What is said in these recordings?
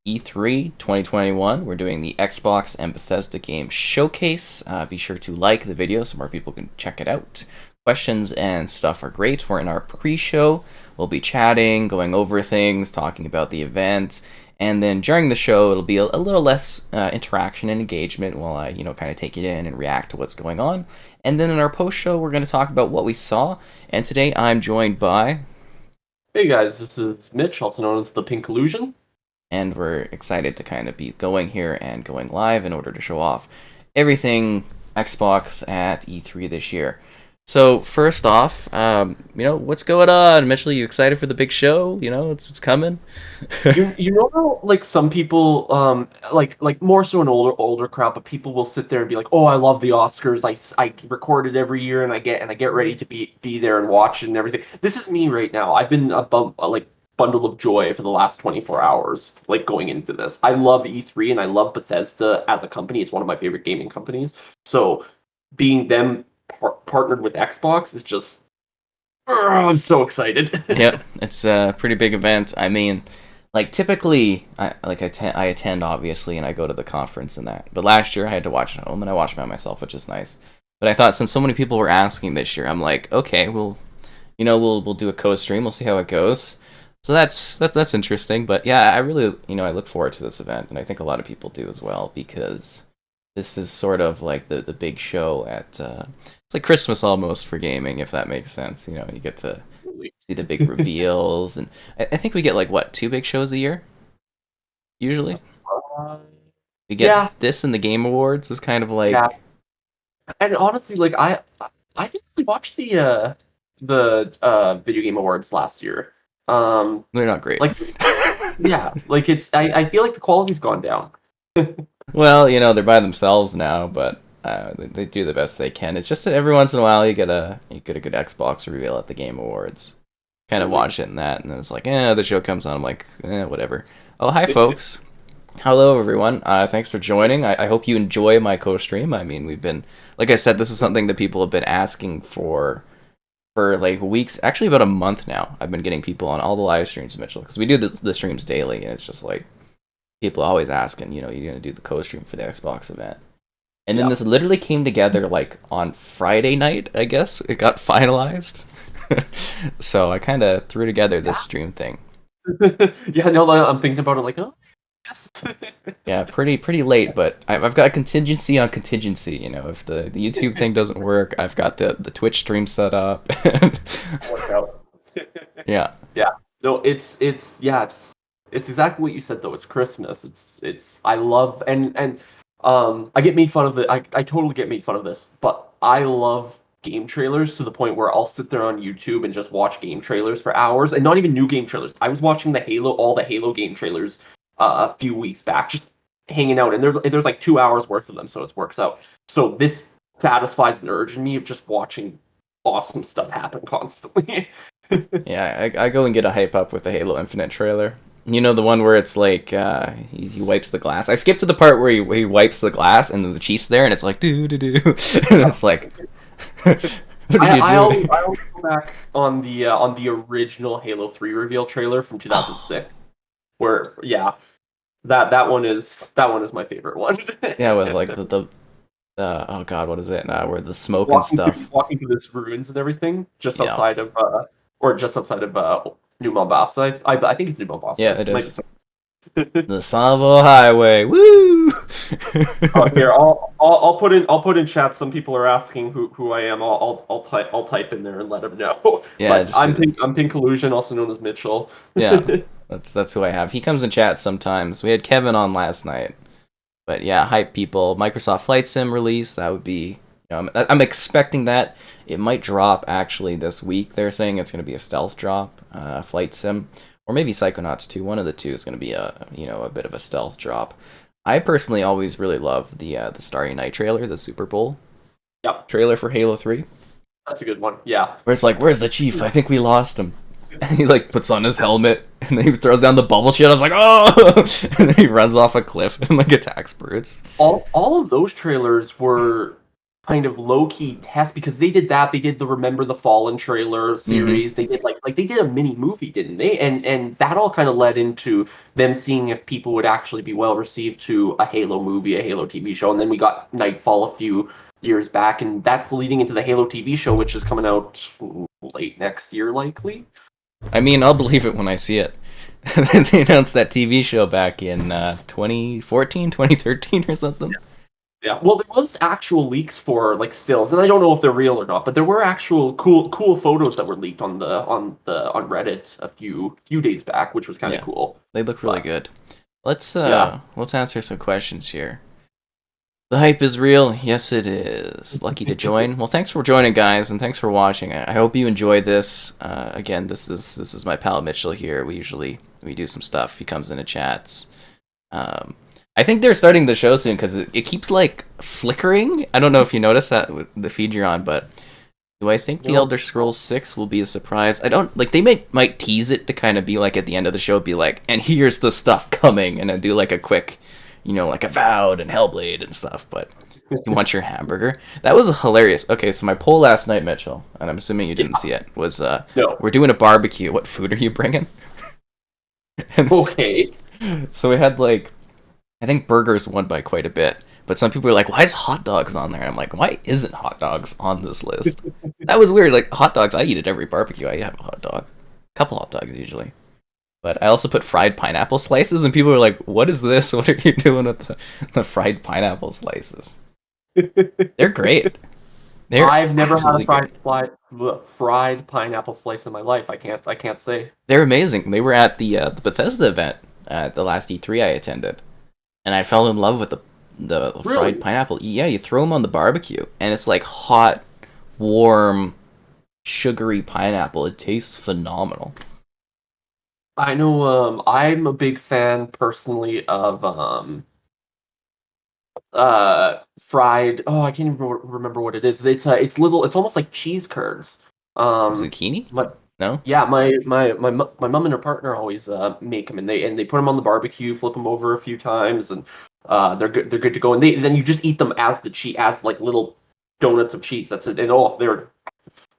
E3 2021. We're doing the Xbox and Bethesda Game Showcase. Be sure to like the video so more people can check it out. Questions and stuff are great. We're in our pre-show. We'll be chatting, going over things, talking about the event, and then during the show, it'll be a little less interaction and engagement while I, kind of take it in and react to what's going on. And then in our post-show, we're going to talk about what we saw. And today, I'm joined by... Hey guys, this is Mitch, also known as the Pink Illusion. And we're excited to kind of be going here and going live in order to show off everything Xbox at E3 this year. So first off, what's going on, Mitchell? You excited for the big show? It's coming. you know how like some people like more so an older crowd, but people will sit there and be like, "Oh, I love the Oscars. I record it every year and I get ready to be there and watch it and everything." This is me right now. I've been a bundle of joy for the last 24 hours like going into this. I love E3 and I love Bethesda as a company. It's one of my favorite gaming companies. So being them partnered with Xbox is just I'm so excited. Yep, it's a pretty big event. I mean, like typically I attend obviously and I go to the conference and that. But last year I had to watch it at home and I watched by myself, which is nice. But I thought since so many people were asking this year, I'm like, okay, we'll do a co-stream. We'll see how it goes. So that's interesting. But yeah, I really, I look forward to this event, and I think a lot of people do as well, because this is sort of like the big show at it's like Christmas almost for gaming, if that makes sense. You get to see the big reveals, and I think we get like what, 2 big shows a year usually. We get this and the Game Awards is kind of like. Yeah. And honestly, like I didn't really watch the video game awards last year. They're not great. Like, yeah, like I feel like the quality's gone down. Well, they're by themselves now, but they do the best they can. It's just that every once in a while you get a good Xbox reveal at the Game Awards. Kind of watch it in that, and then it's like, the show comes on. I'm like, whatever. Oh, hi, folks. Hello, everyone. Thanks for joining. I hope you enjoy my co-stream. I mean, we've been, like I said, this is something that people have been asking for like weeks, actually about a month now. I've been getting people on all the live streams, Mitchell, because we do the streams daily, and it's just like people always asking, you're gonna do the co-stream for the Xbox event, and then this literally came together like on Friday night. I guess it got finalized, so I kind of threw together this stream thing. Yeah, no, I'm thinking about it like, oh, yes. Yeah, pretty late, but I've got contingency on contingency. If the YouTube thing doesn't work, I've got the Twitch stream set up. Yeah. Yeah. No, it's exactly what you said though. It's Christmas. It's I love and I get made fun of it. I totally get made fun of this, but I love game trailers to the point where I'll sit there on YouTube and just watch game trailers for hours, and not even new game trailers. I was watching all the Halo game trailers a few weeks back, just hanging out, and there's like 2 hours worth of them, so it works out. So this satisfies an urge in me of just watching awesome stuff happen constantly. Yeah, I go and get a hype up with the Halo Infinite trailer. The one where it's like he wipes the glass. I skipped to the part where he wipes the glass and then the Chief's there and it's like do do do, and it's like. I always go back on the original Halo 3 reveal trailer from 2006, where that one is my favorite one. Yeah, with like the oh god, what is it? Where the smoke and stuff. Walking through the ruins and everything, just outside of New Mombasa. I think it's New Mombasa. Yeah, it is. The Somerville Highway, woo! Here, I'll put in chat. Some people are asking who I am. I'll type in there and let them know. Yeah, but I'm Pink Illusion, also known as Mitchell. Yeah, that's who I have. He comes in chat sometimes. We had Kevin on last night, but yeah, hype people. Microsoft Flight Sim release, that would be. I'm expecting that. It might drop actually this week. They're saying it's going to be a stealth drop, Flight Sim. Or maybe Psychonauts 2. One of the two is going to be a bit of a stealth drop. I personally always really love the Starry Night trailer, the Super Bowl trailer for Halo 3. That's a good one, yeah. Where it's like, where's the Chief? I think we lost him. And he like puts on his helmet, and then he throws down the bubble shit. I was like, oh! And then he runs off a cliff and like attacks birds. All of those trailers were kind of low-key test, because they did that. They did the Remember the Fallen trailer Mm-hmm. series. They did like they did a mini movie, didn't they? And that all kind of led into them seeing if people would actually be well received to a Halo movie, a Halo TV show. And then we got Nightfall a few years back, and that's leading into the Halo TV show, which is coming out late next year, likely. I mean, I'll believe it when I see it. They announced that TV show back in 2014, 2013 or something. Yeah, well, there was actual leaks for like stills, and I don't know if they're real or not, but there were actual cool photos that were leaked on Reddit a few days back, which was kind of Yeah, cool. they look really But good. Let's yeah, let's answer some questions here. The hype is real. Yes, it is. Lucky to join. Well, thanks for joining, guys, and thanks for watching. I hope you enjoy this. Again, this is my pal Mitchell here. We do some stuff. He comes into chats. Um, I think they're starting the show soon because it keeps like flickering. I don't know if you noticed that with the feed you're on, but do I think the no, Elder Scrolls 6 will be a surprise? I don't like. They might tease it to kind of be like at the end of the show, be like, and here's the stuff coming, and then do like a quick, like Avowed and Hellblade and stuff. But you want your hamburger? That was hilarious. Okay, so my poll last night, Mitchell, and I'm assuming you didn't yeah, see it, was no, we're doing a barbecue. What food are you bringing? And okay. so we had like, I think burgers won by quite a bit. But some people are like, why is hot dogs on there? And I'm like, why isn't hot dogs on this list? That was weird. Like, hot dogs, I eat at every barbecue. I have a hot dog. A couple hot dogs, usually. But I also put fried pineapple slices, and people are like, what is this? What are you doing with the fried pineapple slices? They're great. They're I've never had a absolutely great. fried pineapple slice in my life. I can't say. They're amazing. They were at the Bethesda event at the last E3 I attended. And I fell in love with the fried Really? pineapple. Yeah, you throw them on the barbecue, and it's like hot, warm, sugary pineapple. It tastes phenomenal. I know. I'm a big fan personally of fried. Oh, I can't even remember what it is. It's little. It's almost like cheese curds. Um, Zucchini? my No? Yeah, my mom and her partner always make them, and they put them on the barbecue, flip them over a few times, and they're good to go. And then you just eat them as the cheese, as like little donuts of cheese. That's it. And oh, they're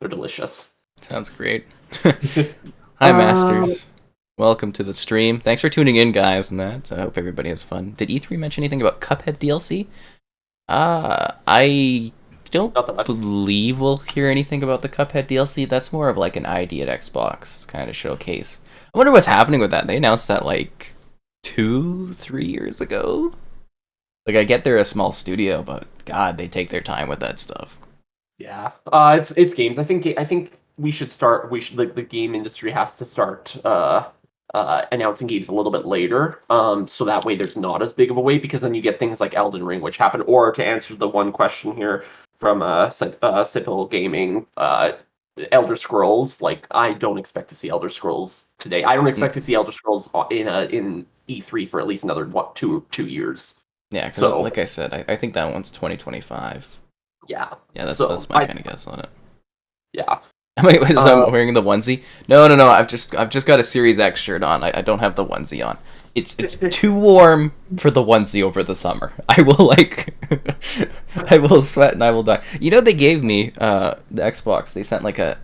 delicious. Sounds great. Hi, Um, Masters. Welcome to the stream. Thanks for tuning in, guys, and that. I hope everybody has fun. Did E3 mention anything about Cuphead DLC? I don't not that much. believe we'll hear anything about the Cuphead DLC. That's more of like an ID at Xbox kind of showcase. I wonder what's happening with that. They announced that like 3 years ago. Like, I get they're a small studio, but God, they take their time with that stuff. Yeah, it's games. I think we should start. We should like the game industry has to start announcing games a little bit later. So that way there's not as big of a wait, because then you get things like Elden Ring, which happened. Or to answer the one question here from Sipil Gaming, Elder Scrolls. Like I don't expect to see Elder Scrolls today. I don't expect to see Elder Scrolls in E3 for at least another what two years. Yeah, because So like I said, I think that one's 2025. yeah. Yeah, So that's my I kind of guess on it. yeah. Wait, wait, so Uh, I'm wearing the onesie? No, no, no. I've just got a Series X shirt on. I don't have the onesie on. It's too warm for the onesie over the summer. I will like, I will sweat and I will die. You know, they gave me the Xbox. They sent like a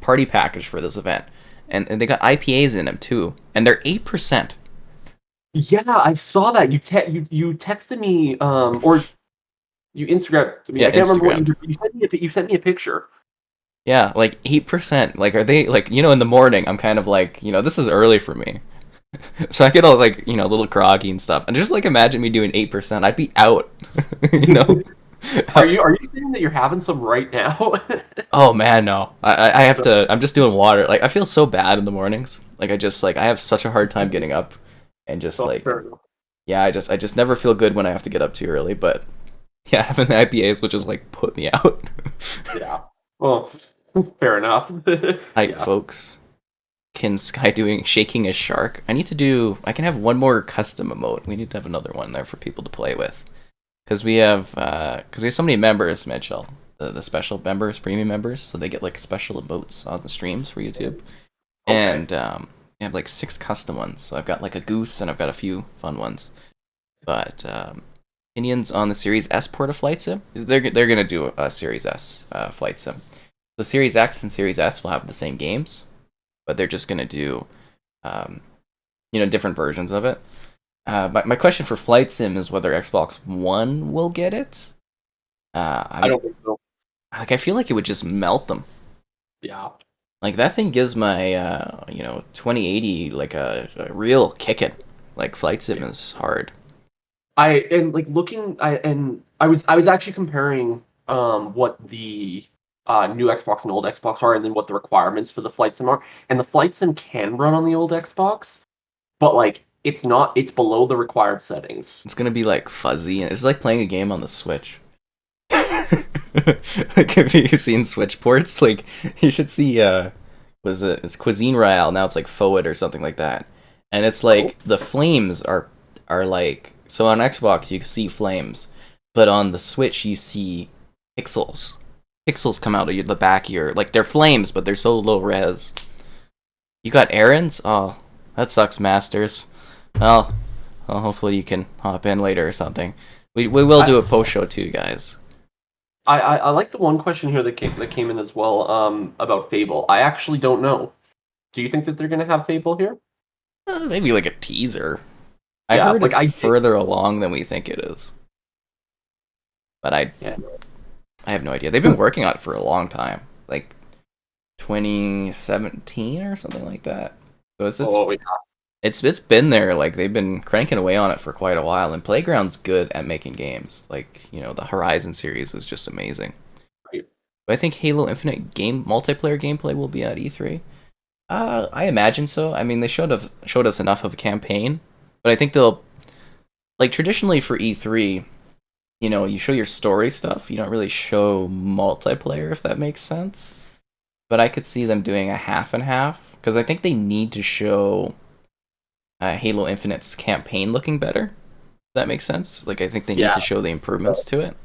party package for this event, and they got IPAs in them too, and they're 8%. Yeah, I saw that. You texted me or you Instagrammed me. Yeah, I can't remember what Instagram. you sent me a picture. Yeah, like 8%. Like, are they like, in the morning? I'm kind of like, this is early for me. So I get all like, a little groggy and stuff. And just like imagine me doing 8%. I'd be out. you know? Are you saying that you're having some right now? Oh man, no. I have to. I'm just doing water. Like I feel so bad in the mornings. Like I just like I have such a hard time getting up, and just Oh, like fair enough. yeah, I just never feel good when I have to get up too early. But yeah, having the IPAs will just like put me out. Yeah. Well, fair enough. Hype, Yeah. folks. Can Sky doing shaking a shark? I need to do. I can have one more custom emote. We need to have another one there for people to play with. Because we have so many members, Mitchell. The special members, premium members, so they get like special emotes on the streams for YouTube. Okay. And I have like 6 custom ones. So I've got like a goose and I've got a few fun ones. But opinions on the Series S port of Flight Sim. They're gonna do a Series S Flight Sim. The Series X and Series S will have the same games, but they're just gonna do, different versions of it. My question for Flight Sim is whether Xbox One will get it. I don't think so. I feel like it would just melt them. Yeah. Like that thing gives my 2080 like a real kicking. Like Flight Sim is hard. I was actually comparing what the new Xbox and old Xbox are, and then what the requirements for the Flight Sim are. And the Flight Sim can run on the old Xbox, but like it's not. It's below the required settings. It's gonna be like fuzzy. It's like playing a game on the Switch. Like have you seen Switch ports? Like you should see. It's Cuisine Royale. Now it's like Forward or something like that. And it's like the flames are like, so on Xbox you can see flames, but on the Switch you see pixels. Pixels come out of the back of your, like they're flames, but they're so low res. You got errands? Oh, that sucks, Masters. Well, hopefully you can hop in later or something. We will do a post show too, guys. I like the one question here that came in as well about Fable. I actually don't know. Do you think that they're gonna have Fable here? Maybe like a teaser. I heard like it's further along than we think it is. But I have no idea. They've been working on it for a long time. Like 2017 or something like that. So it's been there. Like they've been cranking away on it for quite a while. And Playground's good at making games. Like, the Horizon series is just amazing. Right. But I think Halo Infinite multiplayer gameplay will be at E3. I imagine so. I mean, they showed us enough of a campaign, but I think they'll, like traditionally for E3, you show your story stuff. You don't really show multiplayer, if that makes sense. But I could see them doing a half and half because I think they need to show Halo Infinite's campaign looking better. If that makes sense. Like I think they need to show the improvements to it.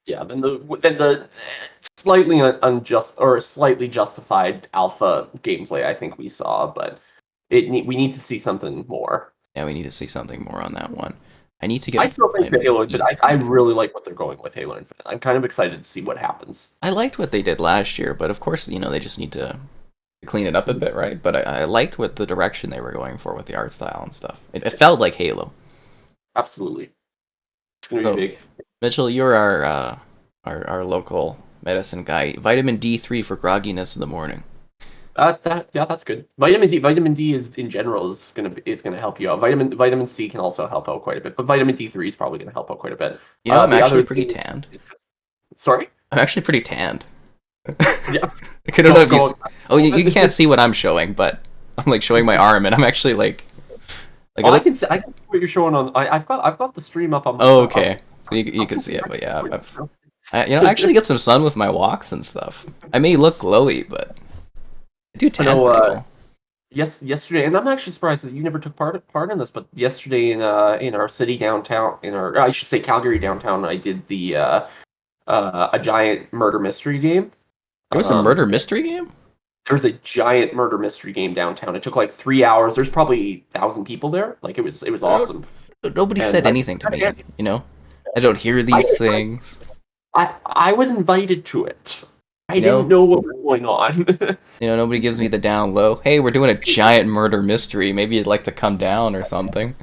Yeah, then the slightly unjust or slightly justified alpha gameplay I think we saw, but we need to see something more. Yeah, we need to see something more on that one. I need to get. I still think the Halo Infinite. I really like what they're going with Halo Infinite. I'm kind of excited to see what happens. I liked what they did last year, but of course, they just need to clean it up a bit, right? But I liked what the direction they were going for with the art style and stuff. It felt like Halo. Absolutely, it's gonna be big. Mitchell, you're our local medicine guy. Vitamin D3 for grogginess in the morning. That's good. Vitamin D is in general is gonna help you out. Vitamin C can also help out quite a bit, but vitamin D3 is probably gonna help out quite a bit. I'm actually pretty tanned. Sorry? I'm actually pretty tanned. Yeah. I don't know if you. You can't see what I'm showing, but I'm like showing my arm, and I'm actually like. I can see what you're showing on. I've got the stream up on my. Oh, okay. So you can see it, but yeah, I actually get some sun with my walks and stuff. I may look glowy, but I do tan pretty well. Yesterday, and I'm actually surprised that you never took part in this, but yesterday in our city downtown, I should say Calgary downtown, I did the a giant murder mystery game. There was a murder mystery game? There was a giant murder mystery game downtown. It took like 3 hours. There's probably 1,000 people there. Like it was awesome. Nobody said anything to me, I don't hear these things. I was invited to it. I didn't know what was going on. Nobody gives me the down low. Hey, we're doing a giant murder mystery. Maybe you'd like to come down or something.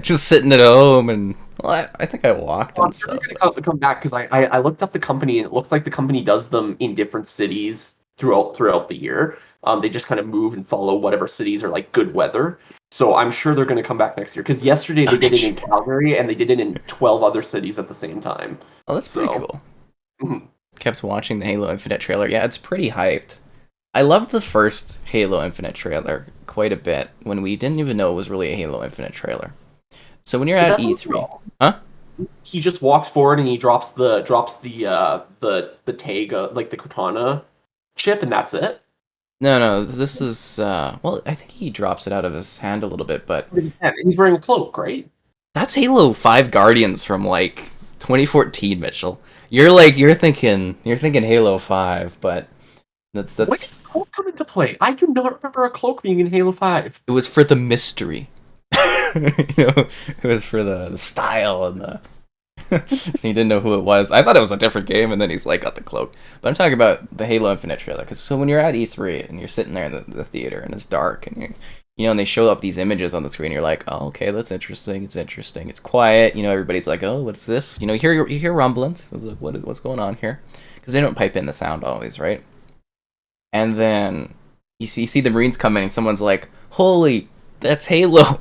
Just sitting at home and I think I walked and stuff. I'm sure gonna come back because I looked up the company and it looks like the company does them in different cities throughout the year. They just kind of move and follow whatever cities are like good weather. So I'm sure they're going to come back next year because yesterday they did it in Calgary and they did it in 12 other cities at the same time. Oh, that's pretty cool. Mm-hmm. Kept watching the Halo Infinite trailer. Yeah, it's pretty hyped. I loved the first Halo Infinite trailer quite a bit when we didn't even know it was really a Halo Infinite trailer. So when you're at E3, huh? He just walks forward and he drops the tag like the Cortana chip and that's it. No, this is I think he drops it out of his hand a little bit, but he's wearing a cloak, right? That's Halo 5 Guardians from like 2014, Mitchell. You're thinking Halo 5, but that's when did cloak come into play? I do not remember a cloak being in Halo 5. It was for the mystery. It was for the style and the So you didn't know who it was. I thought it was a different game, and then he's like, got the cloak. But I'm talking about the Halo Infinite trailer. Because so when you're at E3 and you're sitting there in the theater and it's dark and and they show up these images on the screen, you're like, oh, okay, that's interesting. It's interesting. It's quiet. Everybody's like, oh, what's this? You hear rumblings. It's like, what's going on here? Because they don't pipe in the sound always, right? And then you see the Marines come in, and someone's like, holy, that's Halo.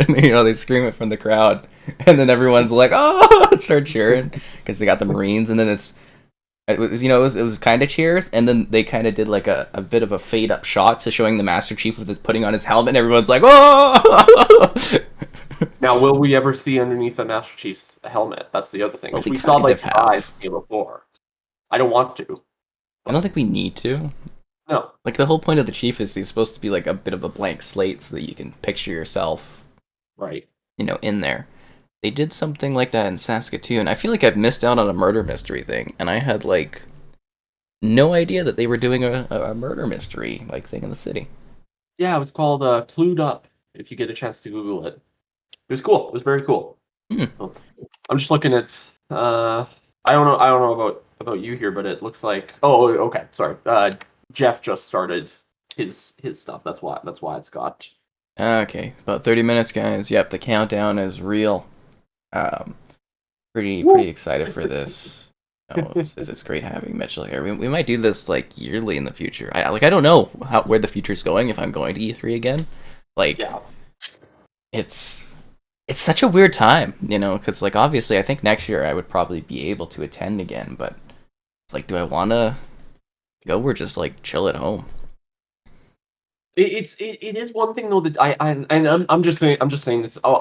And, they scream it from the crowd. And then everyone's like, oh, start cheering because they got the Marines. And then it was kind of cheers. And then they kind of did like a bit of a fade up shot to showing the Master Chief with his putting on his helmet. And everyone's like, oh. Now, will we ever see underneath the Master Chief's helmet? That's the other thing. We saw like 5 Halo 4. I don't want to. I don't think we need to. No. Like, the whole point of the Chief is he's supposed to be like a bit of a blank slate so that you can picture yourself, right? In there. They did something like that in Saskatoon. I feel like I've missed out on a murder mystery thing, and I had like no idea that they were doing a murder mystery like thing in the city. Yeah, it was called Clued Up. If you get a chance to Google it, it was cool. It was very cool. I'm just looking at. I don't know about you here, but it looks like. Oh, okay. Sorry. Jeff just started his stuff. That's why it's got. Okay, about 30 minutes, guys. Yep, the countdown is real. Pretty excited for this. It's great having Mitchell here. We might do this like yearly in the future. I don't know where the future's going if I'm going to E3 again. Like, yeah. It's such a weird time, because like obviously I think next year I would probably be able to attend again, but like, do I want to go or just like chill at home? It is one thing though that I'm just saying this. Oh,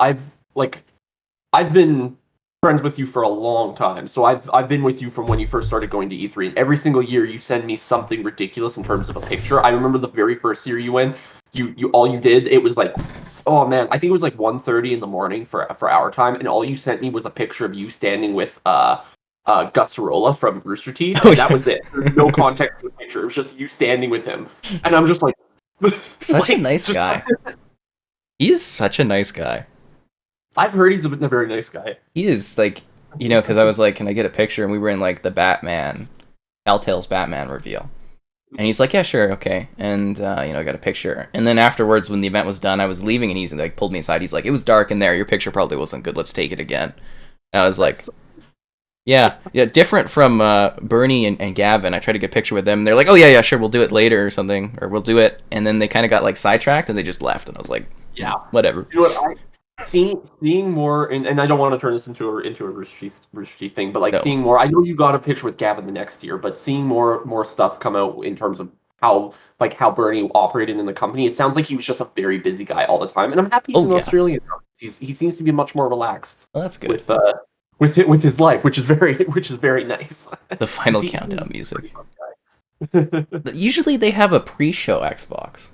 I've been friends with you for a long time, so I've been with you from when you first started going to E3. And every single year you send me something ridiculous in terms of a picture. I remember the very first year you went, you all you did, it was like, oh man, I think it was like 1:30 in the morning for our time, and all you sent me was a picture of you standing with Gus Sorolla from Rooster Teeth, and that was it. There's no context to the picture. It was just you standing with him, and I'm just like. Such a nice guy. He is such a nice guy. I've heard he's a very nice guy. He is, like, because I was like, can I get a picture? And we were in, like, the Telltale's Batman reveal. And he's like, yeah, sure, okay. And, I got a picture. And then afterwards, when the event was done, I was leaving, and he's, like, pulled me aside. He's like, it was dark in there. Your picture probably wasn't good. Let's take it again. And I was like... Yeah, different from Bernie and Gavin. I tried to get a picture with them, and they're like, oh, yeah, sure, we'll do it later or something, or we'll do it, and then they kind of got, like, sidetracked, and they just left, and I was like, yeah, whatever. You know what, seeing more, and I don't want to turn this into a Rooster Teeth thing, but, like, seeing more, I know you got a picture with Gavin the next year, but seeing more stuff come out in terms of how Bernie operated in the company, it sounds like he was just a very busy guy all the time, and I'm happy he's an Australian. He seems to be much more relaxed. Well, that's good. With his life, which is very nice. The final countdown music. Usually they have a pre-show Xbox.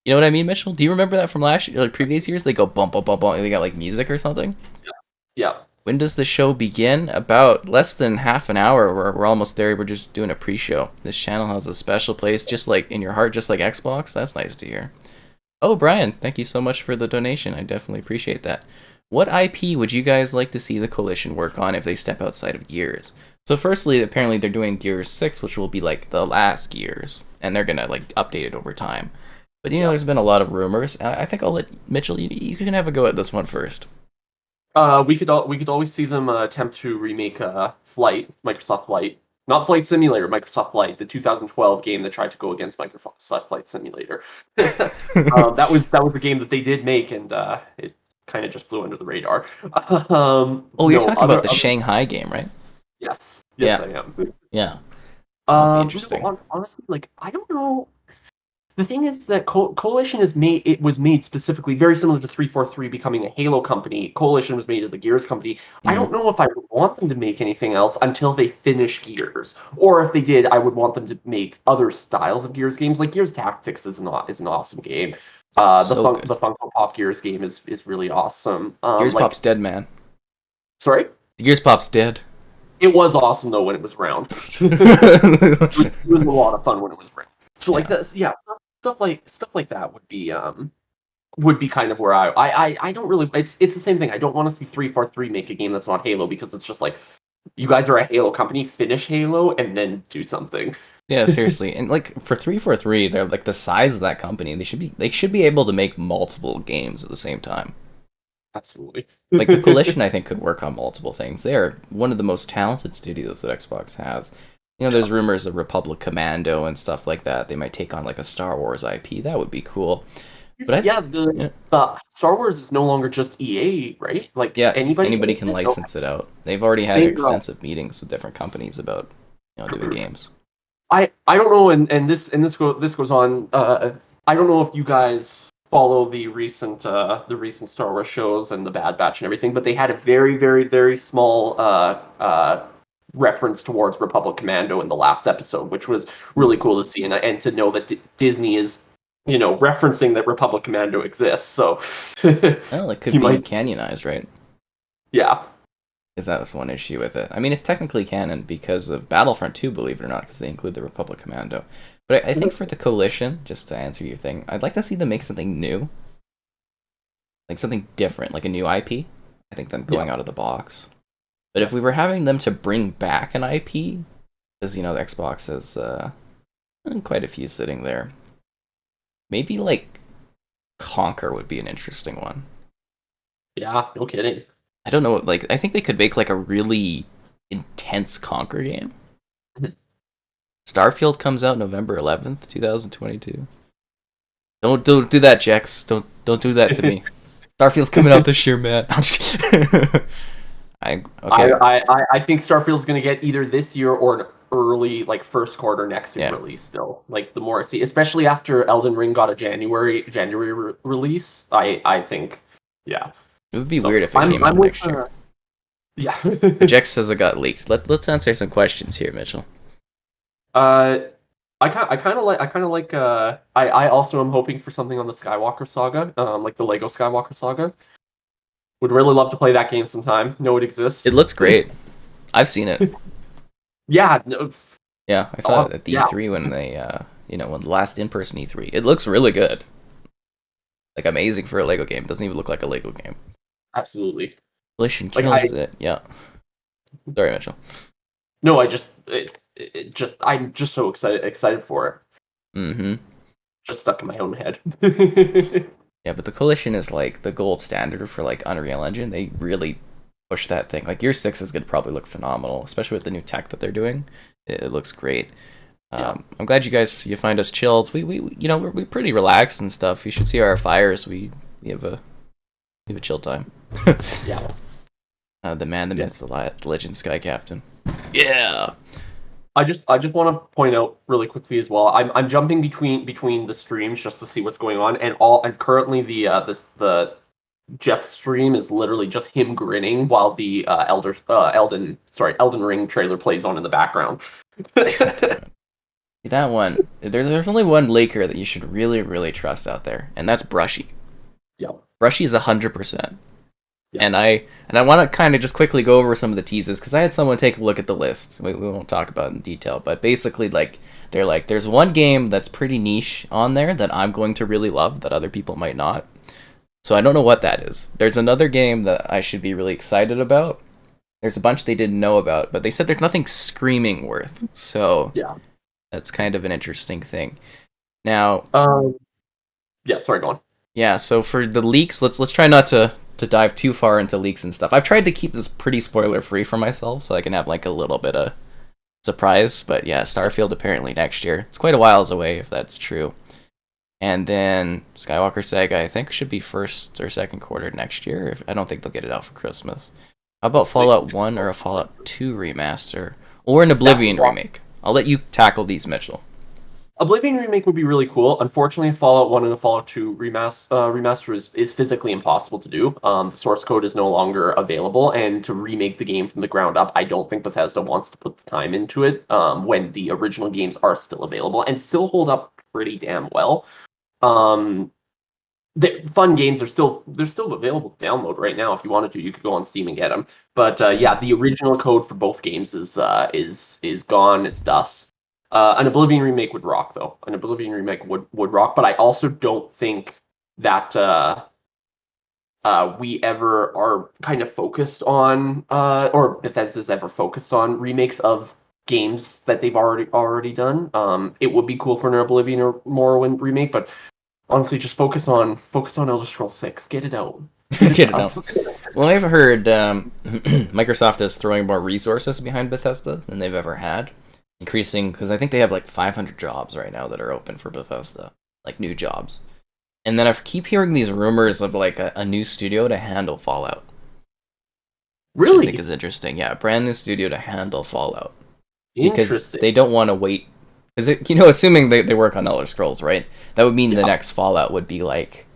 You know what I mean, Mitchell? Do you remember that from last year, like previous years? They go bump, bump, bump, bump, and they got like music or something. Yeah. When does the show begin? About less than half an hour. We're almost there. We're just doing a pre-show. This channel has a special place, just like in your heart, just like Xbox. That's nice to hear. Oh, Brian, thank you so much for the donation. I definitely appreciate that. What IP would you guys like to see the Coalition work on if they step outside of Gears? So firstly, apparently they're doing Gears 6, which will be like the last Gears, and they're going to like update it over time. But there's been a lot of rumors. I think I'll let Mitchell, you can have a go at this one first. We could always see them attempt to remake Microsoft Flight. Not Flight Simulator, Microsoft Flight, the 2012 game that tried to go against Microsoft Flight Simulator. That was the game that they did make, and it kind of just flew under the radar. You're talking about the Shanghai game, right? Yes, yeah. I am. Yeah. Interesting. Honestly, like, I don't know. The thing is that Coalition was made specifically very similar to 343 becoming a Halo company. Coalition was made as a Gears company. Mm-hmm. I don't know if I would want them to make anything else until they finish Gears, or if they did, I would want them to make other styles of Gears games. Like Gears Tactics is an awesome game. The Funko Pop Gears game is really awesome. Gears Pop's dead, man. Sorry? Gears Pop's dead. It was awesome though when it was round. It was a lot of fun when it was round. So like this, yeah, stuff like that would be would be kind of where I don't really. It's the same thing. I don't want to see 343 make a game that's not Halo because it's just like you guys are a Halo company. Finish Halo and then do something. Yeah, seriously. And like for 343, they're like the size of that company. They should be able to make multiple games at the same time. Absolutely. Like the Coalition, I think could work on multiple things. They are one of the most talented studios that Xbox has. You know, there's rumors of Republic Commando and stuff like that. They might take on like a Star Wars IP. That would be cool. But Yeah, yeah, the Star Wars is no longer just EA, right? Like yeah, anybody anybody can license it out. They've already had They, extensive meetings with different companies about doing games. I don't know, and this goes on. I don't know if you guys follow the recent Star Wars shows and the Bad Batch and everything, but they had a very very very small reference towards Republic Commando in the last episode, which was really cool to see, and to know that Disney is referencing that Republic Commando exists. So Well, it could you be might, canonized, right? yeah, Because that was one issue with it. I mean, it's technically canon because of Battlefront 2, believe it or not, because they include the Republic Commando. But I think for the Coalition, just to answer your thing, I'd like to see them make something new. Like something different, like a new IP. I think them going out of the box. But if we were having them to bring back an IP, because, the Xbox has quite a few sitting there, maybe, like, Conquer would be an interesting one. yeah, no kidding. I don't know, like, I think they could make, like, a really intense Conquer game. Starfield comes out November 11th, 2022. Don't do that, Jex. Don't do that to me. Starfield's coming out this year, man. Okay. I think Starfield's going to get either this year or an early, like, first quarter next year release. Still, like, the more I see, especially after Elden Ring got a January release, I think, yeah. It would be weird if it came out next year. Yeah. Jex says it got leaked. Let's answer some questions here, Mitchell. I kind of like. I also am hoping for something on the Skywalker saga, like the Lego Skywalker saga. Would really love to play that game sometime. Know it exists. It looks great. I've seen it. Yeah. No, yeah, I saw it at the E3 when they, when the last in-person E3. It looks really good. Like, amazing for a Lego game. It doesn't even look like a Lego game. Absolutely. Coalition kills it. Yeah. Sorry, Mitchell. No, I'm just so excited for it. Mm-hmm. Just stuck in my own head. Yeah, but the Coalition is like the gold standard for like Unreal Engine. They really push that thing. Like Gear 6 is gonna probably look phenomenal, especially with the new tech that they're doing. It looks great. I'm glad you find us chilled. We're pretty relaxed and stuff. You should see our fires. We have a chill time. Yeah. The man, the myth, the legend, Sky Captain. Yeah. I just want to point out really quickly as well. I'm jumping between the streams just to see what's going on, and currently the Jeff's stream is literally just him grinning while the Elden Ring trailer plays on in the background. That one. There's only one Laker that you should really, really trust out there, and that's Brushy. Yeah. Brushy is 100%. Yeah. And I want to kind of just quickly go over some of the teases because I had someone take a look at the list. We won't talk about it in detail, but basically, they're like, there's one game that's pretty niche on there that I'm going to really love that other people might not. So I don't know what that is. There's another game that I should be really excited about. There's a bunch they didn't know about, but they said there's nothing screaming worth. So yeah, that's kind of an interesting thing. Now, yeah, sorry, go on. Yeah, so for the leaks, let's try not to dive too far into leaks and stuff. I've tried to keep this pretty spoiler free for myself so I can have like a little bit of surprise. But yeah, Starfield apparently next year. It's quite a whiles away if that's true. And then Skywalker Saga, I think, should be first or second quarter next year. I don't think they'll get it out for Christmas. How about Fallout 1 or a Fallout 2 remaster? Or an Oblivion remake? I'll let you tackle these, Mitchell. Oblivion remake would be really cool. Unfortunately, Fallout 1 and a Fallout 2 remaster is physically impossible to do. The source code is no longer available, and to remake the game from the ground up, I don't think Bethesda wants to put the time into it when the original games are still available and still hold up pretty damn well. The fun games are still available to download right now. If you wanted to, you could go on Steam and get them. But yeah, the original code for both games is gone. It's dust. An Oblivion remake would rock, though. An Oblivion remake would rock, but I also don't think that we ever are kind of focused on, or Bethesda's ever focused on remakes of games that they've already done. It would be cool for an Oblivion or Morrowind remake, but honestly, just focus on Elder Scrolls 6. Get it out. Get it out. Well, I've heard Microsoft is throwing more resources behind Bethesda than they've ever had, increasing because I think they have like 500 jobs right now that are open for Bethesda, like new jobs. And then I keep hearing these rumors of like a new studio to handle Fallout. Which Really? I think is interesting. Yeah, a brand new studio to handle Fallout. Interesting. Because they don't want to wait. Because, assuming they work on Elder Scrolls, right? That would mean the next Fallout would be like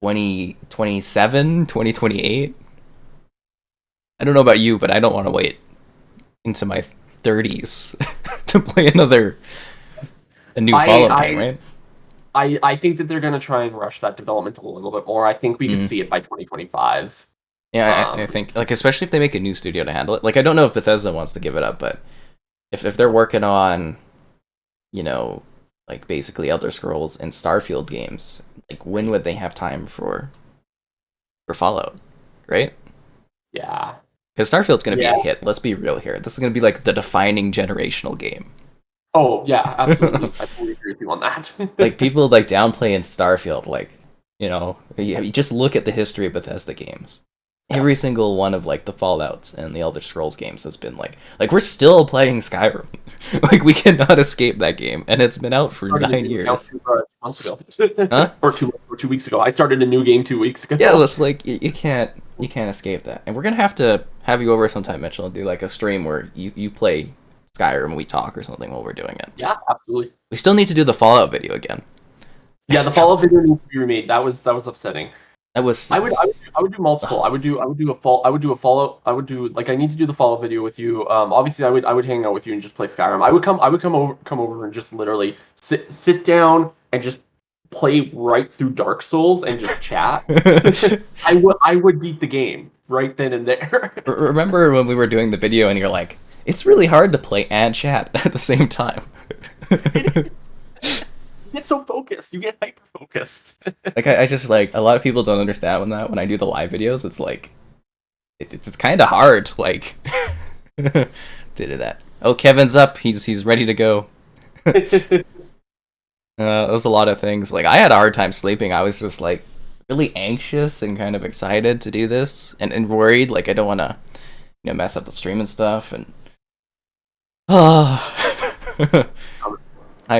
2027, 2028. I don't know about you, but I don't want to wait into my 30s to play a new Fallout game, right? I think that they're going to try and rush that development a little bit more. I think we could see it by 2025. Yeah, I think, like, especially if they make a new studio to handle it. Like, I don't know if Bethesda wants to give it up, but if they're working on, like, basically Elder Scrolls and Starfield games, like, when would they have time for Fallout, right? Yeah. Because Starfield's going to be a hit. Let's be real here. This is going to be, like, the defining generational game. Oh, yeah, absolutely. I totally agree with you on that. Like, people, like, downplaying Starfield, like, you just look at the history of Bethesda games. Every single one of, like, the Fallouts and the Elder Scrolls games has been, like we're still playing Skyrim. Like, we cannot escape that game, and it's been out for 9 years. 2 months ago. Huh? Or 2 weeks ago. I started a new game 2 weeks ago. Yeah, it's like, you can't escape that. And we're gonna have to have you over sometime, Mitchell, and do, like, a stream where you play Skyrim and we talk or something while we're doing it. Yeah, absolutely. We still need to do the Fallout video again. Yeah, the Fallout video needs to be remade. That was upsetting. That was. I would do multiple. I would do a Fallout. I need to do the Fallout video with you. Obviously, I would hang out with you and just play Skyrim. I would come over and just literally sit down and just play right through Dark Souls and just chat. I would beat the game right then and there. Remember when we were doing the video and you're like, it's really hard to play and chat at the same time. You get so focused. You get hyper focused. Like, I just, like, a lot of people don't understand when I do the live videos. It's like, it's kind of hard. Like, did that. Oh, Kevin's up. He's ready to go. There's a lot of things. Like, I had a hard time sleeping. I was just, like, really anxious and kind of excited to do this and worried. Like, I don't want to, mess up the stream and stuff. And hi,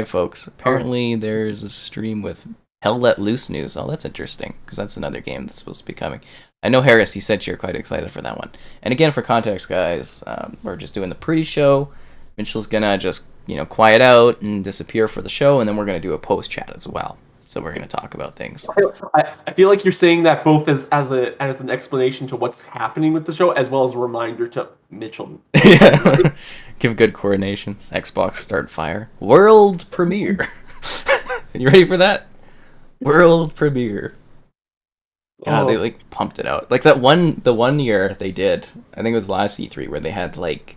folks. Apparently, there's a stream with Hell Let Loose news. Oh, that's interesting, because that's another game that's supposed to be coming. I know, Harris, you said you're quite excited for that one. And again, for context, guys, we're just doing the pre-show. Mitchell's gonna just, quiet out and disappear for the show, and then we're gonna do a post-chat as well. So we're gonna talk about things. I feel like you're saying that both as an explanation to what's happening with the show, as well as a reminder to Mitchell. Yeah. Give good coordinations. Xbox start fire. World premiere. You ready for that? World premiere. God, they like pumped it out. Like the one year they did, I think it was last E3 where they had like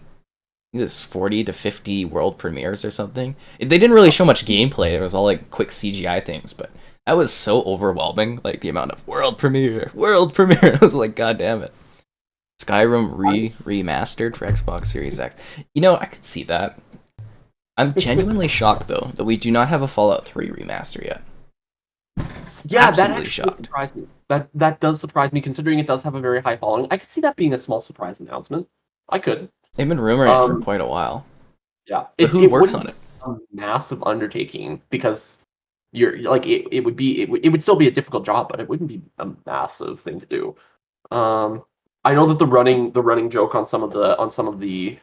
this 40 to 50 world premieres or something. They didn't really show much gameplay. It was all like quick CGI things, but that was so overwhelming. Like the amount of world premiere. I was like, God damn it. Skyrim remastered for Xbox Series X. I could see that. I'm genuinely shocked though that we do not have a Fallout 3 remaster yet. Yeah, Absolutely that actually shocked. surprised me. That does surprise me, considering it does have a very high following. I could see that being a small surprise announcement. I could. They've been rumoring it for quite a while. Yeah, But who works on it? A massive undertaking, because you're like it would still be a difficult job, but it wouldn't be a massive thing to do. I know that the running joke on some of the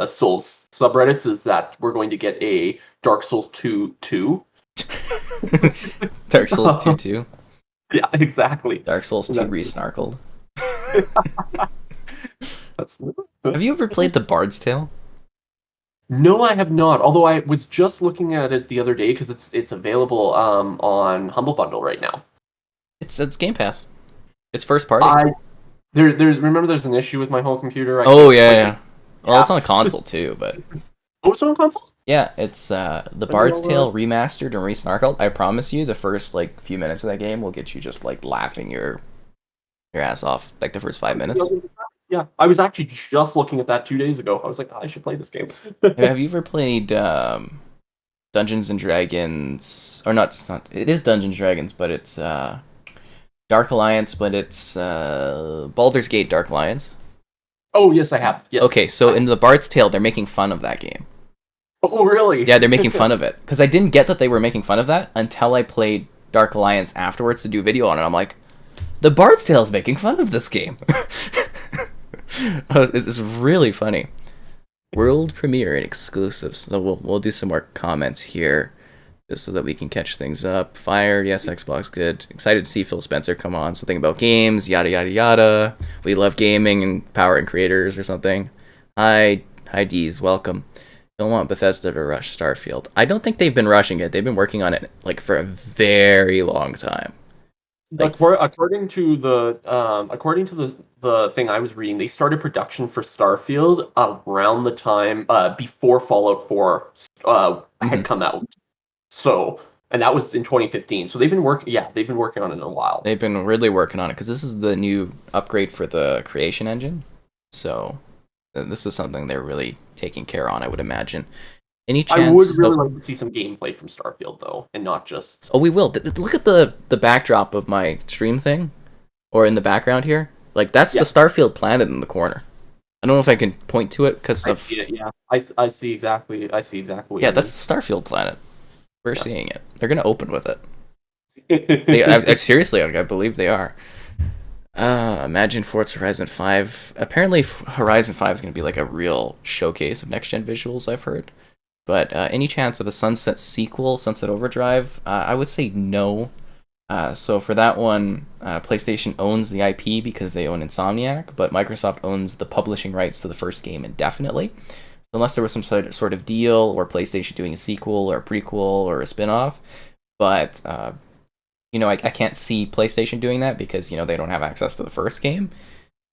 Souls subreddits is that we're going to get a Dark Souls 2. Dark Souls 2. Yeah, exactly. Dark Souls 2 re-snarkled. That's... Have you ever played The Bard's Tale? No, I have not. Although I was just looking at it the other day because it's available on Humble Bundle right now. It's Game Pass. It's first party. There's an issue with my whole computer. Yeah. Well, it's on a console too, but Oh, it's on console? Yeah, it's the Bard's Tale remastered and resnarkled. I promise you, the first like few minutes of that game will get you just like laughing your ass off, like the first 5 minutes. Yeah, I was actually just looking at that 2 days ago. I was like, I should play this game. Have you ever played Dungeons and Dragons? Or not? It's not. It is Dungeons and Dragons, but it's Dark Alliance, but it's Baldur's Gate Dark Alliance. Oh, yes, I have. Yes. Okay, so in the Bard's Tale, they're making fun of that game. Oh, really? Yeah, they're making fun of it. Because I didn't get that they were making fun of that until I played Dark Alliance afterwards to do a video on it. I'm like, the Bard's Tale is making fun of this game. It's really funny. World premiere and exclusives. So we'll do some more comments here, just so that we can catch things up. Fire, yes, Xbox, good. Excited to see Phil Spencer come on. Something about games, yada yada yada. We love gaming and powering creators or something. Hi D's, welcome. Don't want Bethesda to rush Starfield. I don't think they've been rushing it. They've been working on it like for a very long time. Like, according to the thing I was reading, they started production for Starfield around the time before Fallout 4 had come out. So, and that was in 2015. So they've been working. Yeah, they've been working on it in a while. they've been really working on it because this is the new upgrade for the creation engine. So this is something they're really taking care on, I would imagine. Any chance? I would really like to see some gameplay from Starfield though, and not just. Oh, we will. Look at the backdrop of my stream thing, or in the background here. Like that's the Starfield planet in the corner. I don't know if I can point to it because I see it. Yeah, I see exactly. I see exactly. What yeah, you that's the Starfield planet. We're seeing it. They're gonna open with it. I seriously, I believe they are. Imagine Forza Horizon 5. Apparently, Horizon 5 is gonna be like a real showcase of next gen visuals. I've heard. But any chance of a Sunset sequel, Sunset Overdrive? I would say no. So for that one, PlayStation owns the IP because they own Insomniac, but Microsoft owns the publishing rights to the first game indefinitely. So unless there was some sort of deal, or PlayStation doing a sequel or a prequel or a spin-off. But, I can't see PlayStation doing that because, they don't have access to the first game.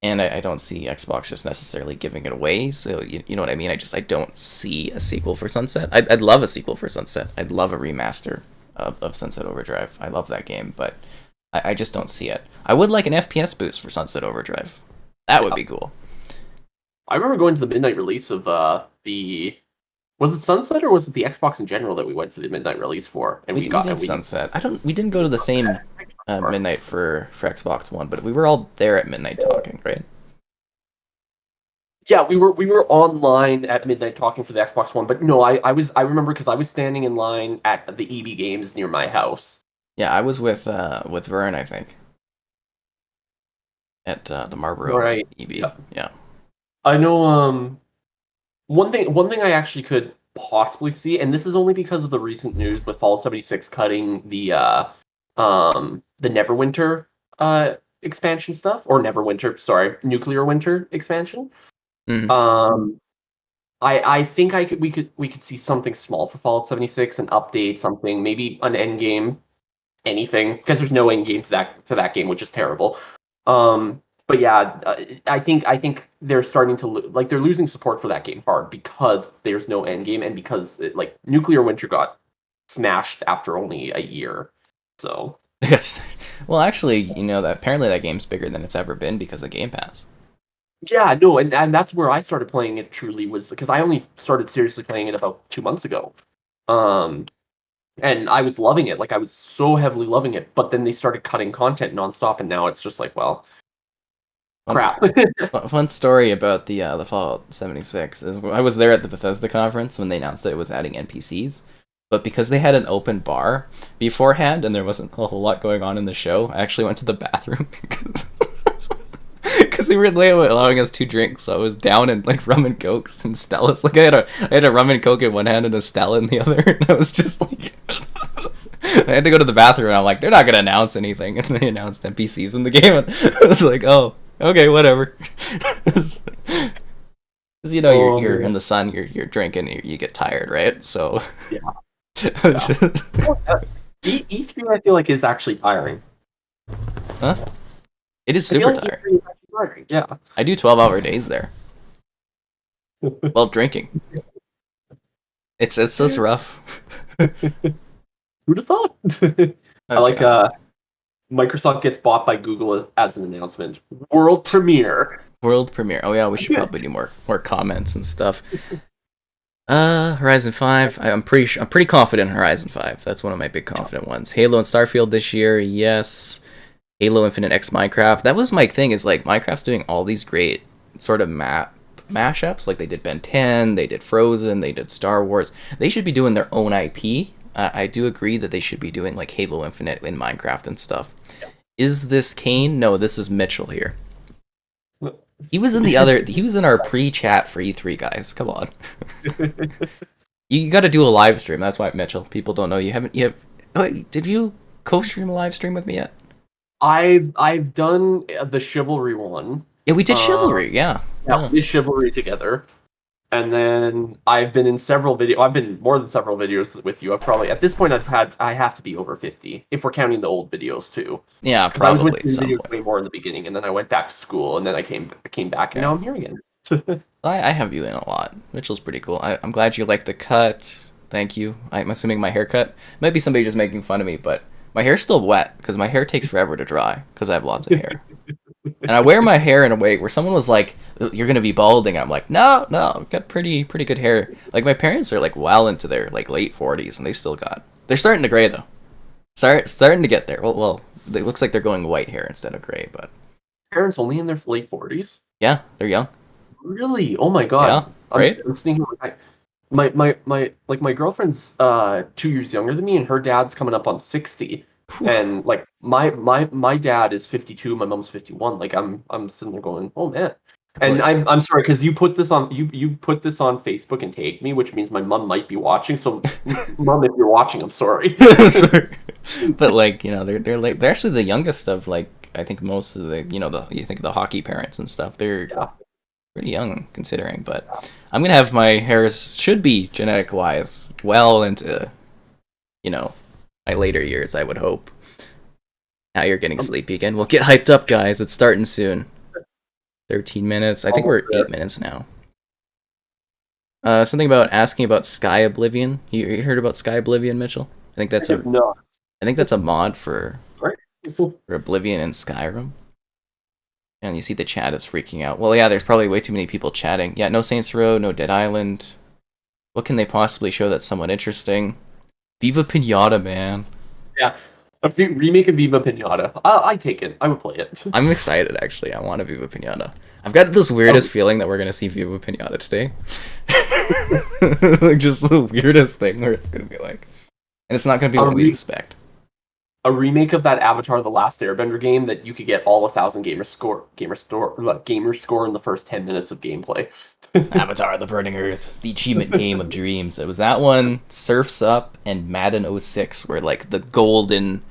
And I don't see Xbox just necessarily giving it away. So, you know what I mean? I don't see a sequel for Sunset. I'd love a sequel for Sunset. I'd love a remaster of Sunset Overdrive. I love that game, but I just don't see it. I would like an FPS boost for Sunset Overdrive. That would be cool. I remember going to the midnight release of was it Sunset or was it the Xbox in general that we went for the midnight release for? And we did Sunset. We didn't go to the same midnight for Xbox One, but we were all there at midnight talking, right? Yeah, we were online at midnight talking for the Xbox One, but no, I remember because I was standing in line at the EB Games near my house. Yeah, I was with Vern, I think, at the Marlboro EB. Yeah. I know. One thing I actually could possibly see, and this is only because of the recent news with Fallout 76 cutting the Neverwinter expansion stuff, or Neverwinter, sorry, Nuclear Winter expansion. Mm-hmm. I think we could see something small for Fallout 76, an update, something, maybe an end game, anything, because there's no end game to that game, which is terrible. But yeah, I think they're starting to they're losing support for that game hard because there's no end game and because Nuclear Winter got smashed after only a year. So yes, well, actually, that apparently that game's bigger than it's ever been because of Game Pass. Yeah, no, and that's where I started playing it truly was because I only started seriously playing it about 2 months ago. And I was loving it, I was so heavily loving it, but then they started cutting content nonstop, and now it's just well. Crap. Fun story about the Fallout 76 is I was there at the Bethesda conference when they announced that it was adding NPCs, but because they had an open bar beforehand and there wasn't a whole lot going on in the show, I actually went to the bathroom because they were allowing us 2 drinks, so I was down in rum and cokes and Stella's. I had a rum and coke in one hand and a Stella in the other, and I was just I had to go to the bathroom, and I'm like, they're not gonna announce anything, and they announced NPCs in the game, and I was like, oh. Okay, whatever. Because you're in the sun, you're drinking, you get tired, right? So yeah. E3 I feel like is actually tiring. Huh? It is super tiring. Yeah. I do 12-hour days there. While drinking. It's just rough. Who'd have thought? I like Microsoft gets bought by Google as an announcement. World premiere. World premiere. Oh yeah, we should probably do more comments and stuff. Horizon 5. I'm pretty confident in Horizon 5. That's one of my big confident ones. Halo and Starfield this year, yes. Halo Infinite X Minecraft. That was my thing, is like Minecraft's doing all these great sort of mashups. Like they did Ben 10, they did Frozen, they did Star Wars. They should be doing their own IP. I do agree that they should be doing like Halo Infinite in Minecraft and stuff. Yeah. Is this Kane? No, this is Mitchell here. He was in our pre-chat for E3, guys. Come on. You got to do a live stream. That's why, Mitchell. People don't know you have. Did you co-stream a live stream with me yet? I've done the Chivalry one. Yeah, we did Chivalry. Yeah, we did Chivalry together. And then I've been in I've been more than several videos with you. I've probably, at this point, I have to be over 50 if we're counting the old videos too. Yeah, probably. I was with the videos way more in the beginning, and then I went back to school, and then I came back, and now I'm here again. I have you in a lot. Mitchell's pretty cool. I'm glad you like the cut. Thank you. I'm assuming my haircut might be somebody just making fun of me, but my hair's still wet because my hair takes forever to dry because I have lots of hair. And I wear my hair in a way where someone was like, "You're gonna be balding." I'm like, No, I've got pretty good hair. Like my parents are like well into their like late 40s, and they're starting to gray though. Starting to get there. Well, it looks like they're going white hair instead of gray. But parents only in their late 40s. Yeah, they're young. Really? Oh my god. Yeah, right. I'm thinking my girlfriend's 2 years younger than me, and her dad's coming up on 60. And like my dad is 52, my mom's 51. Like I'm sitting there going, oh man. And I'm sorry because you put this on Facebook and tagged me, which means my mom might be watching. So mom, if you're watching, I'm sorry. But like they're actually the youngest of like I think most of the you think of the hockey parents and stuff. They're pretty young considering. But I'm gonna have my hair should be genetic wise well into my later years, I would hope. Now you're getting sleepy again. We'll get hyped up, guys. It's starting soon. 13 minutes. I think we're 8 minutes now. Something about asking about Sky Oblivion. You heard about Sky Oblivion, Mitchell? I think that's a mod for Oblivion and Skyrim. And you see the chat is freaking out. Well, yeah, there's probably way too many people chatting. Yeah, no Saints Row, no Dead Island. What can they possibly show that's somewhat interesting? Viva Pinata, man. Yeah, a remake of Viva Pinata. I take it. I would play it. I'm excited, actually. I want a Viva Pinata. I've got this weirdest feeling that we're gonna see Viva Pinata today. Like just the weirdest thing where it's gonna be like, and it's not gonna be what we expect. A remake of that Avatar: The Last Airbender game that you could get all 1,000 gamer score in the first 10 minutes of gameplay. Avatar: The Burning Earth, the achievement game of dreams. It was that one, Surf's Up, and Madden 06 were like the golden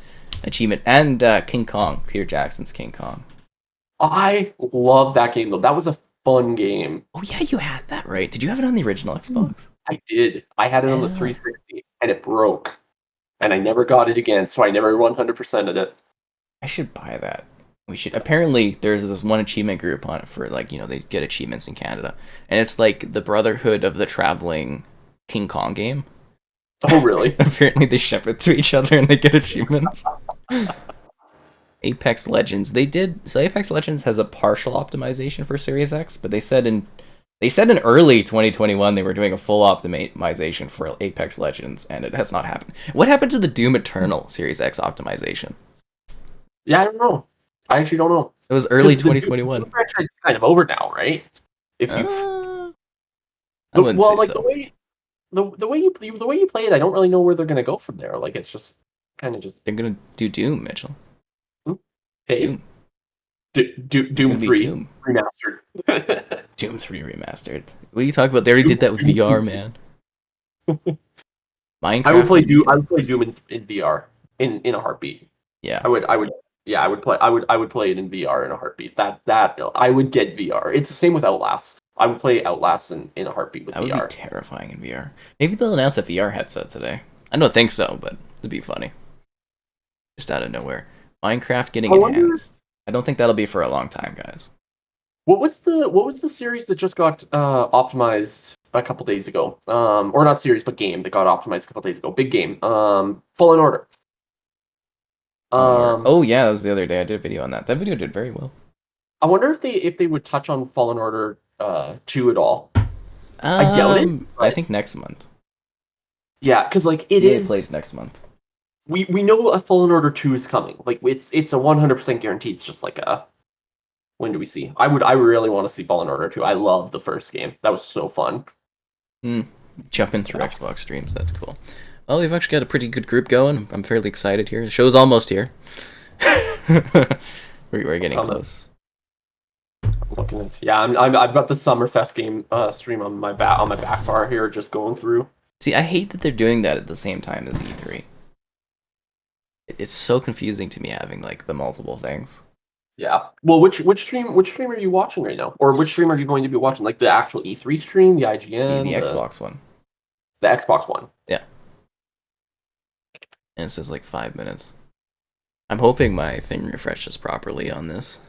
achievement, and King Kong, Peter Jackson's King Kong. I love that game though. That was a fun game. Oh yeah, you had that, right? Did you have it on the original Xbox? I did. I had it on the 360, and it broke. And I never got it again, so I never 100%ed it. I should buy that. We should. Apparently, there's this one achievement group on it for like they get achievements in Canada, and it's like the Brotherhood of the Traveling King Kong game. Oh really? Apparently, they ship it to each other and they get achievements. Apex Legends. So Apex Legends has a partial optimization for Series X, but they said in early 2021 they were doing a full optimization for Apex Legends, and it has not happened. What happened to the Doom Eternal Series X optimization? Yeah, I don't know. I actually don't know. It was early 2021. The franchise is kind of over now, right? If you, I wouldn't say so. the way you play it, I don't really know where they're gonna go from there. Like it's just kind of just they're gonna do Doom, Mitchell. Hey. Doom 3 remastered. Doom 3 remastered. What are you talking about? They already did that with VR, man. Minecraft. I would play Doom in VR in a heartbeat. Yeah. I would play it in VR in a heartbeat. That I would get VR. It's the same with Outlast. I would play Outlast in a heartbeat with VR. That would be terrifying in VR. Maybe they'll announce a VR headset today. I don't think so, but it'd be funny. Just out of nowhere. Minecraft getting enhanced. I don't think that'll be for a long time, guys. What was the series that just got optimized a couple days ago? Or not series, but game that got optimized a couple days ago. Big game. Fallen Order. Oh yeah, that was the other day. I did a video on that. That video did very well. I wonder if they would touch on Fallen Order 2 at all. I doubt it. I think next month. Yeah, because like EA plays next month. We know a Fallen Order 2 is coming. Like it's a 100% guarantee. It's just like when do we see? I really want to see Fallen Order 2. I love the first game. That was so fun. Jumping through Xbox streams, that's cool. Well, we've actually got a pretty good group going. I'm fairly excited here. The show's almost here. we're getting close. Looking at, yeah, I've got the Summerfest game stream on my back bar here, just going through. See, I hate that they're doing that at the same time as E3. It's so confusing to me having like the multiple things. Yeah. Well, which stream are you watching right now, or which stream are you going to be watching? Like the actual E3 stream, the IGN, the Xbox one. The Xbox one. Yeah. And it says like 5 minutes. I'm hoping my thing refreshes properly on this.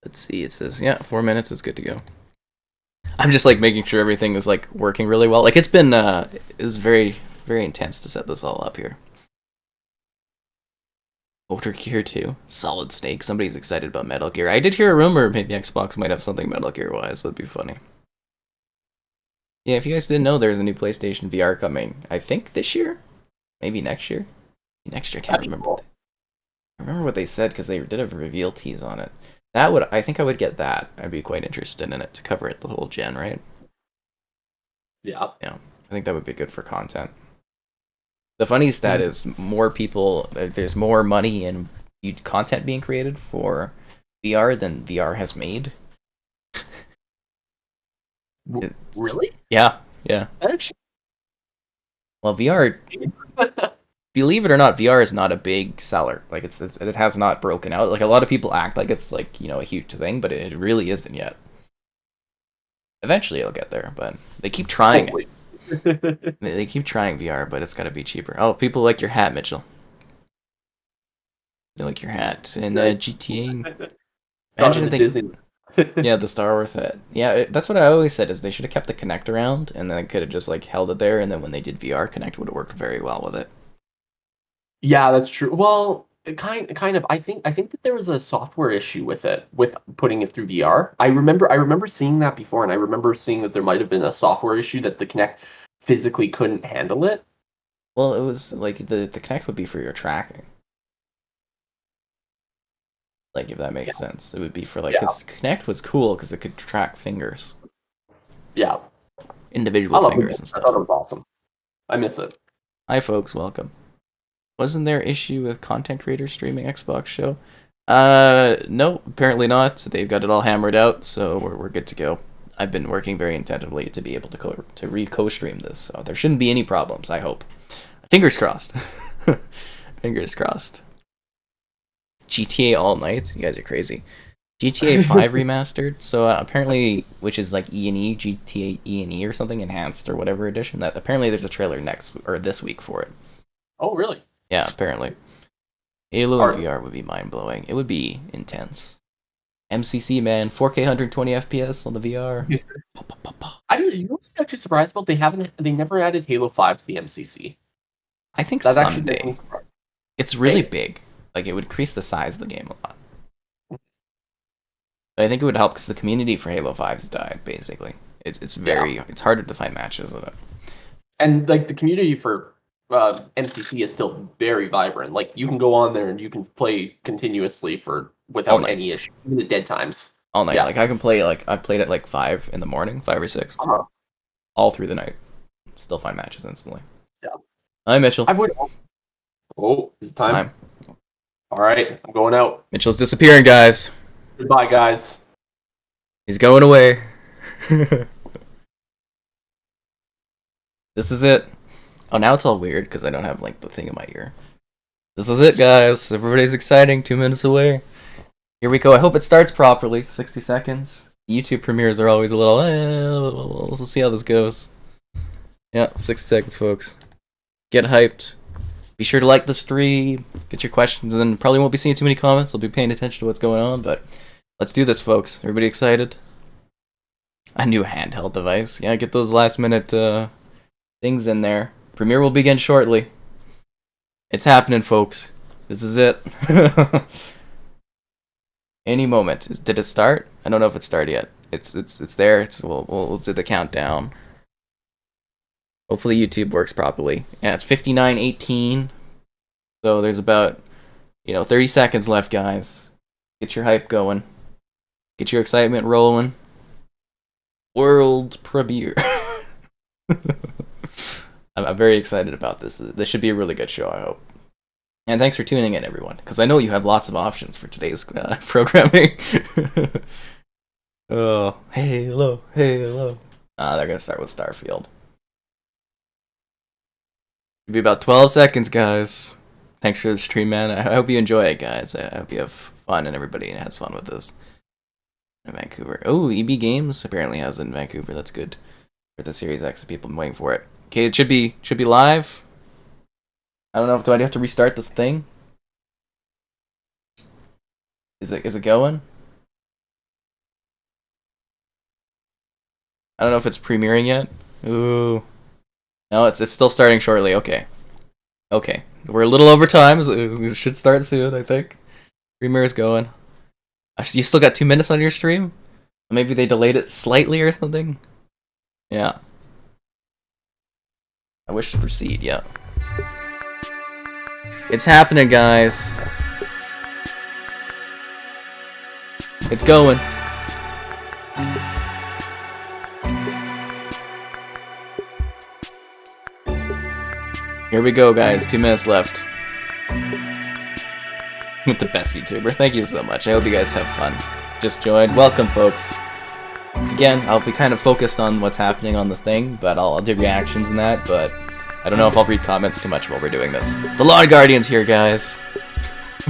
Let's see, it says, yeah, 4 minutes is good to go. I'm just like making sure everything is like working really well. Like it's been it's very, very intense to set this all up here. Metal Gear 2. Solid Snake. Somebody's excited about Metal Gear. I did hear a rumor maybe Xbox might have something Metal Gear wise. Would be funny. Yeah, if you guys didn't know, there's a new PlayStation VR coming. I think this year? Maybe next year? Next year, I can't remember. Cool. I remember what they said because they did a reveal tease on it. I think I would get that. I'd be quite interested in it to cover it the whole gen, right? Yeah. Yeah. I think that would be good for content. The funny stat is more people, there's more money and content being created for VR than VR has made. Really? Yeah. Actually. Well, VR, believe it or not, VR is not a big seller. Like it has not broken out. Like a lot of people act like it's like, a huge thing, but it really isn't yet. Eventually it'll get there, but they keep trying it. They keep trying VR, but it's got to be cheaper. Oh, people like your hat, Mitchell. They like your hat. And GTA. Imagine if they... Yeah, the Star Wars hat. Yeah, that's what I always said, is they should have kept the Kinect around, and then could have just like held it there, and then when they did VR, Kinect would have worked very well with it. Yeah, that's true. Well, kind of. I think that there was a software issue with it, with putting it through VR. I remember seeing that before, and I remember seeing that there might have been a software issue that the Kinect physically couldn't handle it. Well, it was like the Kinect would be for your tracking. Like, if that makes sense, it would be for like, because Kinect was cool because it could track fingers. Yeah. Individual fingers and stuff. I thought it was awesome. I miss it. Hi, folks. Welcome. Wasn't there issue with content creators streaming Xbox show? No, apparently not. They've got it all hammered out, so we're good to go. I've been working very intensively to be able to co-stream this, so there shouldn't be any problems, I hope. Fingers crossed. Fingers crossed. GTA all night? You guys are crazy. GTA 5 remastered, so apparently, which is like E&E, GTA E&E or something, enhanced or whatever edition, that apparently there's a trailer this week for it. Oh, really? Yeah, apparently. Halo in VR would be mind-blowing. It would be intense. MCC, man. 4K 120 FPS on the VR. You know what I'm actually surprised about? They never added Halo 5 to the MCC. I think that someday. It's really big. Like, it would increase the size of the game a lot. But I think it would help because the community for Halo 5's died, basically. It's harder to find matches with it. And, like, the community for MCC is still very vibrant. Like, you can go on there and you can play continuously without any issue, even at dead times. All night. Yeah. Like, I can play, I've played at, 5 in the morning, 5 or 6. All through the night. Still find matches instantly. Yeah. Hi, Mitchell. It's time. All right, I'm going out. Mitchell's disappearing, guys. Goodbye, guys. He's going away. This is it. Oh, now it's all weird because I don't have the thing in my ear. This is it, guys. Everybody's exciting. 2 minutes away. Here we go. I hope it starts properly. 60 seconds. YouTube premieres are always a little, we'll see how this goes. Yeah, 60 seconds, folks. Get hyped. Be sure to like the stream, get your questions, and then probably won't be seeing too many comments. I'll be paying attention to what's going on, but Let's do this, folks. Everybody excited? A new handheld device. Yeah, get those last minute things in there. Premiere will begin shortly. It's happening, folks. This is it. Any moment. Did it start? I don't know if it started yet. It's there. We'll do the countdown. Hopefully YouTube works properly. Yeah, it's 59:18. So there's about 30 seconds left, guys. Get your hype going. Get your excitement rolling. World premiere. I'm very excited about this. This should be a really good show, I hope. And thanks for tuning in, everyone, because I know you have lots of options for today's programming. Oh, Halo. They're gonna start with Starfield. It'll be about 12 seconds, guys. Thanks for the stream, man. I hope you enjoy it, guys. I hope you have fun and everybody has fun with this. In Vancouver. Oh, EB Games apparently has it in Vancouver. That's good for the Series X. People have been waiting for it. Okay, it should be live. I don't know. Do I have to restart this thing? Is it going? I don't know if it's premiering yet. Ooh. No, it's still starting shortly. Okay. We're a little over time. It should start soon, I think. Premiere is going. You still got 2 minutes on your stream? Maybe they delayed it slightly or something? Yeah. I wish to proceed, yeah. It's happening, guys. It's going. Here we go, guys. 2 minutes left. With the best YouTuber. Thank you so much. I hope you guys have fun. Just joined. Welcome, folks. Again, I'll be kind of focused on what's happening on the thing, but I'll do reactions and that, but I don't know if I'll read comments too much while we're doing this. The Lawn Guardian's here, guys.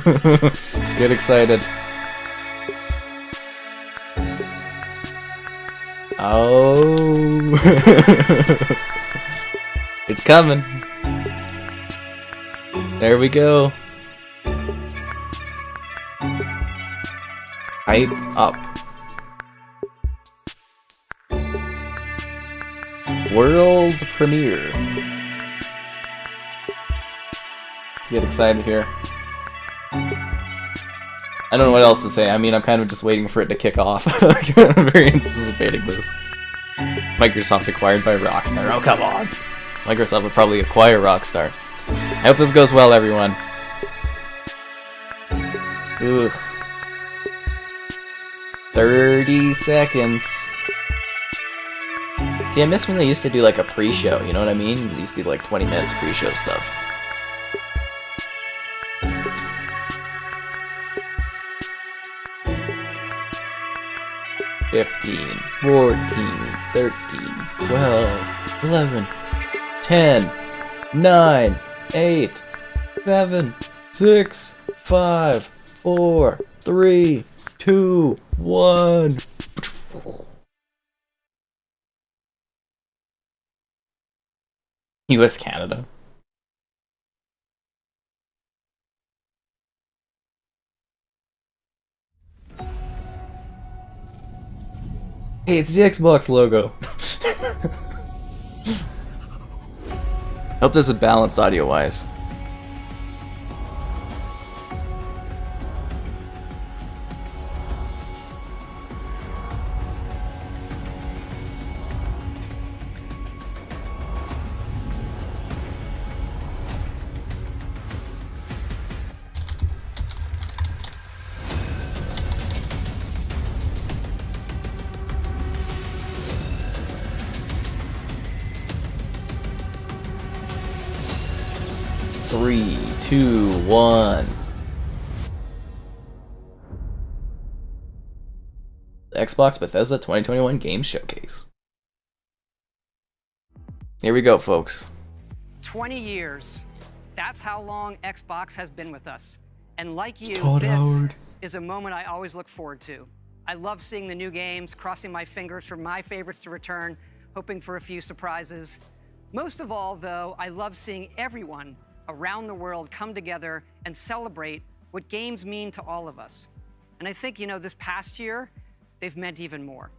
Get excited. Oh. It's coming. There we go. Hype up. World premiere. Let's get excited here. I don't know what else to say. I mean, I'm kind of just waiting for it to kick off. I'm very anticipating this. Microsoft acquired by Rockstar. Oh, come on. Microsoft would probably acquire Rockstar. I hope this goes well, everyone. Ooh. 30 seconds. See, I miss when they used to do like a pre-show, you know what I mean? They used to do like 20 minutes pre-show stuff. $15, $14, $13, $12, $11, $10, $9, $8, $7, $6, $5, $4, $3, $2, $1. US, Canada. Hey, it's the Xbox logo. Hope this is balanced audio-wise. Three, two, one. The Xbox Bethesda 2021 Games Showcase. Here we go, folks. 20 years. That's how long Xbox has been with us. And like you, Howard. This is a moment I always look forward to. I love seeing the new games, crossing my fingers for my favorites to return, hoping for a few surprises. Most of all, though, I love seeing everyone around the world come together and celebrate what games mean to all of us. And I think, this past year, they've meant even more.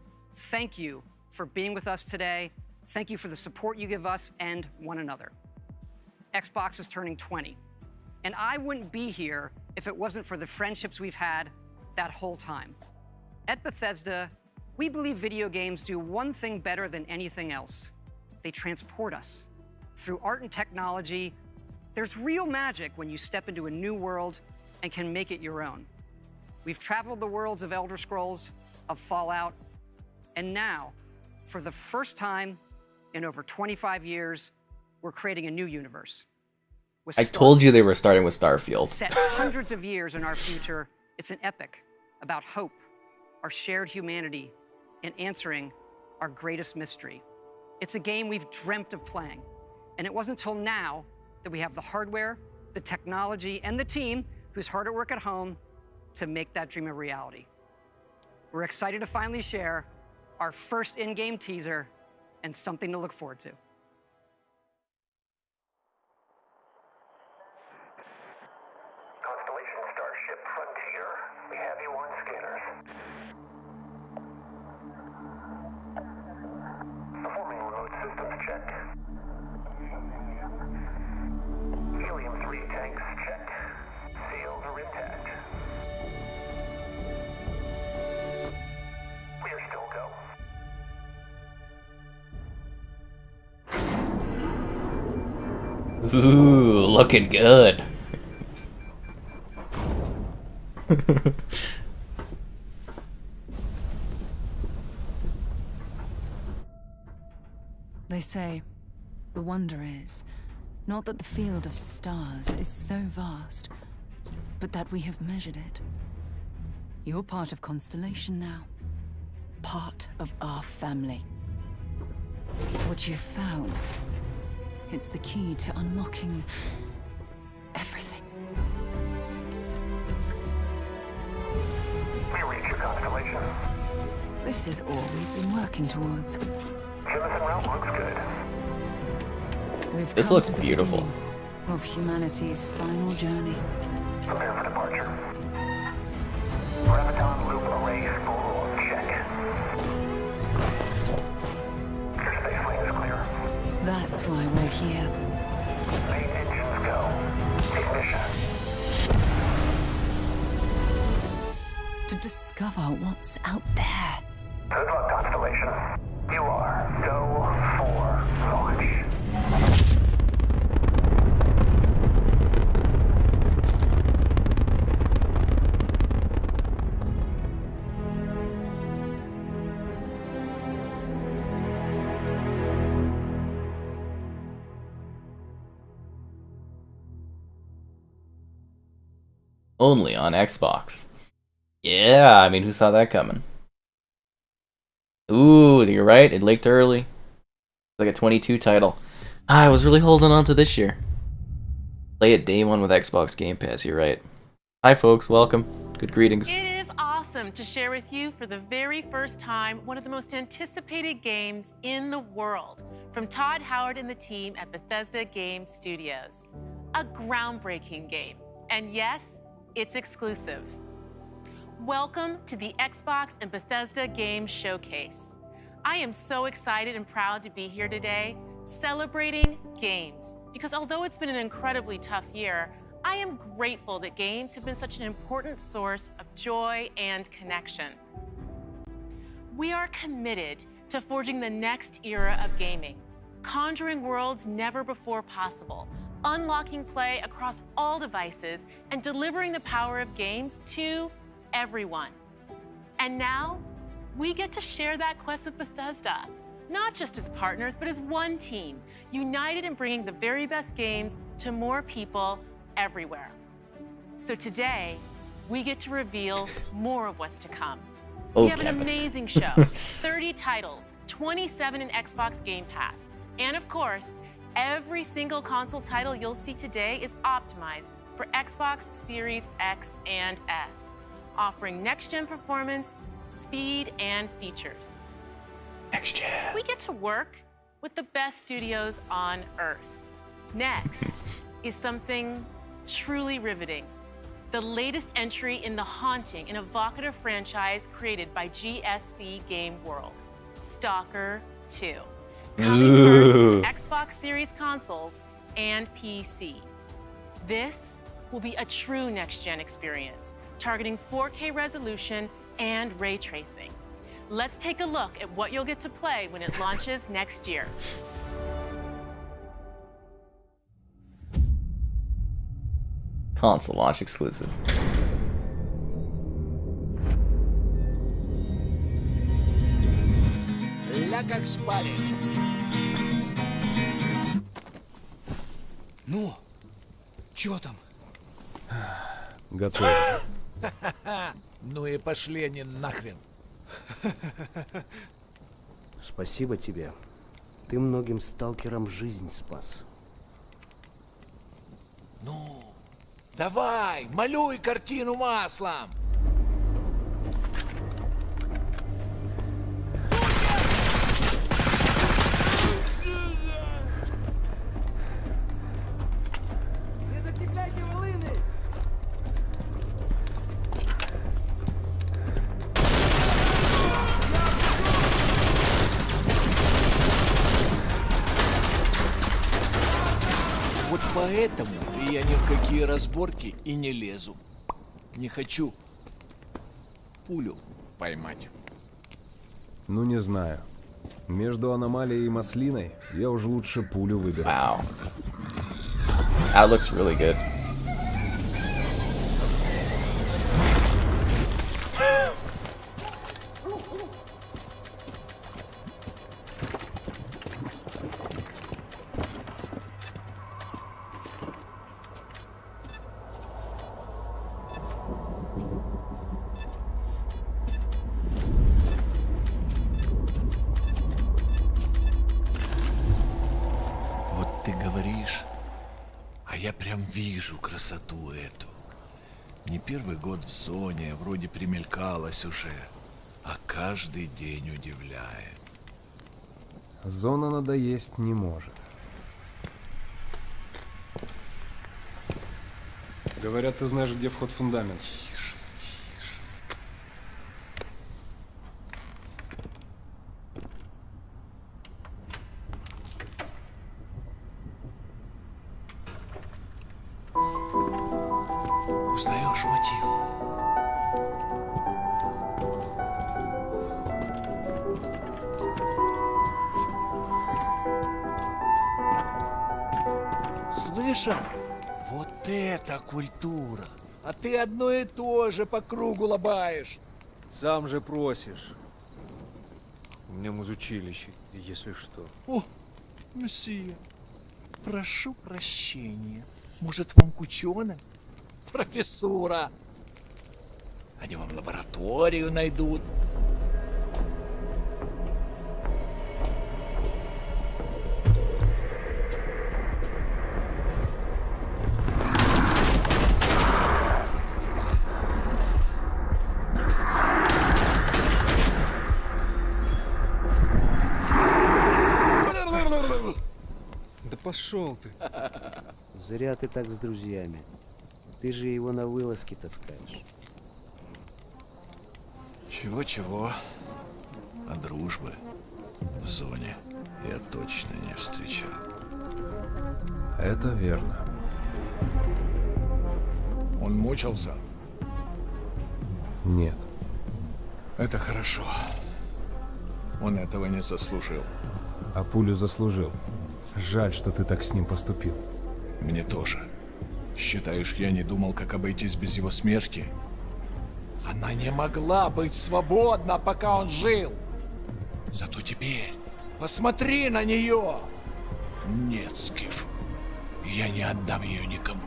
Thank you for being with us today. Thank you for the support you give us and one another. Xbox is turning 20, and I wouldn't be here if it wasn't for the friendships we've had that whole time. At Bethesda, we believe video games do one thing better than anything else. They transport us. Through art and technology, there's real magic when you step into a new world and can make it your own. We've traveled the worlds of Elder Scrolls, of Fallout, and now, for the first time in over 25 years, we're creating a new universe. I told you they were starting with Starfield. Set hundreds of years in our future, it's an epic about hope, our shared humanity, and answering our greatest mystery. It's a game we've dreamt of playing, and it wasn't until now that we have the hardware, the technology, and the team who's hard at work at home to make that dream a reality. We're excited to finally share our first in-game teaser and something to look forward to. Constellation Starship Frontier, we have you on scanners. Performing remote systems check. Helium-3 tanks checked. Seals are intact. We are still go. Ooh, looking good. They say, the wonder is, not that the field of stars is so vast, but that we have measured it. You're part of Constellation now. Part of our family. What you've found, it's the key to unlocking everything. We reach your constellation. This is all we've been working towards. Jemison route looks good. We've This come looks to the beautiful. beginning of humanity's final journey. Prepare for departure. Graviton loop array spool check. Your space lane is clear. That's why we're here. Main engines go. Ignition. To discover what's out there. Good luck, Constellation. You are go for launch. Only on Xbox. Yeah, I mean, who saw that coming? Ooh, you're right. It leaked early. It's like a 22 title. I was really holding on to this year. Play it day one with Xbox Game Pass. You're right. Hi, folks. Welcome. Good greetings. It is awesome to share with you for the very first time one of the most anticipated games in the world from Todd Howard and the team at Bethesda Game Studios. A groundbreaking game. And yes, it's exclusive. Welcome to the Xbox and Bethesda Game Showcase. I am so excited and proud to be here today celebrating games because although it's been an incredibly tough year, I am grateful that games have been such an important source of joy and connection. We are committed to forging the next era of gaming, conjuring worlds never before possible, unlocking play across all devices, and delivering the power of games to everyone. And now, we get to share that quest with Bethesda, not just as partners, but as one team, united in bringing the very best games to more people everywhere. So today, we get to reveal more of what's to come. We have an amazing show, 30 titles, 27 in Xbox Game Pass, and of course, every single console title you'll see today is optimized for Xbox Series X and S, offering next-gen performance, speed, and features. Next-gen. We get to work with the best studios on Earth. Next is something truly riveting. the latest entry in the haunting and evocative franchise created by GSC Game World, Stalker 2. Coming first Ooh. to Xbox Series consoles and PC. This will be a true next-gen experience, targeting 4K resolution and ray tracing. Let's take a look at what you'll get to play when it launches next year. Console launch exclusive. Ля как спали. Ну, чё там? Готово. Ну и пошли они нахрен. Спасибо тебе. Ты многим сталкерам жизнь спас. Ну, давай, малюй картину маслом. Вот поэтому я ни в какие разборки и не лезу. Не хочу пулю поймать. Ну не знаю. Между аномалией и маслиной я уже лучше пулю выберу. Wow. That looks really good. Вот ты говоришь, а я прям вижу красоту эту. Не первый год в зоне, вроде примелькалась уже, а каждый день удивляет. Зона надоесть не может. Говорят, ты знаешь, где вход в фундамент. Узнаешь мотив? Слышал? Вот это культура! А ты одно и то же по кругу лобаешь. Сам же просишь. У меня музучилище, если что. О, месье, прошу прощения. Может, вам к ученым? Профессура. Они вам лабораторию найдут. Да пошел ты. Зря ты так с друзьями. Ты же его на вылазки таскаешь. Чего-чего, а дружбы в зоне я точно не встречал. Это верно. Он мучился? Нет. Это хорошо. Он этого не заслужил. А пулю заслужил. Жаль, что ты так с ним поступил. Мне тоже. Считаешь, я не думал, как обойтись без его смерти? Она не могла быть свободна, пока он жил. Зато теперь посмотри на нее. Нет, Скиф, я не отдам ее никому.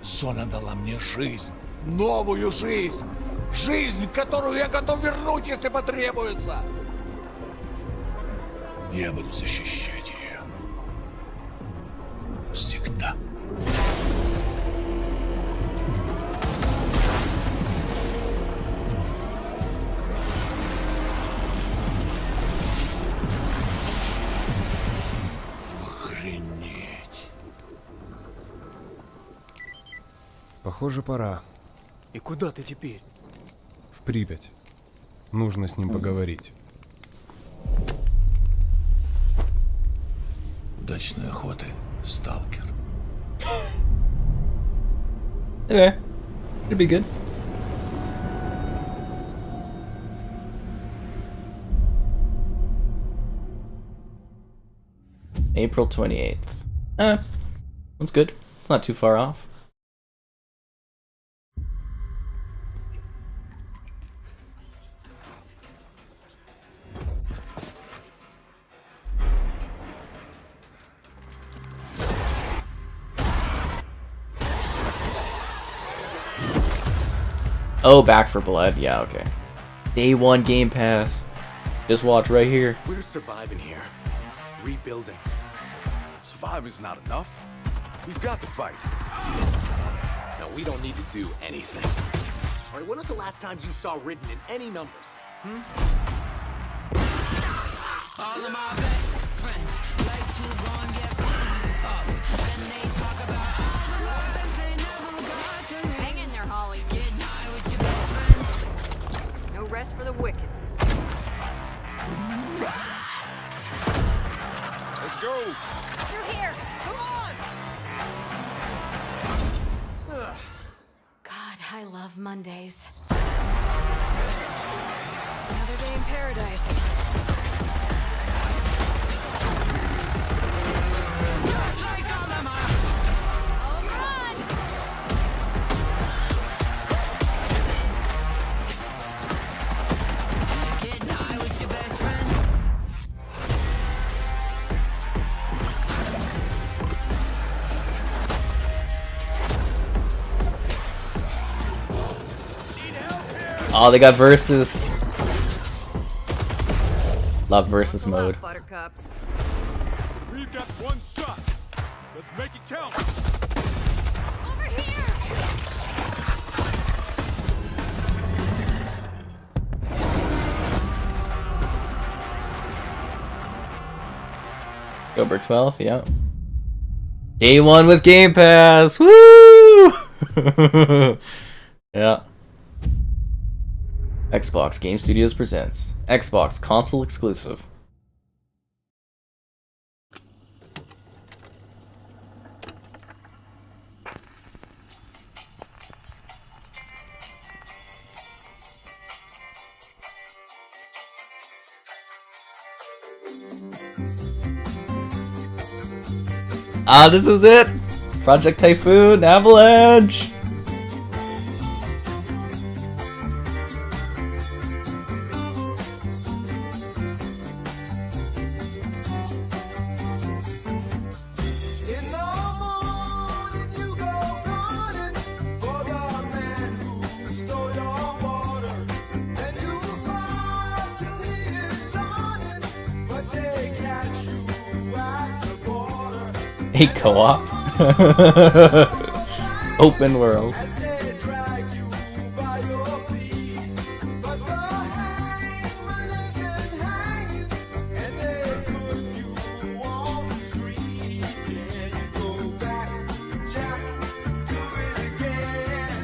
Зона дала мне жизнь, новую жизнь. Жизнь, которую я готов вернуть, если потребуется. Я буду защищать ее. Всегда. Похоже, пора. И куда ты теперь? В Припять. Нужно с ним поговорить. Удачной охоты, Сталкер. Okay. It'd be good. April 28th. That's good. It's not too far off. Oh, Back for Blood. Yeah, okay. Day 1 Game Pass. Just watch right here. We're surviving here. Rebuilding. Surviving's not enough. We've got to fight. No, we don't need to do anything. All right, when was the last time you saw written in any numbers? All of my best friends like to go and get up, and they talk about all the lies they never got to live. Hang in there, Holly. Get high with your best friends. No rest for the wicked. Let's go. You're here. Come on. God, I love Mondays. Another day in paradise. Just like all of my Home run. getting high with your best friend. Oh, they got versus. Love versus mode. Buttercups. We've got one shot. Let's make it count. Over here. October 12th, yeah. Day 1 with Game Pass! Woo! Yeah. Xbox Game Studios presents Xbox console exclusive. Ah, this is it! Project Typhoon Avalanche! In the morning you go running for the man who stole your water, and you fight till he is done, but they catch you at the border. A co-op? Open world. As they drag you by your feet, but the hangman isn't hanging, and they put you on the street. Yeah, you go back, Jack, do it again.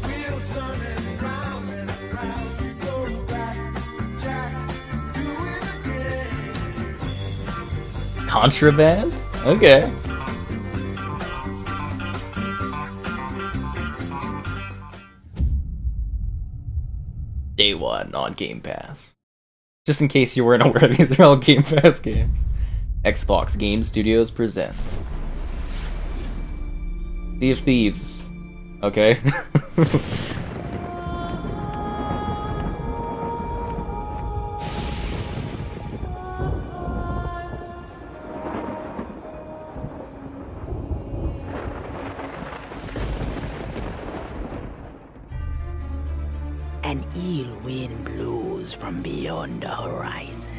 Wheel turning round and round. You go back, Jack, do it again. Contraband? Okay. Day 1 on Game Pass. Just in case you weren't aware, these are all Game Pass games. Xbox Game Studios presents Sea of Thieves. Okay. An ill wind blows from beyond the horizon.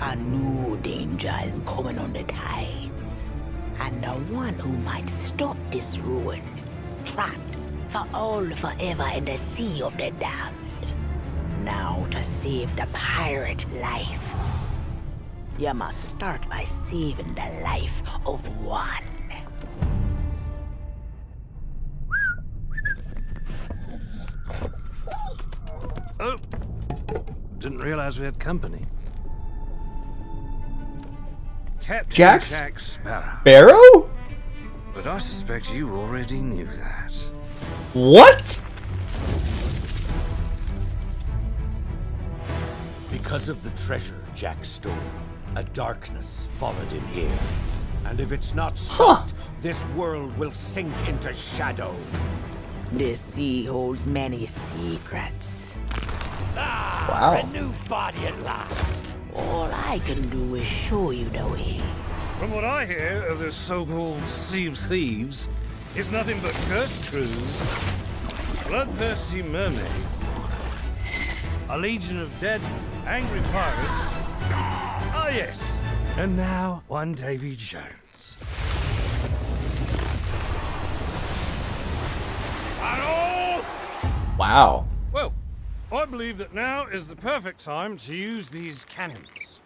A new danger is coming on the tides. And the one who might stop this ruin, trapped for all forever in the sea of the damned. Now to save the pirate life, you must start by saving the life of one. Oh, didn't realize we had company. Captain Jack Jack Sparrow. Sparrow? But I suspect you already knew that. What? Because of the treasure Jack stole, a darkness followed him here. And if it's not stopped, this world will sink into shadow. The sea holds many secrets. Wow. A new body at last. All I can do is show you the way. From what I hear of this so-called Sea of Thieves, it's nothing but cursed crews, bloodthirsty mermaids, a legion of dead, angry pirates. Ah, yes. And now, one Davy Jones. Hello! Wow. Well, I believe that now is the perfect time to use these cannons.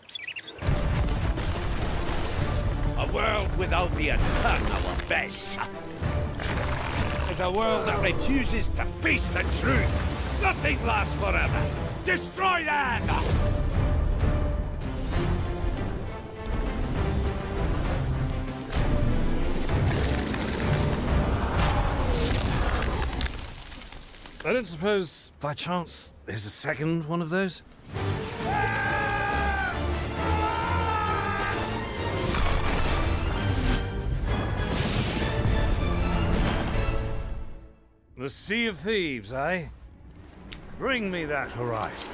A world without the eternal abyss. Is a world that refuses to face the truth. Nothing lasts forever. Destroy them! I don't suppose, by chance, there's a second one of those? The Sea of Thieves, eh? Bring me that horizon.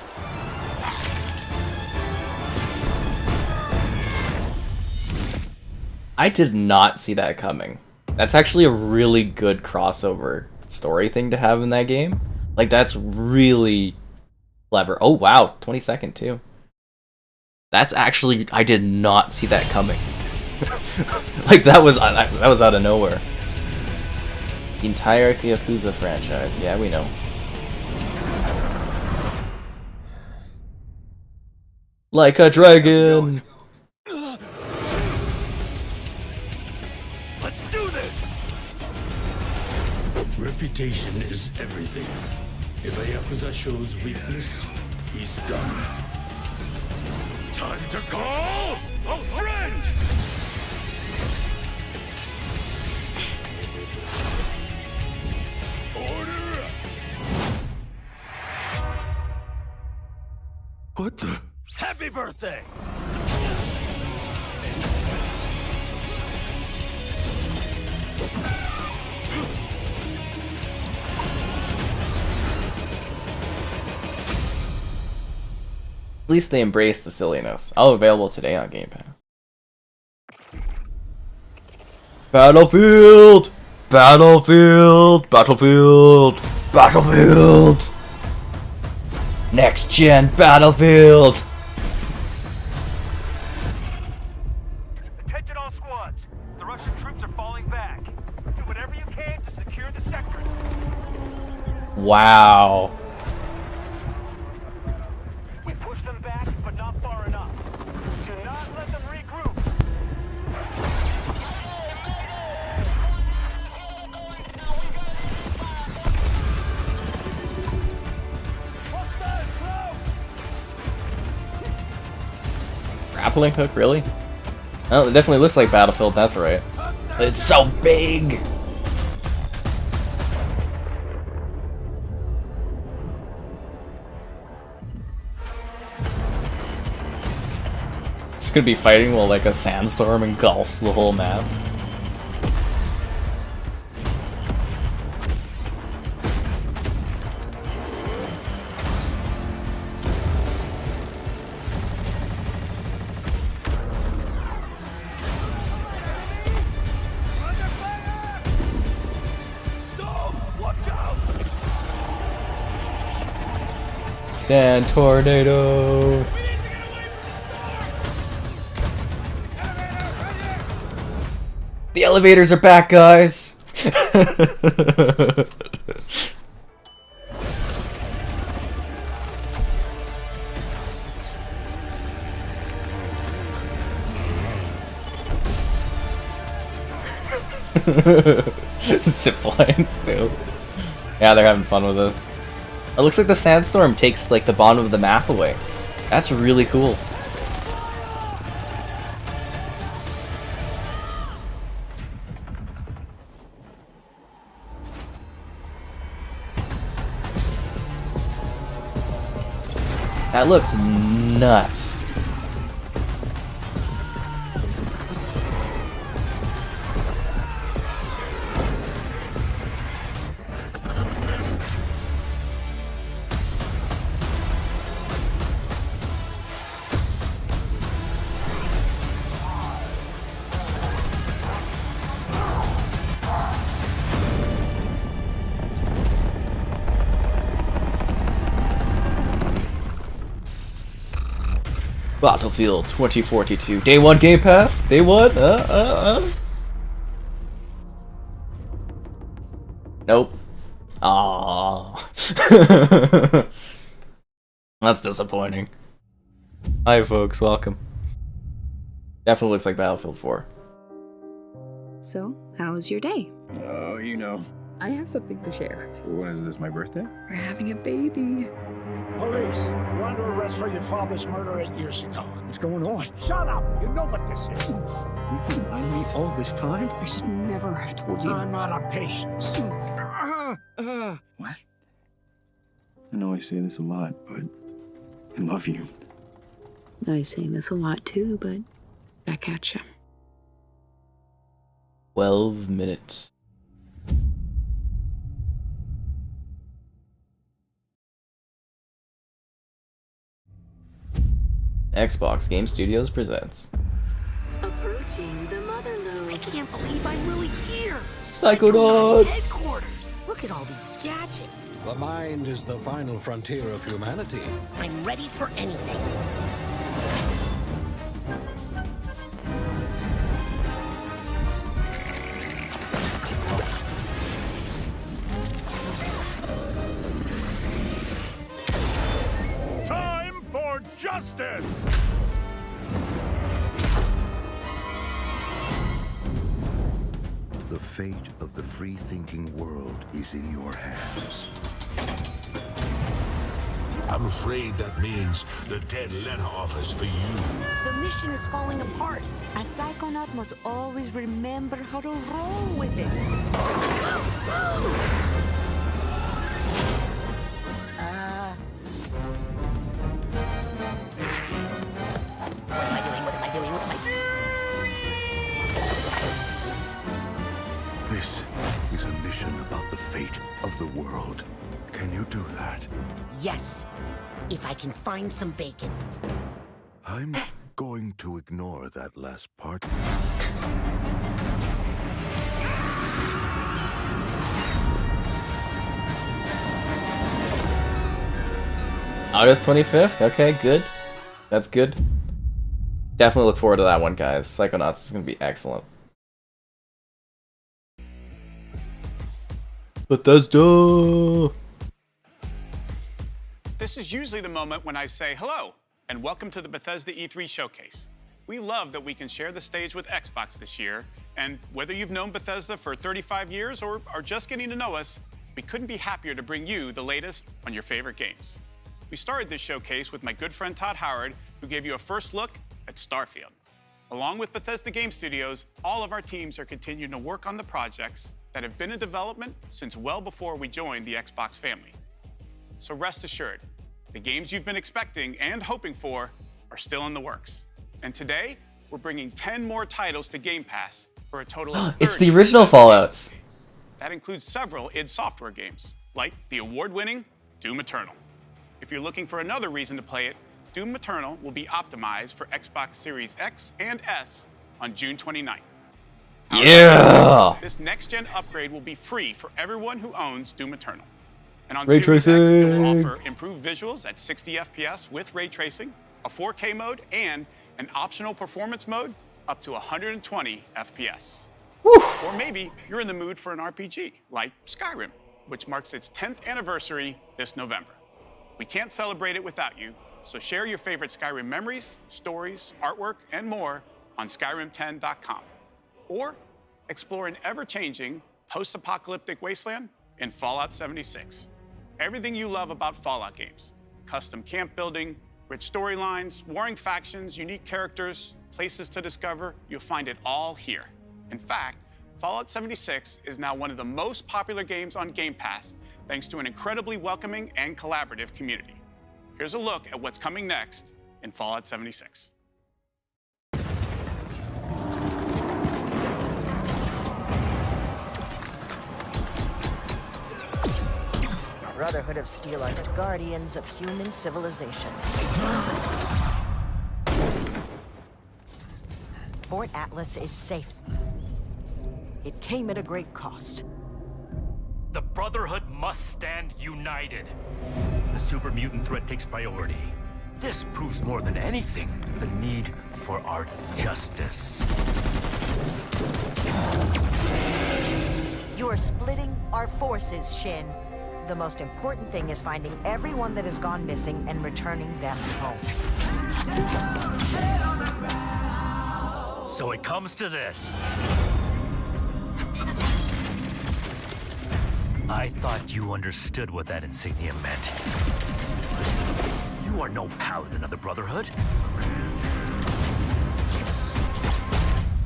I did not see that coming. That's actually a really good crossover story thing to have in that game. Like, that's really clever. Oh wow, 22nd too. That's actually, I did not see that coming. Like, that was out of nowhere. The entire Yakuza franchise. Yeah, we know. Like a dragon. Let's do this! Reputation is everything. If a Yakuza shows weakness, he's done. Time to call a friend! Order up! What the? Happy birthday! At least they embrace the silliness. All available today on Game Pass. Battlefield! Battlefield! Battlefield! Battlefield! Next gen Battlefield! Attention all squads. The Russian troops are falling back. Do whatever you can to secure the sector. Wow. We push them back, but not far enough. Do not let them regroup. Grappling hook, really? Oh, it definitely looks like Battlefield, that's right. It's so big! It's gonna be fighting while like a sandstorm engulfs the whole map. Sand tornado. The elevators are back, guys. Zip lines too. Yeah, they're having fun with this. It looks like the sandstorm takes like the bottom of the map away. That's really cool. That looks nuts. Battlefield 2042. Day 1 Game Pass? Day 1? Nope. Aww. That's disappointing. Hi folks, welcome. Definitely looks like Battlefield 4. So, how was your day? Oh, you know. I have something to share. When is this, my birthday? We're having a baby. Police, you're under arrest for your father's murder 8 years ago. What's going on? Shut up! You know what this is. You've been on me all this time? I should never have told you. I'm out of patience. What? I know I say this a lot, but I love you. I say this a lot too, but back at you. 12 minutes. Xbox Game Studios presents Approaching the mother load. I can't believe I'm really here. Psychonauts. Headquarters. Look at all these gadgets. The mind is the final frontier of humanity. I'm ready for anything. Time for justice! The fate of the free-thinking world is in your hands. I'm afraid that means the dead letter office for you. The mission is falling apart. A psychonaut must always remember how to roll with it. What am I doing? What am I doing? What am I doing? This is a mission about the fate of the world. Can you do that? Yes, if I can find some bacon. I'm going to ignore that last part. August 25th? Okay, good. That's good. Definitely look forward to that one, guys. Psychonauts is going to be excellent. Bethesda! This is usually the moment when I say hello and welcome to the Bethesda E3 showcase. We love that we can share the stage with Xbox this year, and whether you've known Bethesda for 35 years or are just getting to know us, we couldn't be happier to bring you the latest on your favorite games. We started this showcase with my good friend Todd Howard, who gave you a first look at Starfield. Along with Bethesda Game Studios, all of our teams are continuing to work on the projects that have been in development since well before we joined the Xbox family. So rest assured, the games you've been expecting and hoping for are still in the works. And today, we're bringing 10 more titles to Game Pass for a total of 30. It's the original Fallouts. That includes several id Software games, like the award-winning Doom Eternal. If you're looking for another reason to play it, Doom Eternal will be optimized for Xbox Series X and S on June 29th. Yeah! This next-gen upgrade will be free for everyone who owns Doom Eternal. And on Ray Series X, it will tracing. offer improved visuals at 60 FPS with ray tracing, a 4K mode, and an optional performance mode up to 120 FPS. Or maybe you're in the mood for an RPG, like Skyrim, which marks its 10th anniversary this November. We can't celebrate it without you, so share your favorite Skyrim memories, stories, artwork, and more on Skyrim10.com. Or explore an ever-changing, post-apocalyptic wasteland in Fallout 76. Everything you love about Fallout games. Custom camp building, rich storylines, warring factions, unique characters, places to discover, you'll find it all here. In fact, Fallout 76 is now one of the most popular games on Game Pass thanks to an incredibly welcoming and collaborative community. Here's a look at what's coming next in Fallout 76. Brotherhood of Steel are the guardians of human civilization. Fort Atlas is safe. It came at a great cost. The Brotherhood must stand united. The super mutant threat takes priority. This proves more than anything the need for our justice. You are splitting our forces, Shin. The most important thing is finding everyone that has gone missing and returning them home. So it comes to this. I thought you understood what that insignia meant. You are no paladin of the Brotherhood.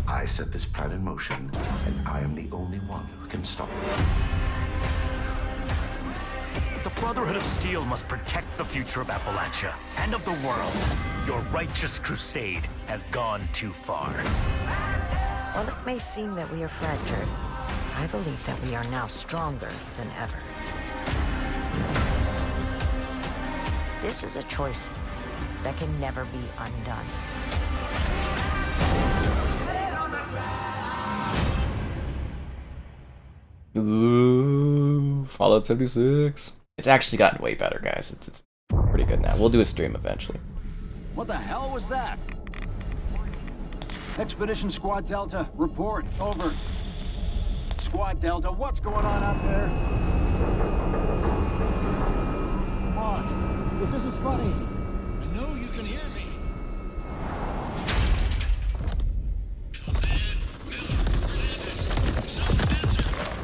I set this plan in motion, and I am the only one who can stop it. The Brotherhood of Steel must protect the future of Appalachia and of the world. Your righteous crusade has gone too far. While it may seem that we are fractured, I believe that we are now stronger than ever. This is a choice that can never be undone. Ooh, Fallout 76. It's actually gotten way better, guys. It's pretty good now. We'll do a stream eventually. What the hell was that? Expedition Squad Delta, report. Over. Squad Delta, what's going on out there? Come on. This isn't funny. I know you can hear me.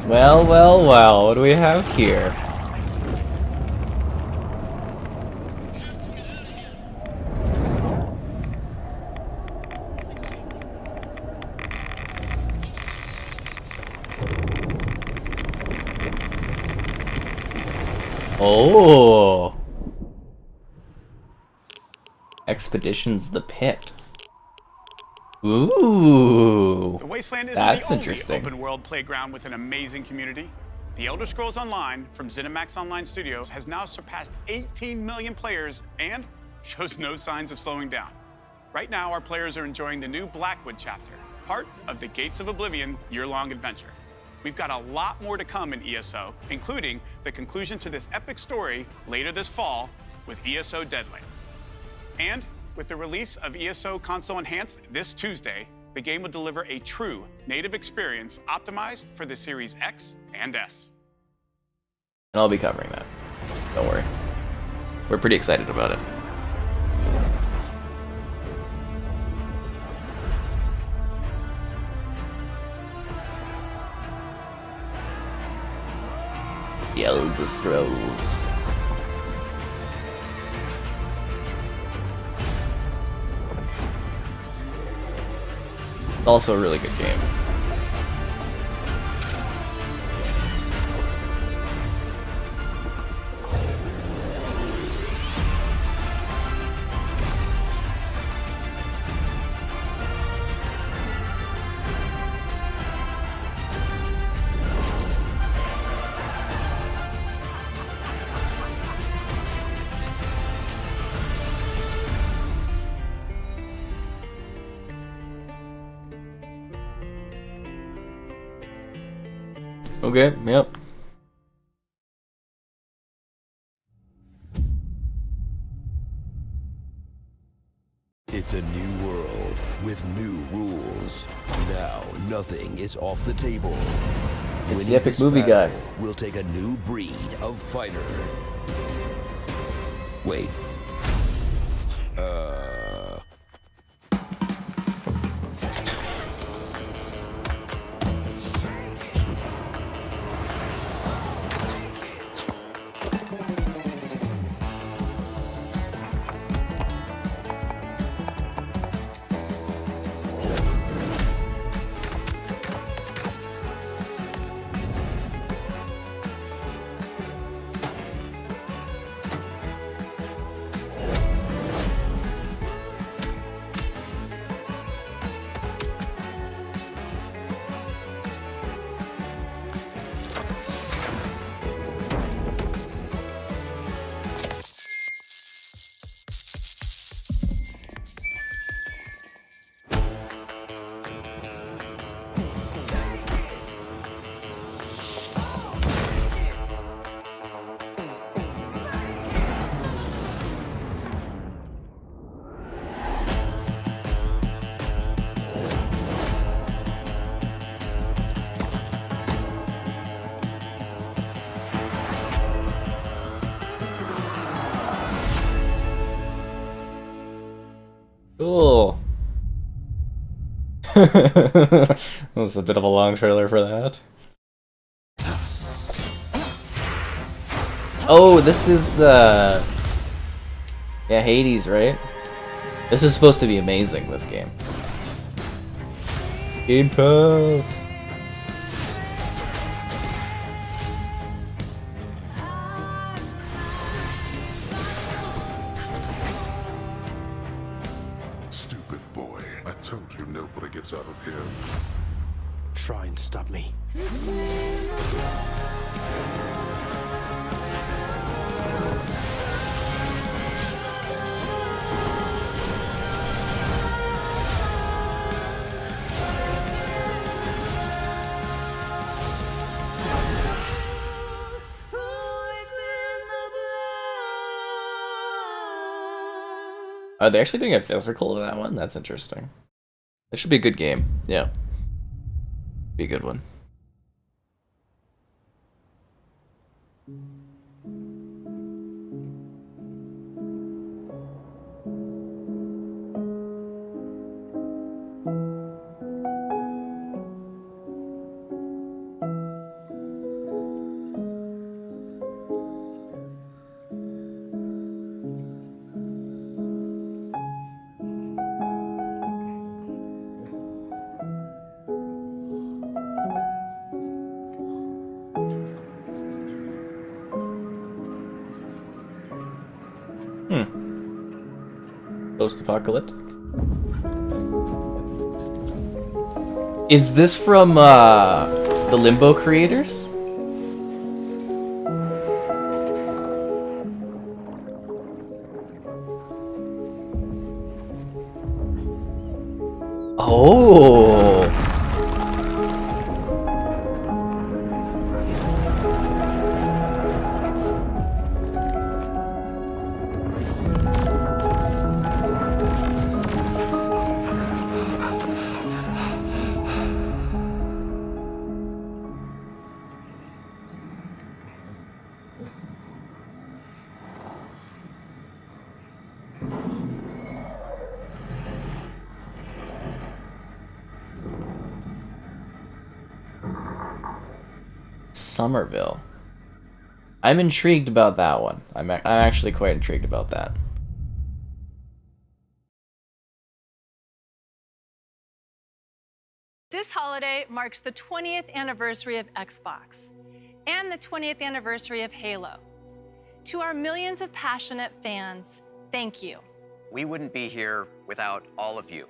Well, well, well. What do we have here? Oh, Expeditions the Pit. Ooh, The Wasteland isn't that's the only interesting. open world playground with an amazing community. The Elder Scrolls Online from ZeniMax Online Studios has now surpassed 18 million players and shows no signs of slowing down. Right now, our players are enjoying the new Blackwood chapter, part of the Gates of Oblivion year-long adventure. We've got a lot more to come in ESO, including the conclusion to this epic story later this fall with ESO Deadlands. And with the release of ESO Console Enhanced this Tuesday, the game will deliver a true native experience optimized for the Series X and S. And I'll be covering that. Don't worry. We're pretty excited about it. The Elder Scrolls. Also a really good game. Okay, yep. It's a new world with new rules. Now, nothing is off the table. It's Winning the epic this movie guy. battle will take a new breed of fighter. Wait. Cool. That was a bit of a long trailer for that. Oh, this is yeah, Hades, right? This is supposed to be amazing, this game. Game Pass. Stupid boy. I told you nobody gets out of here. Try and stop me. Are they actually doing a physical to that one? That's interesting. It should be a good game. Yeah. Be a good one. Post-apocalyptic. Is this from the Limbo creators? Oh. Somerville. I'm intrigued about that one. I'm actually quite intrigued about that. This holiday marks the 20th anniversary of Xbox and the 20th anniversary of Halo. To our millions of passionate fans, thank you. We wouldn't be here without all of you.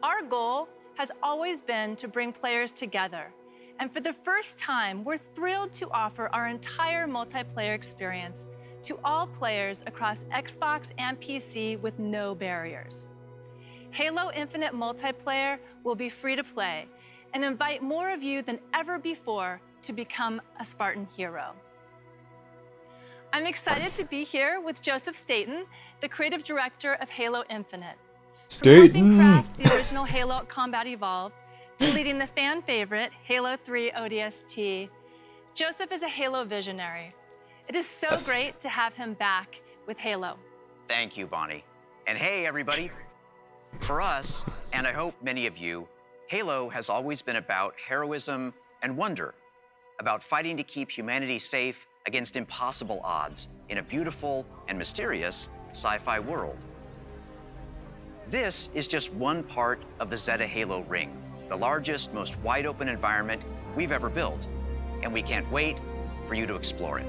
Our goal has always been to bring players together. And for the first time, we're thrilled to offer our entire multiplayer experience to all players across Xbox and PC with no barriers. Halo Infinite Multiplayer will be free to play and invite more of you than ever before to become a Spartan hero. I'm excited to be here with Joseph Staten, the creative director of Halo Infinite. From helping craft the original Halo Combat Evolved, to leading the fan favorite Halo 3 ODST, Joseph is a Halo visionary. It is so great to have him back with Halo. Thank you, Bonnie. And hey, everybody. For us, and I hope many of you, Halo has always been about heroism and wonder, about fighting to keep humanity safe against impossible odds in a beautiful and mysterious sci-fi world. This is just one part of the Zeta Halo ring, the largest, most wide-open environment we've ever built, and we can't wait for you to explore it.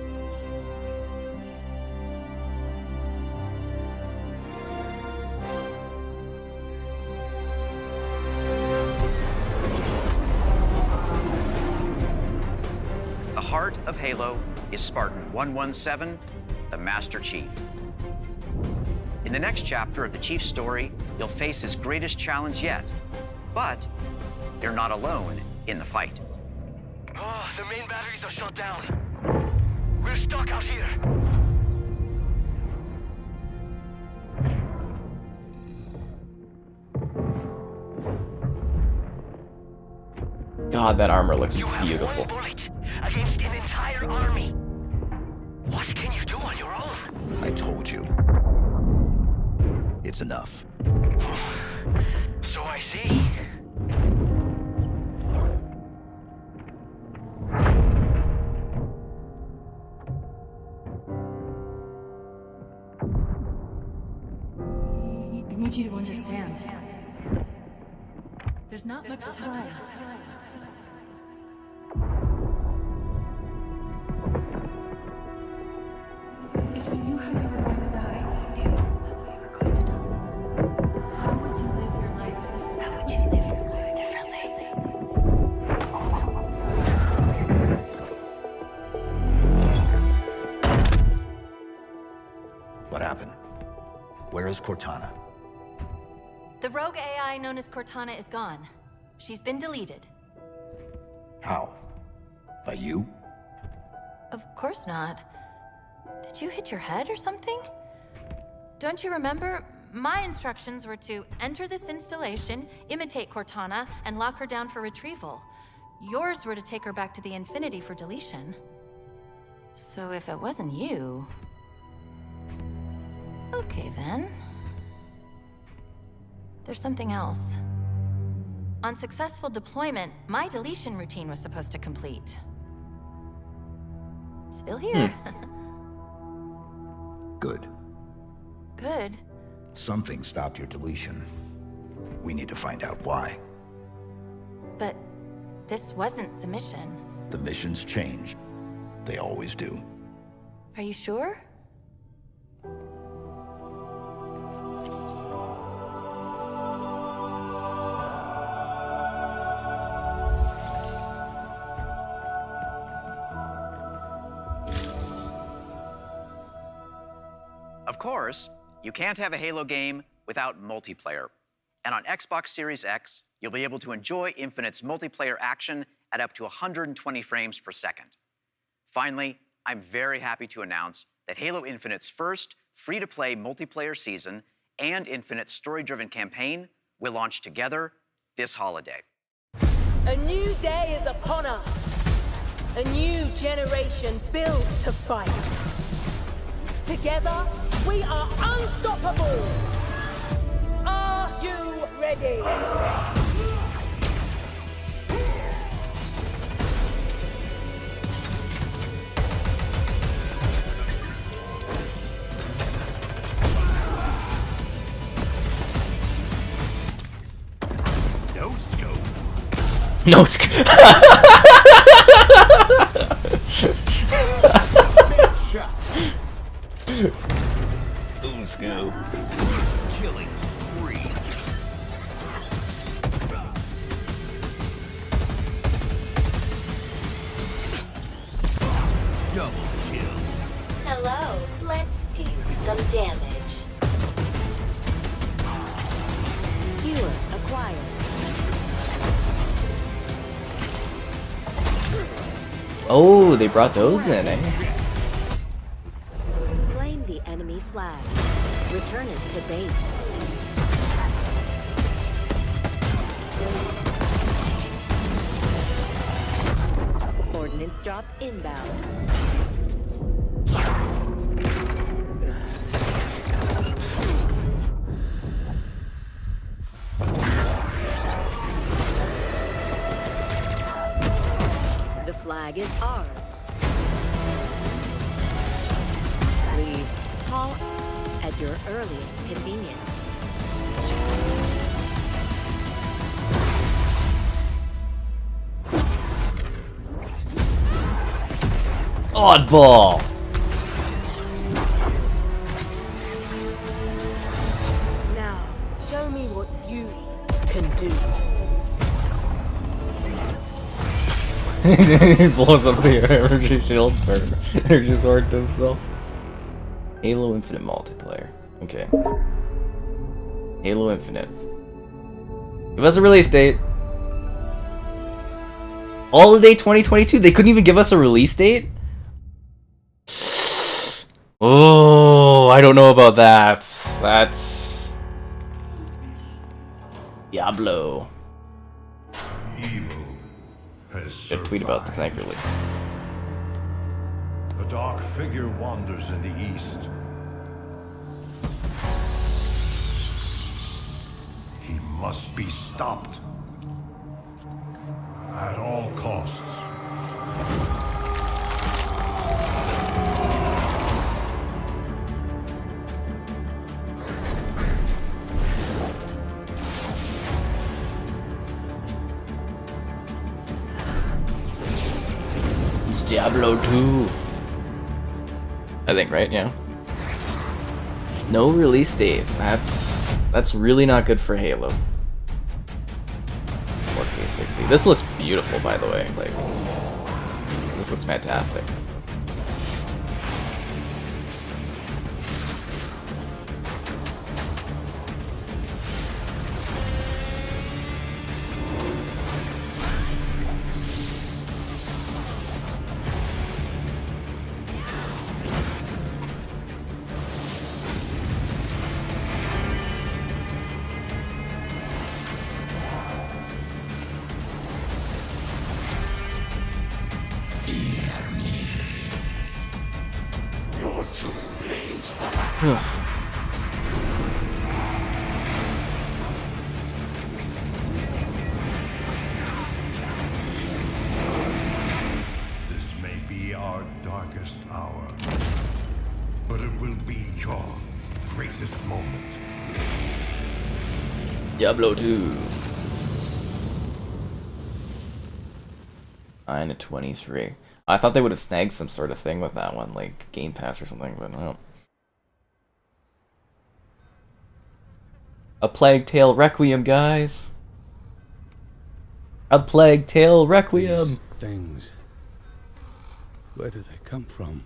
The heart of Halo is Spartan 117, the Master Chief. In the next chapter of the Chief's story, you'll face his greatest challenge yet, but you're not alone in the fight. Oh, the main batteries are shut down. We're stuck out here. God, that armor looks beautiful. Against an entire army. What can you do on your own? I told you. It's enough. So I see. I need you to understand. There's not much time. If you knew how you were going to die, you knew how you were going to die. How would you live your life differently? How would you live your life differently? What happened? Where is Cortana? The rogue AI known as Cortana is gone. She's been deleted. How? By you? Of course not. Did you hit your head or something? Don't you remember? My instructions were to enter this installation, imitate Cortana, and lock her down for retrieval. Yours were to take her back to the Infinity for deletion. So if it wasn't you... Okay then. There's something else. On successful deployment, my deletion routine was supposed to complete. Still here. Good. Good. Something stopped your deletion. We need to find out why. But this wasn't the mission. The missions changed. They always do. Are you sure? Of course, you can't have a Halo game without multiplayer. And on Xbox Series X, you'll be able to enjoy Infinite's multiplayer action at up to 120 frames per second. Finally, I'm very happy to announce that Halo Infinite's first free-to-play multiplayer season and Infinite's story-driven campaign will launch together this holiday. A new day is upon us. A new generation built to fight. Together, we are unstoppable. Are you ready? No scope. No scope. Boom scope. Killing spree. Double kill. Hello, let's do some damage. Skewer acquired. Oh, they brought those in, eh? Claim the enemy flag. Return it to base. Ordnance drop inbound. The flag is ours. Please call at your earliest convenience. Oddball. Now, show me what you can do. He blows up the energy shield or energy sword to himself. Halo Infinite multiplayer. Okay. Halo Infinite. Give us a release date. Holiday 2022. They couldn't even give us a release date? Oh, I don't know about that. That's Diablo. Evil has Should tweet about this accurately. A dark figure wanders in the east. must be stopped. At all costs. It's Diablo 2. I think, right? Yeah. No release date. That's really not good for Halo. 4K 60. This looks beautiful, by the way. Like, this looks fantastic. This may be our darkest hour, but it will be your greatest moment. Diablo 2. 9/23. I thought they would have snagged some sort of thing with that one, like Game Pass or something, but no. A Plague Tale Requiem, guys. A Plague Tale Requiem. These things. Where do they come from?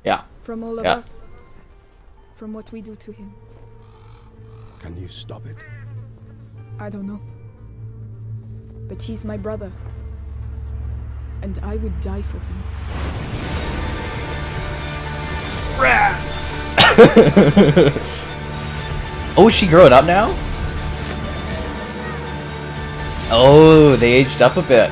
Yeah. From all of Yeah. us. From what we do to him. Can you stop it? I don't know. But he's my brother. And I would die for him. Rats! Oh, is she growing up now? Oh, they aged up a bit.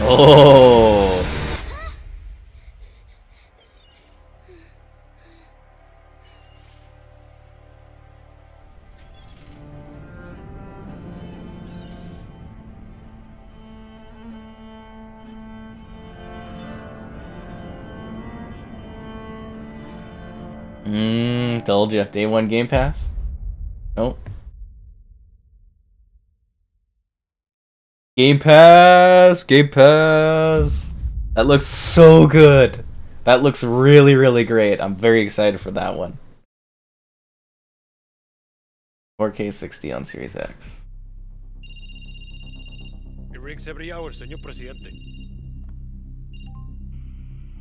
Oh. Told you. Day 1 Game Pass? Nope. Game Pass! Game Pass! That looks so good! That looks really, really great. I'm very excited for that one. 4K 60 on Series X. It rings every hour, señor presidente.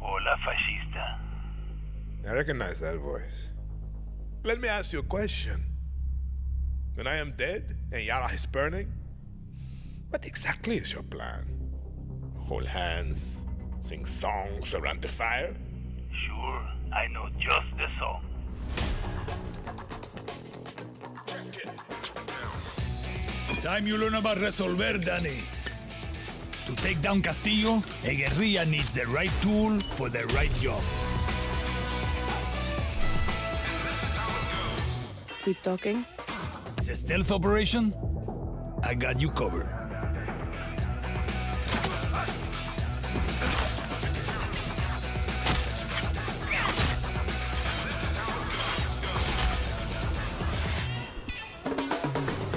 Hola, fascista. I recognize that voice. Let me ask you a question. When I am dead and Yara is burning, what exactly is your plan? Hold hands, sing songs around the fire? Sure, I know just the song. Time you learn about Resolver, Danny. To take down Castillo, a guerrilla needs the right tool for the right job. Keep talking. It's a stealth operation. I got you covered.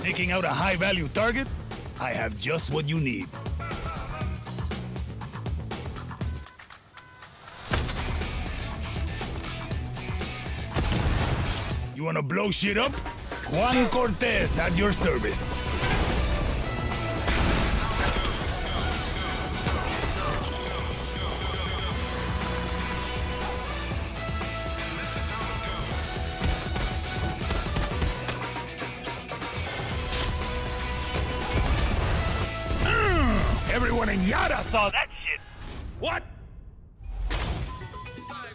Taking out a high-value target? I have just what you need. You wanna blow shit up? Juan Cortez at your service. Everyone in Yara saw that shit. What?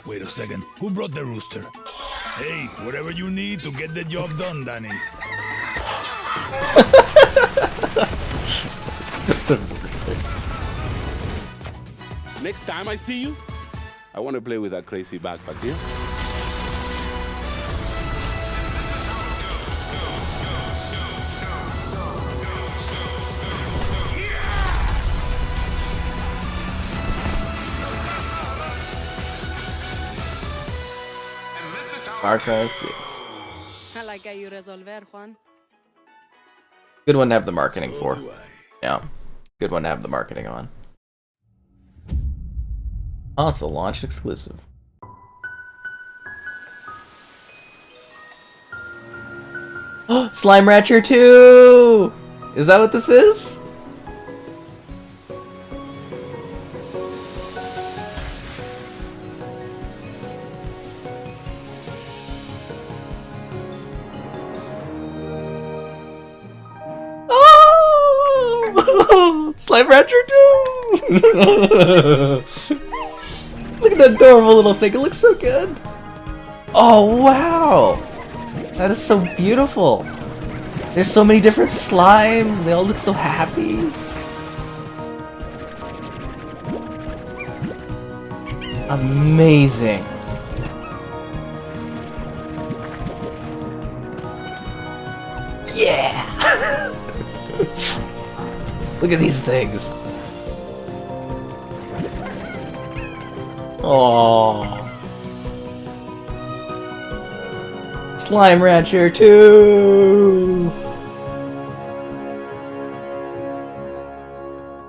Wait a second. Who brought the rooster? Hey, whatever you need to get the job done, Danny. The worst thing. Next time I see you, I want to play with that crazy backpack here. Far Cry 6. I like how you resolver, Juan. Good one to have the marketing for. Yeah. Good one to have the marketing on. Console launch exclusive. Slime Rancher 2! Is that what this is? Oh! Slime Rancher 2! Look at that adorable little thing, it looks so good! Oh wow! That is so beautiful! There's so many different slimes, they all look so happy. Amazing! Yeah! Look at these things! Aww. Slime Rancher 2!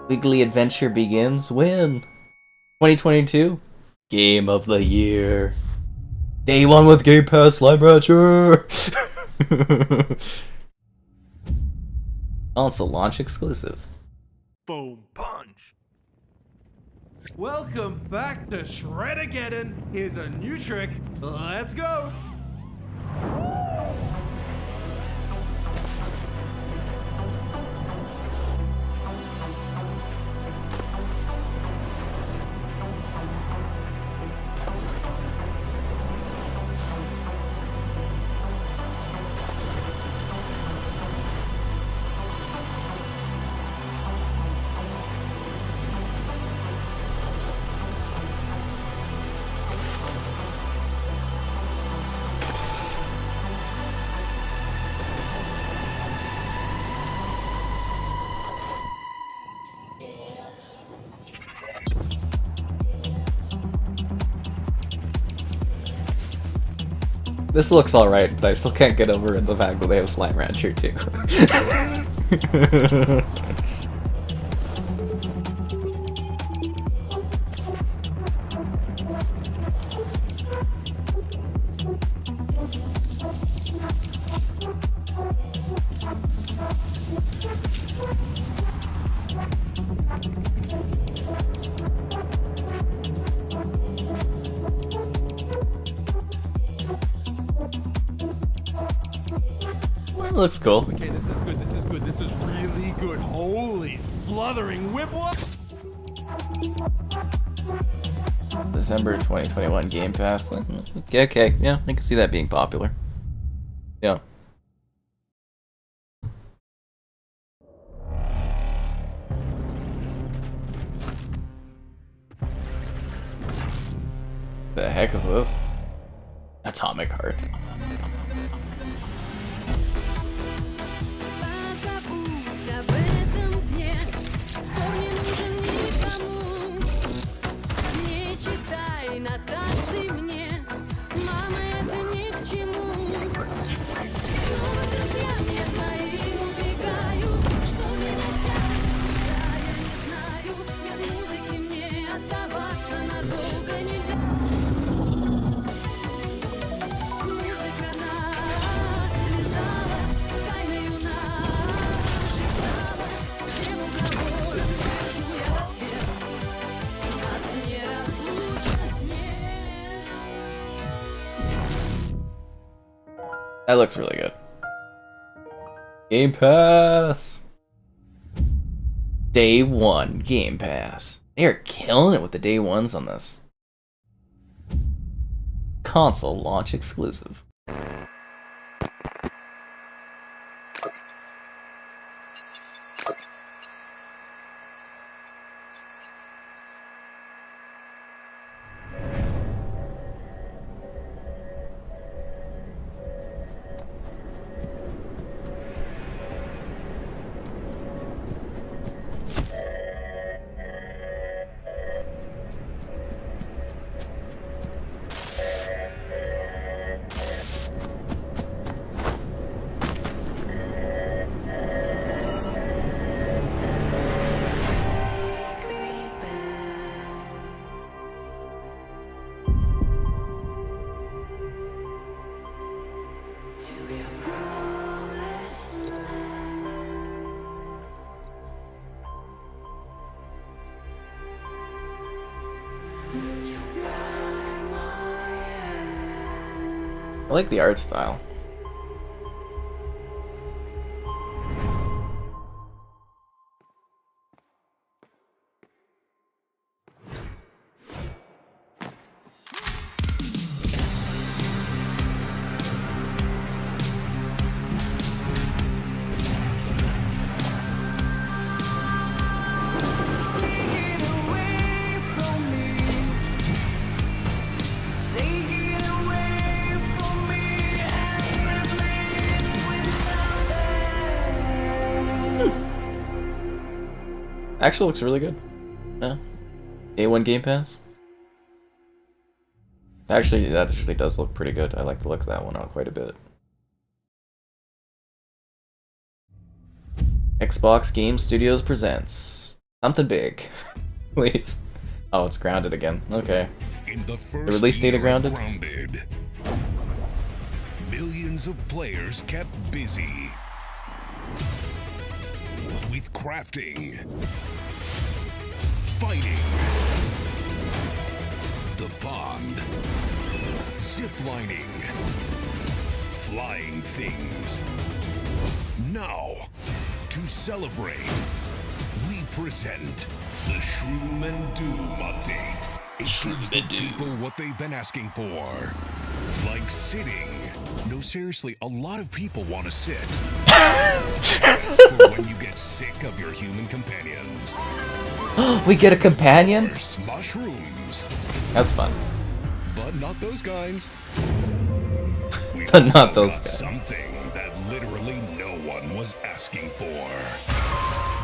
Weekly adventure begins when? 2022? Game of the year. Day 1 with Game Pass Slime Rancher! Console launch exclusive. Boom punch. Welcome back to Shred-ageddon. Here's a new trick. Let's go. This looks alright, but I still can't get over the fact that they have Slime Rancher too. Looks cool. Okay, this is good, this is good, this is really good. Holy spluttering whip whoop! December 2021 Game Pass. Okay, yeah, I can see that being popular. Yeah. The heck is this? Atomic Heart. That looks really good. Game Pass! Day 1 Game Pass. They are killing it with the day 1s on this. console launch exclusive. I like the art style. Actually looks really good. Yeah. A1 Game Pass. Actually, that actually does look pretty good. I like the look of that one out quite a bit. Xbox Game Studios presents something big. Please. Oh, it's grounded again. Okay. In the first the release date of Grounded? Millions of players kept busy with crafting, fighting, the pond, ziplining, flying things. Now, to celebrate, we present the Shroom and Doom update. It gives the people what they've been asking for. Like sitting. No, seriously, a lot of people want to sit. That's for when you get sick of your human companions. We get a companion? Mushrooms. That's fun. But not those kinds. But not those guys. Something that literally no one was asking for.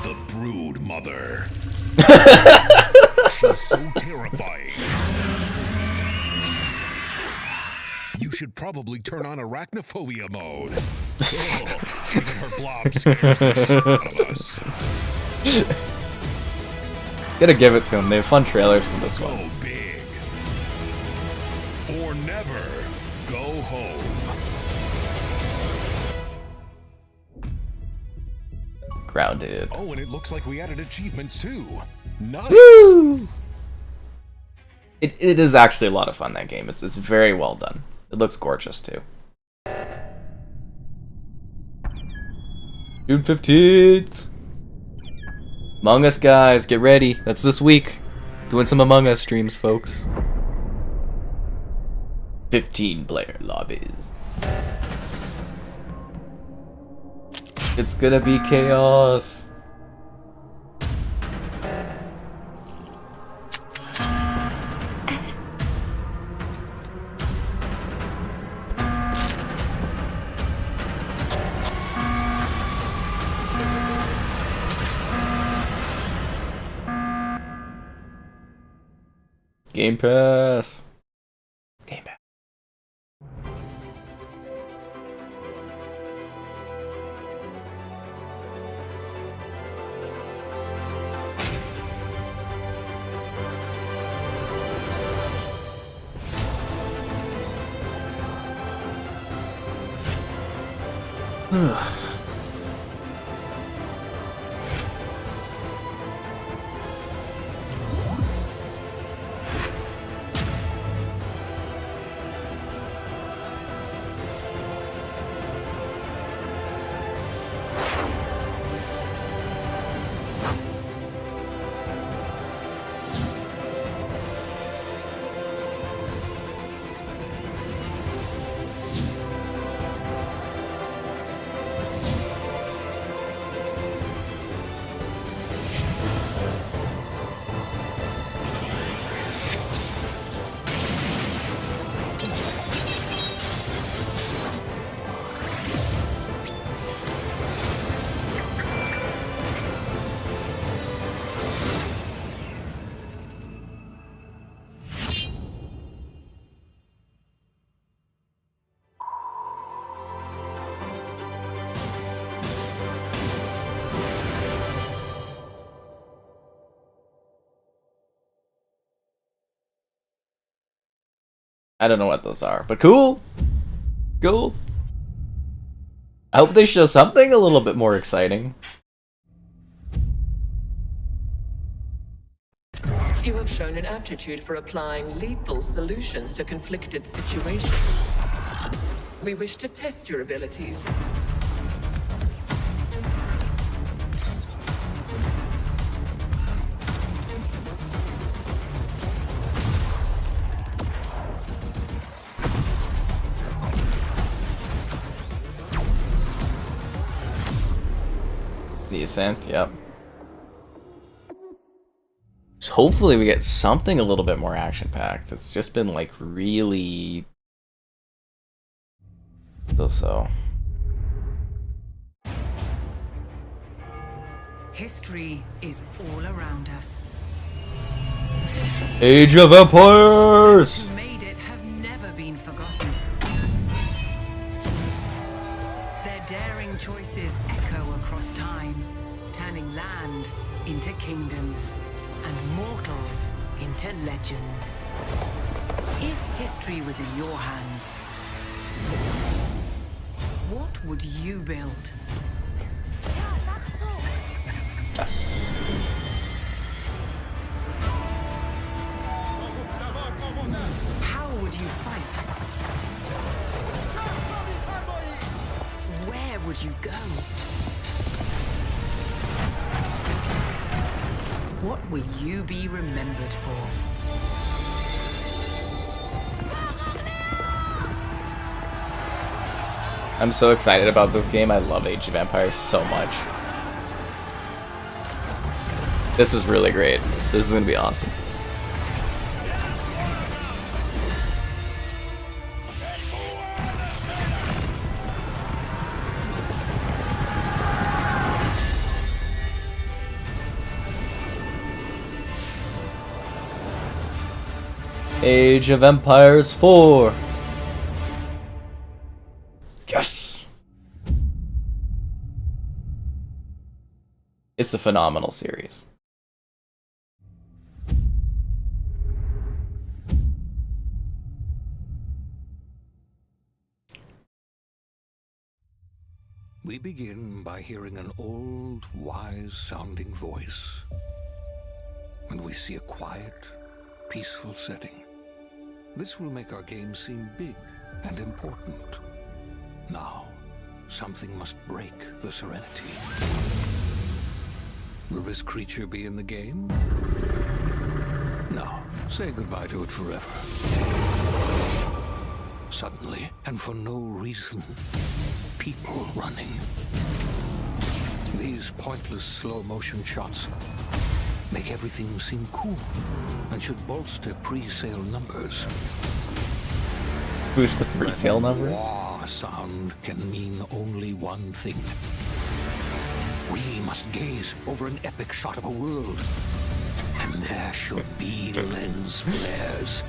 The Brood Mother. She's so terrifying. You should probably turn on arachnophobia mode. Oh, even her blob scares the shit out of us. Gotta give it to them. They have fun trailers for this one. Go big. Or never go home. Grounded. Oh, and it looks like we added achievements too. Nice. Woo! It is actually a lot of fun, that game. It's very well done. It looks gorgeous too. June 15th. Among Us, guys, get ready. That's this week. Doing some Among Us streams, folks. 15-player lobbies. It's gonna be chaos. Game Pass. Game Pass. I don't know what those are, but cool. Cool. I hope they show something a little bit more exciting. You have shown an aptitude for applying lethal solutions to conflicted situations. We wish to test your abilities. The Ascent, yep. So hopefully we get something a little bit more action-packed. It's just been like really so. History is all around us. Age of Empires! Who made it have never been forgotten. Their daring choices echo across time, turning land into kingdoms and mortals into legends. If history was in your hands, what would you build? How would you fight? Where would you go? What will you be remembered for? I'm so excited about this game. I love Age of Empires so much. This is really great. This is gonna be awesome. Age of Empires 4. Yes! It's a phenomenal series. We begin by hearing an old, wise-sounding voice. And we see a quiet, peaceful setting. This will make our game seem big and important. Now, something must break the serenity. Will this creature be in the game? No. Say goodbye to it forever. Suddenly, and for no reason, people running. These pointless slow-motion shots make everything seem cool and should bolster pre-sale numbers. Boost the pre-sale numbers? Wah sound can mean only one thing. We must gaze over an epic shot of a world, and there should be lens flares.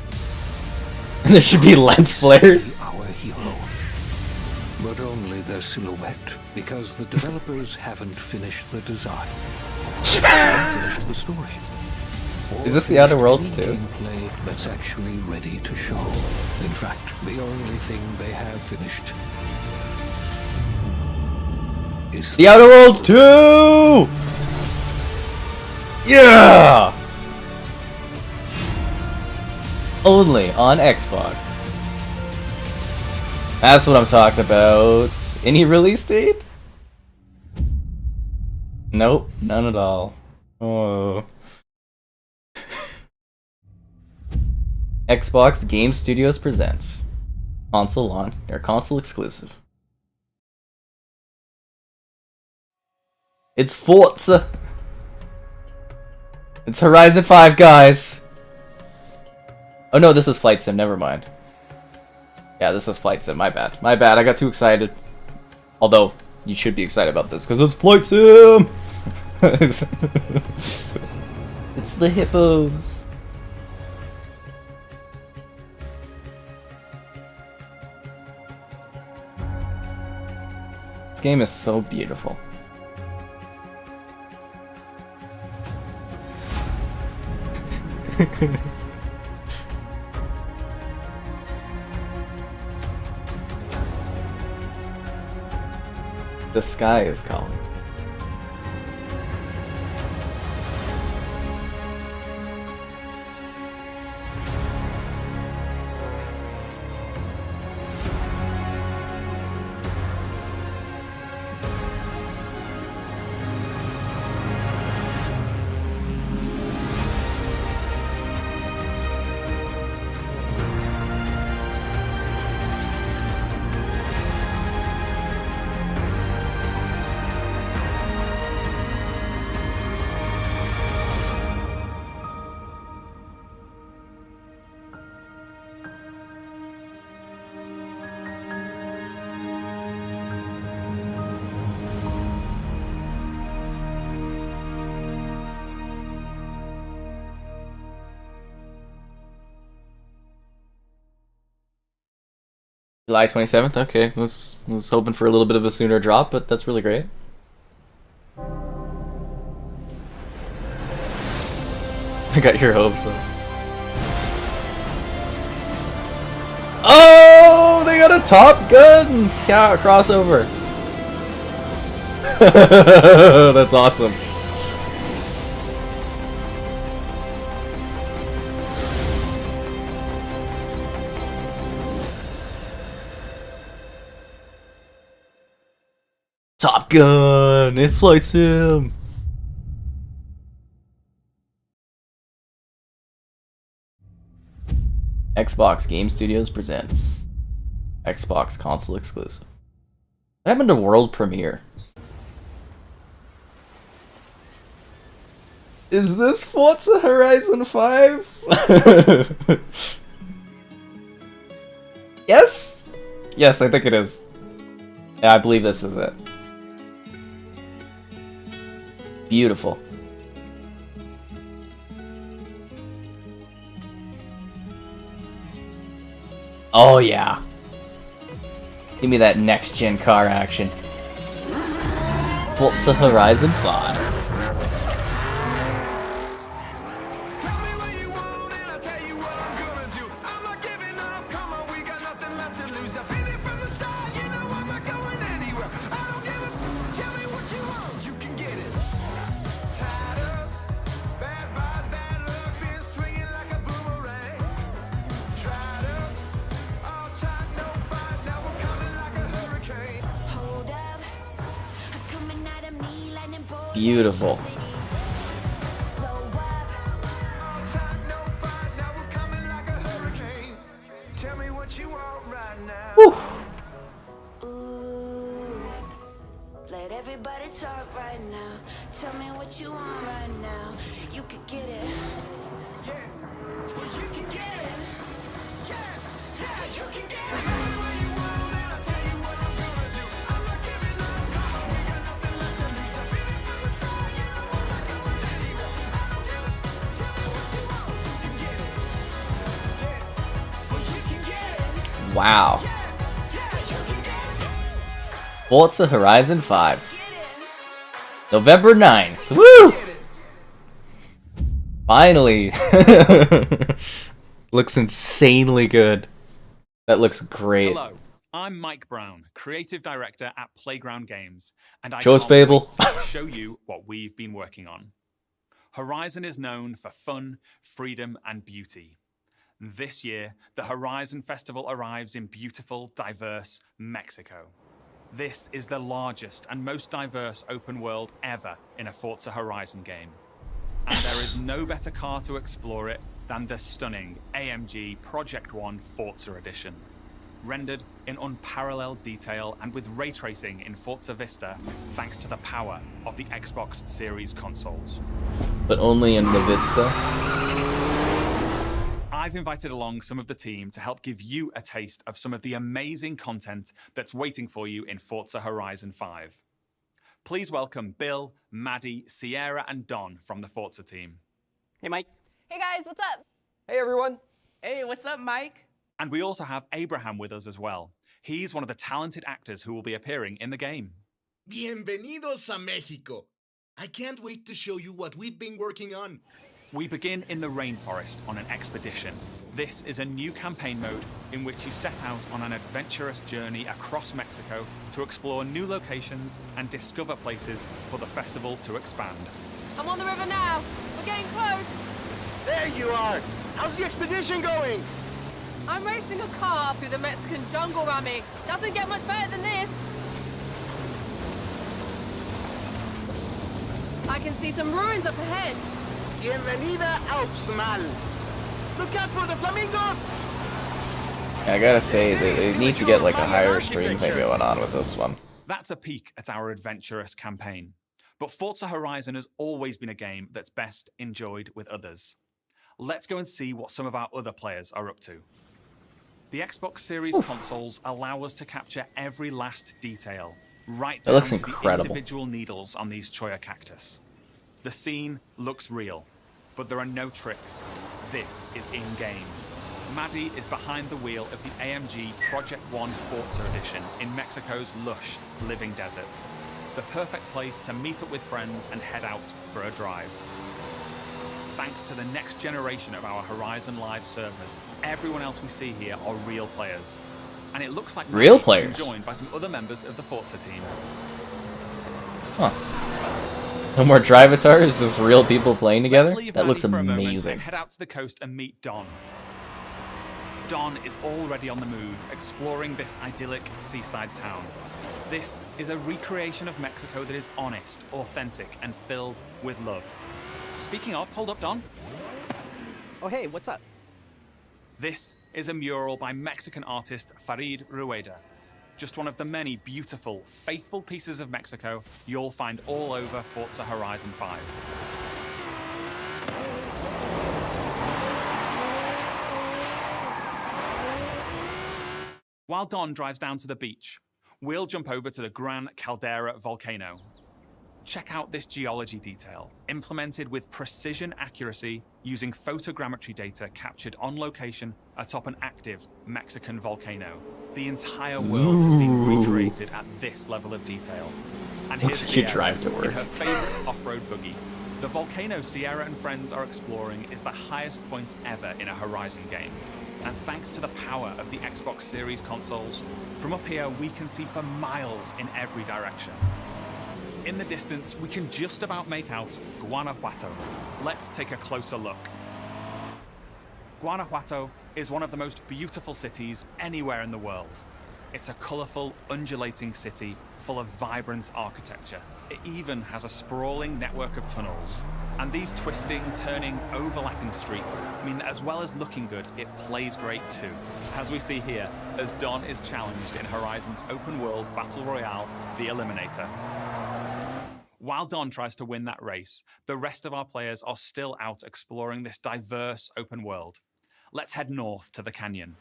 And there should be lens flares? Our hero. But only their silhouette, because the developers haven't finished the design. Haven't finished the story. Is this the Outer Worlds too? Gameplay that's actually ready to show. In fact, the only thing they have finished is The Outer Worlds 2! Yeah! Only on Xbox. That's what I'm talking about. Any release date? Nope, none at all. Oh. Xbox Game Studios presents console launch or console exclusive. It's Forza. It's Horizon 5, guys. Oh no, this is Flight Sim. Never mind. Yeah, this is Flight Sim. My bad. My bad. I got too excited. Although you should be excited about this because it's Flight Sim. It's the hippos. This game is so beautiful. The sky is calling. July 27th? Okay, was hoping for a little bit of a sooner drop, but that's really great. I got your hopes up. Oh, they got a Top Gun crossover. That's awesome. Top Gun! It flight sim! Xbox Game Studios presents Xbox console exclusive. What happened to world premiere? Is this Forza Horizon 5? Yes? Yes, I think it is. Yeah, I believe this is it. Beautiful. Oh yeah. Give me that next gen car action. Forza Horizon 5. Beautiful. Whew. Let everybody talk right now. Tell me what you want right now. You could get it. Yeah. Well, you can get it. Yeah, you can get it. Wow. Forza Horizon 5. November 9th. Woo! Finally. Looks insanely good. That looks great. Hello, I'm Mike Brown, Creative Director at Playground Games, and I Show us can't Fable. wait to show you what we've been working on. Horizon is known for fun, freedom, and beauty. This year, the Horizon Festival arrives in beautiful, diverse Mexico. This is the largest and most diverse open world ever in a Forza Horizon game. And there is no better car to explore it than the stunning AMG Project One Forza Edition. Rendered in unparalleled detail and with ray tracing in Forza Vista, thanks to the power of the Xbox Series consoles. But only in the Vista. I've invited along some of the team to help give you a taste of some of the amazing content that's waiting for you in Forza Horizon 5. Please welcome Bill, Maddie, Sierra, and Don from the Forza team. Hey, Mike. Hey guys, what's up? Hey, everyone. Hey, what's up, Mike? And we also have Abraham with us as well. He's one of the talented actors who will be appearing in the game. Bienvenidos a Mexico. I can't wait to show you what we've been working on. We begin in the rainforest on an expedition. This is a new campaign mode in which you set out on an adventurous journey across Mexico to explore new locations and discover places for the festival to expand. I'm on the river now. We're getting close. There you are. How's the expedition going? I'm racing a car through the Mexican jungle, Rami. Doesn't get much better than this. I can see some ruins up ahead. Bienvenida Alpsmal. Look out for the flamingos! I gotta say, they need to get like a higher stream thing going on with this one. That's a peek at our adventurous campaign. But Forza Horizon has always been a game that's best enjoyed with others. Let's go and see what some of our other players are up to. The Xbox Series consoles allow us to capture every last detail, right down to the individual needles on these Choya cactus. The scene looks real, but there are no tricks. This is in-game. Maddie is behind the wheel of the AMG Project One Forza Edition in Mexico's lush, living desert. The perfect place to meet up with friends and head out for a drive. Thanks to the next generation of our Horizon Live servers, everyone else we see here are real players. And it looks like real Maddie players has been joined by some other members of the Forza team. Huh. No more drivatars, just real people playing together? That looks And amazing. head out to the coast and meet Don. Don is already on the move, exploring this idyllic seaside town. This is a recreation of Mexico that is honest, authentic, and filled with love. Speaking of, hold up, Don. Oh, hey, what's up? This is a mural by Mexican artist Farid Rueda. Just one of the many beautiful, faithful pieces of Mexico you'll find all over Forza Horizon 5. While Don drives down to the beach, we'll jump over to the Gran Caldera volcano. Check out this geology detail, implemented with precision accuracy using photogrammetry data captured on location atop an active Mexican volcano. The entire world has been recreated at this level of detail. And here's Looks like you Sierra drive to work. in her favorite off-road buggy. The volcano Sierra and friends are exploring is the highest point ever in a Horizon game. And thanks to the power of the Xbox Series consoles, from up here we can see for miles in every direction. In the distance, we can just about make out Guanajuato. Let's take a closer look. Guanajuato is one of the most beautiful cities anywhere in the world. It's a colorful, undulating city full of vibrant architecture. It even has a sprawling network of tunnels. And these twisting, turning, overlapping streets mean that as well as looking good, it plays great too. As we see here, as Don is challenged in Horizon's open world battle royale, The Eliminator. While Don tries to win that race, the rest of our players are still out exploring this diverse open world. Let's head north to the canyon.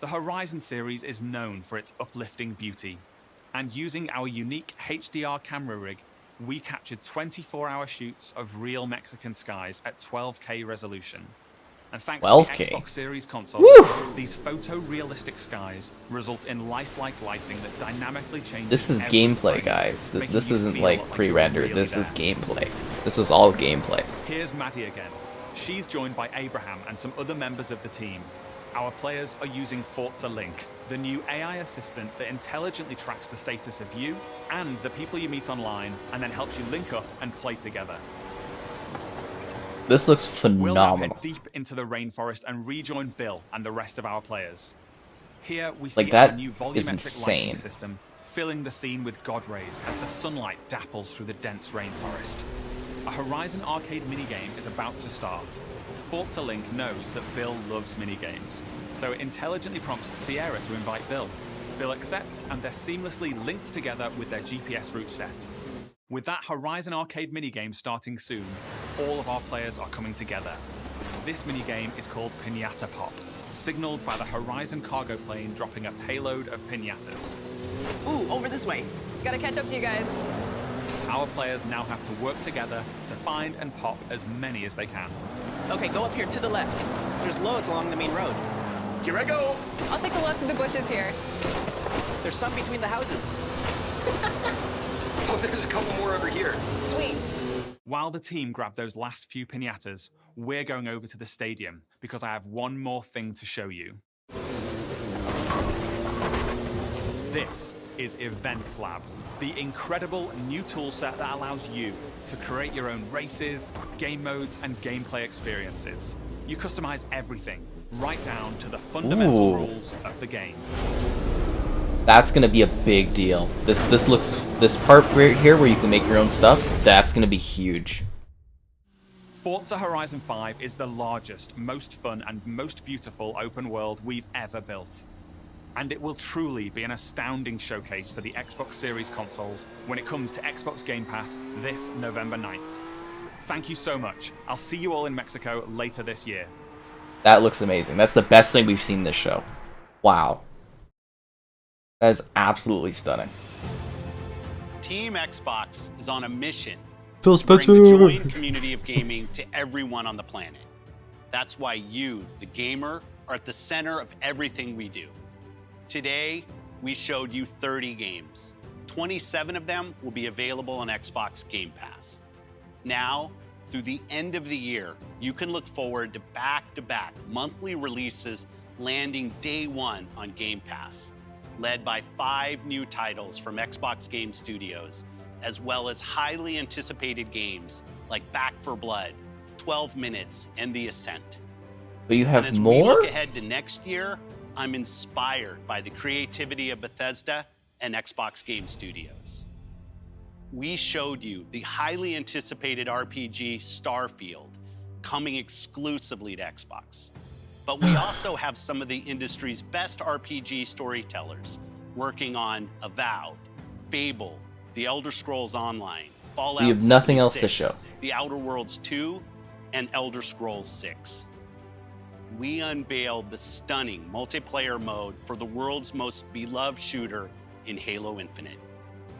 The Horizon series is known for its uplifting beauty, and using our unique HDR camera rig, we captured 24-hour shoots of real Mexican skies at 12K resolution. And thanks to the Xbox Series console, these photorealistic skies result in lifelike lighting that dynamically changes. This is gameplay, guys. This isn't like pre-rendered. This is gameplay. This is all gameplay. Here's Maddie again. She's joined by Abraham and some other members of the team. Our players are using Forza Link, the new AI assistant that intelligently tracks the status of you and the people you meet online, and then helps you link up and play together. This looks We'll now phenomenal. head deep into the rainforest and rejoin Bill and the rest of our players. Here we see Like, that our new is volumetric insane. lighting system, filling the scene with god rays as the sunlight dapples through the dense rainforest. A Horizon arcade minigame is about to start. Forza Link knows that Bill loves minigames, so it intelligently prompts Sierra to invite Bill. Bill accepts, and they're seamlessly linked together with their GPS route set. With that Horizon arcade minigame starting soon, all of our players are coming together. This minigame is called Piñata Pop, signaled by the Horizon cargo plane dropping a payload of piñatas. Ooh, over this way. Gotta catch up to you guys. Our players now have to work together to find and pop as many as they can. Okay, go up here to the left. There's loads along the main road. Here I go. I'll take the left through the bushes here. There's some between the houses. Oh, there's a couple more over here. Sweet. While the team grab those last few piñatas, we're going over to the stadium because I have one more thing to show you. This is Event Lab, the incredible new toolset that allows you to create your own races, game modes, and gameplay experiences. You customize everything, right down to the fundamental rules of the game. That's gonna be a big deal. This part right here where you can make your own stuff, that's gonna be huge. Forza Horizon 5 is the largest, most fun, and most beautiful open world we've ever built. And it will truly be an astounding showcase for the Xbox Series consoles when it comes to Xbox Game Pass this November 9th. Thank you so much. I'll see you all in Mexico later this year. That looks amazing. That's the best thing we've seen this show. Wow. That is absolutely stunning. Team Xbox is on a mission Phil to bring Spencer. the joint community of gaming to everyone on the planet. That's why you, the gamer, are at the center of everything we do. Today, we showed you 30 games. 27 of them will be available on Xbox Game Pass. Now, through the end of the year, you can look forward to back-to-back monthly releases landing day one on Game Pass, led by 5 new titles from Xbox Game Studios, as well as highly anticipated games like Back 4 Blood, 12 Minutes, and The Ascent. But you have and as more? we look ahead to next year, I'm inspired by the creativity of Bethesda and Xbox Game Studios. We showed you the highly anticipated RPG Starfield coming exclusively to Xbox. But we also have some of the industry's best RPG storytellers working on Avowed, Fable, The Elder Scrolls Online, Fallout We have nothing else to 76, show. The Outer Worlds 2, and Elder Scrolls 6. We unveiled the stunning multiplayer mode for the world's most beloved shooter in Halo Infinite,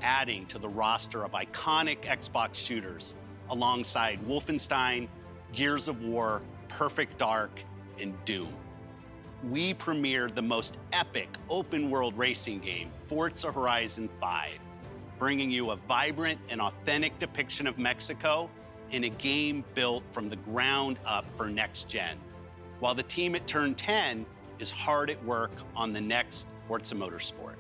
adding to the roster of iconic Xbox shooters alongside Wolfenstein, Gears of War, Perfect Dark, and Doom. We premiered the most epic open-world racing game, Forza Horizon 5, bringing you a vibrant and authentic depiction of Mexico in a game built from the ground up for next gen, while the team at Turn 10 is hard at work on the next Forza Motorsport.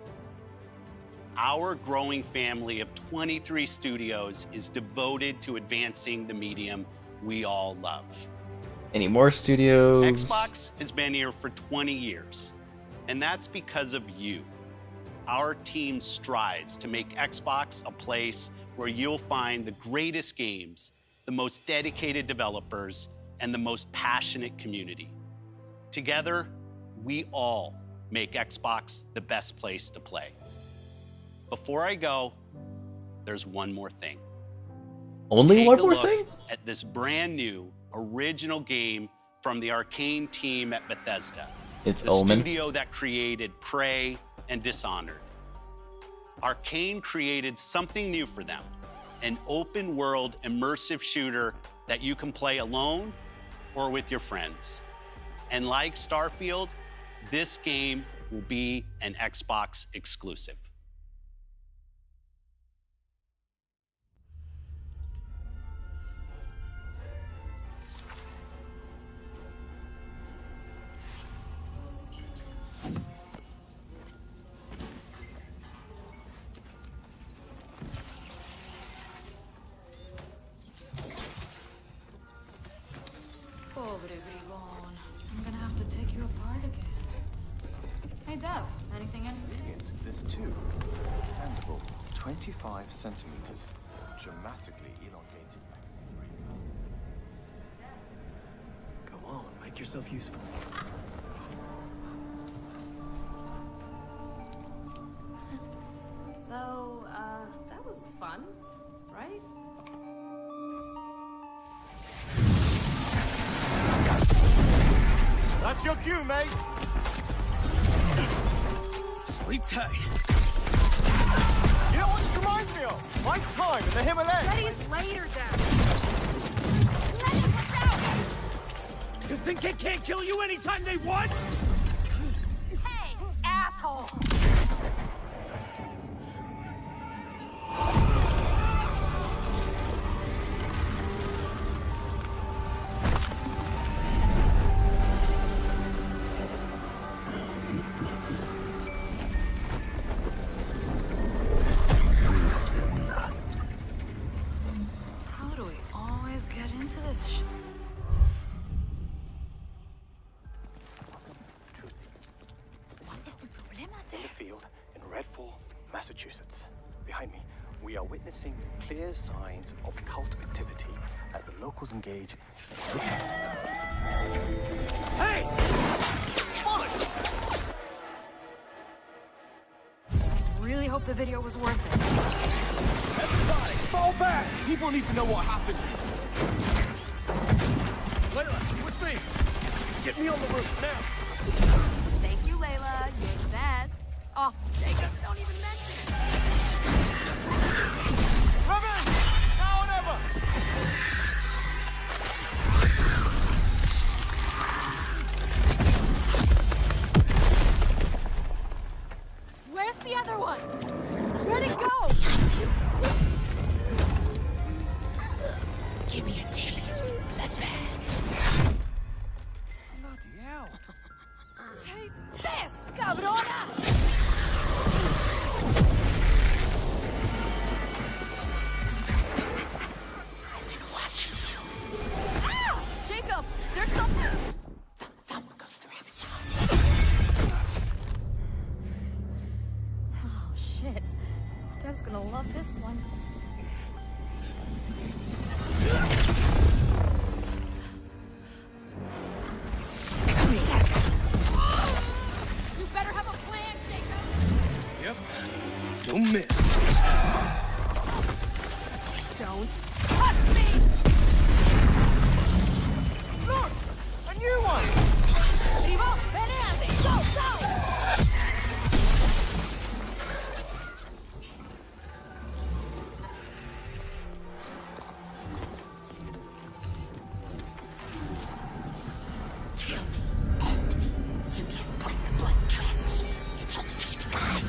Our growing family of 23 studios is devoted to advancing the medium we all love. Any more studios? Xbox has been here for 20 years, and that's because of you. Our team strives to make Xbox a place where you'll find the greatest games, the most dedicated developers, and the most passionate community. Together, we all make Xbox the best place to play. Before I go, there's one more thing. Only Take one a more look thing? at this brand new original game from the Arcane team at Bethesda. It's the Omen. studio that created Prey and Dishonored. Arcane created something new for them, an open world immersive shooter that you can play alone or with your friends. And like Starfield, this game will be an Xbox exclusive. Pobre bribón. I'm gonna have to take you apart again. Hey, Dev, anything in? Yes, exist too. Expandable, 25 centimeters, dramatically elongated. Go on, make yourself useful. So, that was fun, right? That's your cue, mate. Sleep tight. You know what this reminds me of? My time in the Himalayas. Ready's later, Dad. You think they can't kill you anytime they want? Hey, asshole! Redfall, Massachusetts. Behind me, we are witnessing clear signs of cult activity as the locals engage. Hey! Really hope the video was worth it. Everybody, fall back! People need to know what happened. Layla, with me. Get me on the roof now. Thank you, Layla. You're the best. Oh, Jacob, don't even mention it. Come in! Now or never! Where's the other one? Where'd it go? Give me a taste. That's bad. Bloody hell. Taste this, cabrona! I've been watching you. Ah! Jacob, there's something. Thumb goes through rabbit's eye. Oh, shit. Dev's gonna love this one. You better have a plan, Jacob. Yep. Don't miss. Don't touch me! Look! A new one! Primo, venate! Go, go! Kill me, and you can break the blood trance. It's only just begun.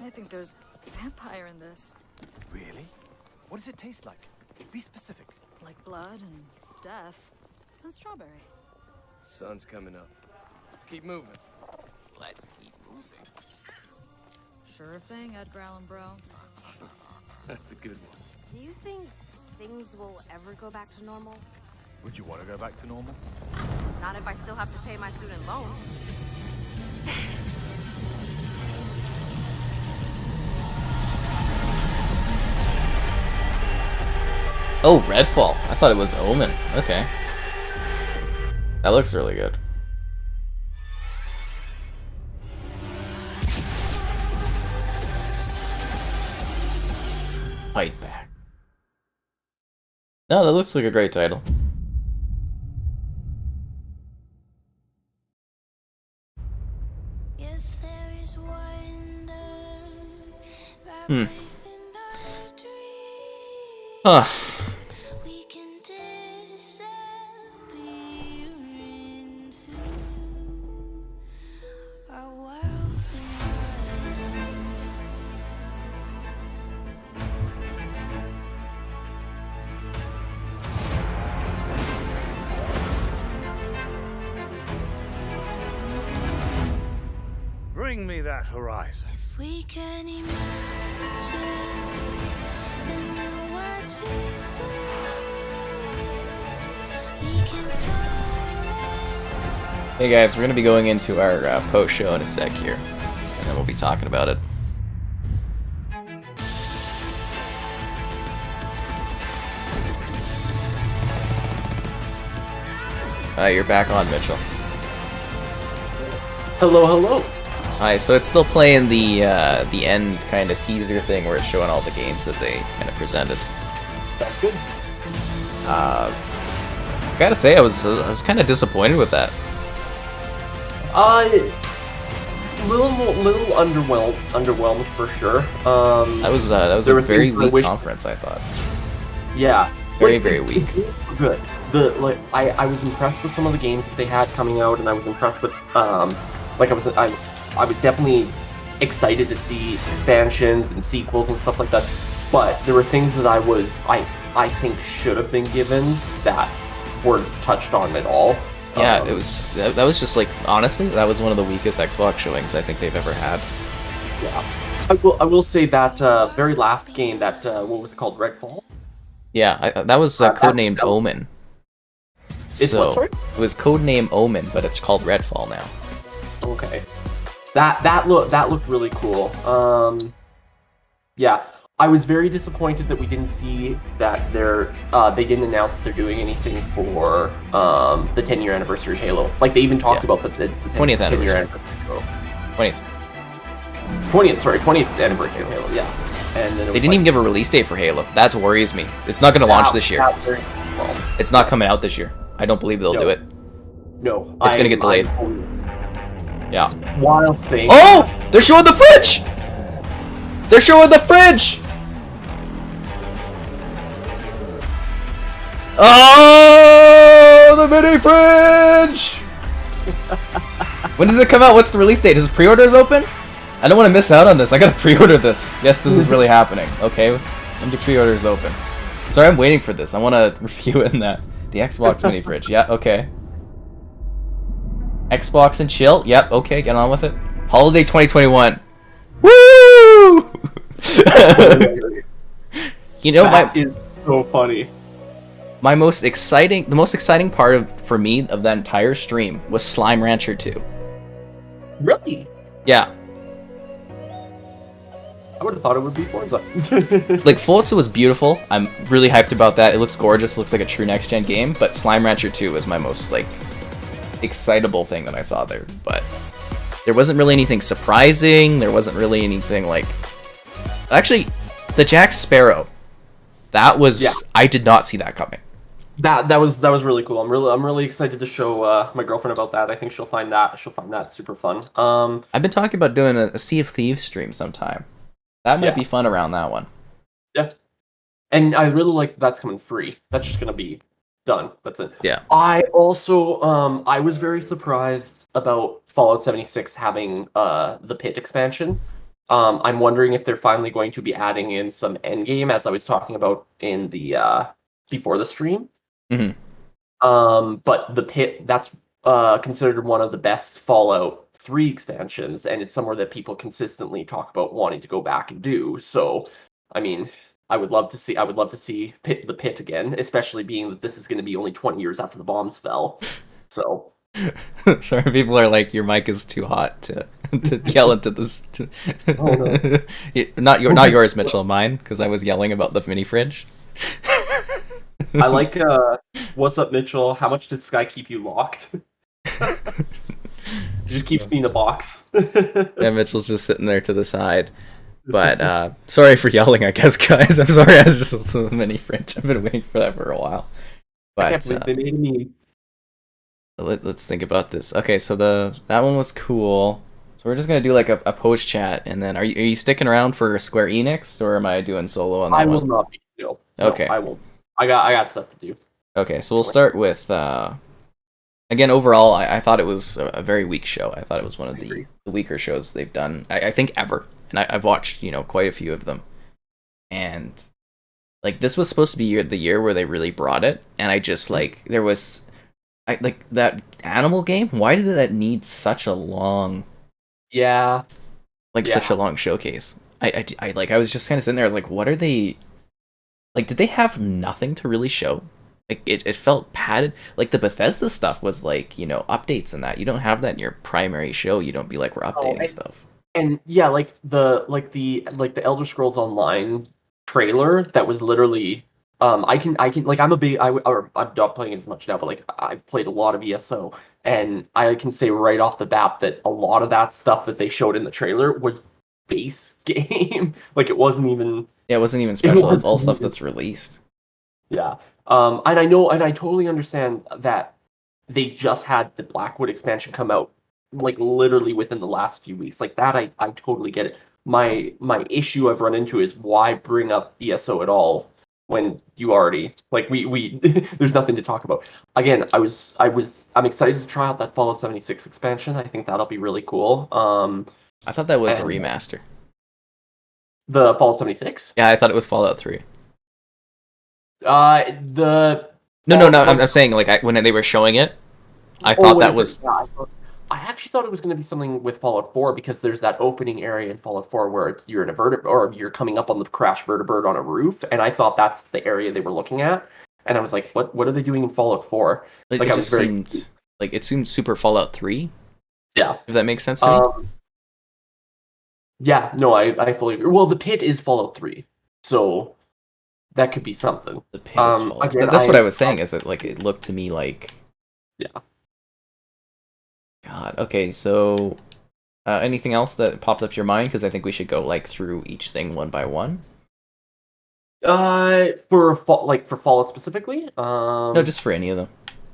I think there's vampire in this. Really? What does it taste like? Be specific. Like blood and death. And strawberry. Sun's coming up. Let's keep moving. Let's keep moving. Sure thing, Edgar Allan Bro. That's a good one. Do you think things will ever go back to normal? Would you want to go back to normal? Not if I still have to pay my student loans. Oh, Redfall. I thought it was Omen. Okay. That looks really good. Fight back. No, that looks like a great title. If there is wonder, Hmm. Huh. we can disappear into a world beyond. Bring me that horizon. If we can imagine and know what to do, we can follow. Hey guys, we're gonna be going into our post show in a sec here, and then we'll be talking about it. You're back on, Mitchell. Hello, hello. Hi, so it's still playing the end kind of teaser thing where it's showing all the games that they kind of presented. That's good. Gotta say, I was kind of disappointed with that. Little underwhelmed for sure. That was a very weak conference, I thought. Yeah. Very weak. Good. I was impressed with some of the games that they had coming out, and I was impressed with I was definitely excited to see expansions and sequels and stuff like that. But there were things that I think should have been given that weren't touched on at all. Yeah, it was that was just like, honestly, that was one of the weakest Xbox showings I think they've ever had. Yeah, I will say that very last game, that what was it called, Redfall? Yeah, that was codenamed Omen. It's what, sorry? It was codename Omen, but it's called Redfall now. Okay. That looked really cool. Yeah, I was very disappointed that we didn't see that they didn't announce that they're doing anything for the 10-year anniversary of Halo. Like they even talked about the 20th 10-year anniversary. 20th anniversary of Halo. Yeah, and then they didn't even give a release date for Halo. That worries me. It's not going to launch this year. It's not coming out this year. I don't believe they'll do it. No, it's going to get delayed. Yeah. While saying, oh, they're showing the fridge. They're showing the fridge! Oh, the mini fridge! When does it come out? What's the release date? Is pre-orders open? I don't want to miss out on this. I gotta pre-order this. Yes, this is really happening. Okay, when do pre-orders open? Sorry, I'm waiting for this. I want to review it in that. The Xbox mini fridge. Yeah, okay. Xbox and chill. Yep, okay, get on with it. Holiday 2021. Woo! You know, that is so funny. The most exciting part for me of that entire stream was Slime Rancher 2. Really? Yeah. I would have thought it would be Forza. Like, Forza was beautiful. I'm really hyped about that. It looks gorgeous. It looks like a true next-gen game. But Slime Rancher 2 was my most, like, excitable thing that I saw there. But there wasn't really anything surprising. There wasn't really anything, like... Actually, the Jack Sparrow. That was... Yeah. I did not see that coming. That was really cool. I'm really excited to show my girlfriend about that. I think she'll find that super fun. I've been talking about doing a Sea of Thieves stream sometime. That might be fun around that one. Yeah. And I really like that's coming free. That's just gonna be done. That's it. Yeah. I also I was very surprised about Fallout 76 having the pit expansion. I'm wondering if they're finally going to be adding in some endgame, as I was talking about in the before the stream. Mm-hmm. But the pit, that's considered one of the best Fallout 3 expansions, and it's somewhere that people consistently talk about wanting to go back and do. So, I mean, I would love to see the pit again, especially being that this is going to be only 20 years after the bombs fell. So. Sorry, people are like, your mic is too hot to yell into this. Oh, no. Not yours, Mitchell. Mine, because I was yelling about the mini fridge. I like, what's up, Mitchell? How much did Sky keep you locked? He just keeps me in the box. Yeah, Mitchell's just sitting there to the side. But sorry for yelling, I guess, guys. I'm sorry, I was just a mini fridge. I've been waiting for that for a while. But I can't believe they made me. Let's think about this. Okay, so that one was cool. So we're just gonna do like a post chat, and then are you sticking around for Square Enix, or am I doing solo on that one? I will not be. No, okay, I won't. I got stuff to do. Okay, so we'll start with again, overall, I thought it was a very weak show. I thought it was one of the weaker shows they've done, I think, ever. And I've watched, quite a few of them. And, like, this was supposed to be the year where they really brought it. And I just, like, that animal game, why did that need such a long... Yeah. Such a long showcase? I was just kind of sitting there, I was like, what are they... Like, did they have nothing to really show? Like, it felt padded. Like, the Bethesda stuff was, like, updates and that. You don't have that in your primary show. You don't be like, we're updating stuff. And, yeah, like the Elder Scrolls Online trailer that was literally... I'm not playing as much now, but, like, I've played a lot of ESO, and I can say right off the bat that a lot of that stuff that they showed in the trailer was base game. Like, it wasn't even... Yeah, it wasn't even special. It's all stuff that's released. Yeah. And I know, and I totally understand that they just had the Blackwood expansion come out, like, literally within the last few weeks. Like, that, I totally get it. My issue I've run into is why bring up ESO at all when you already, like, we there's nothing to talk about. Again, I'm excited to try out that Fallout 76 expansion. I think that'll be really cool. I thought that was a remaster. The Fallout 76? Yeah, I thought it was Fallout 3. No. I'm saying, like, when they were showing it, I thought that was... Yeah, I actually thought it was going to be something with Fallout 4, because there's that opening area in Fallout 4 where you're in a or you're coming up on the crash vertibird on a roof, and I thought that's the area they were looking at. and I was like, what are they doing in Fallout 4? It Like I was just very seemed like it seemed super Fallout 3. yeah. If that makes sense to me. Yeah, no, I fully agree. Well, the pit is Fallout 3, so that could be something. The pit is Fallout. Again, That's what I was saying. Is it like it looked to me like. Yeah. God. Okay. So, anything else that popped up to your mind? Because I think we should go like through each thing one by one. For Fallout specifically? No, just for any of them.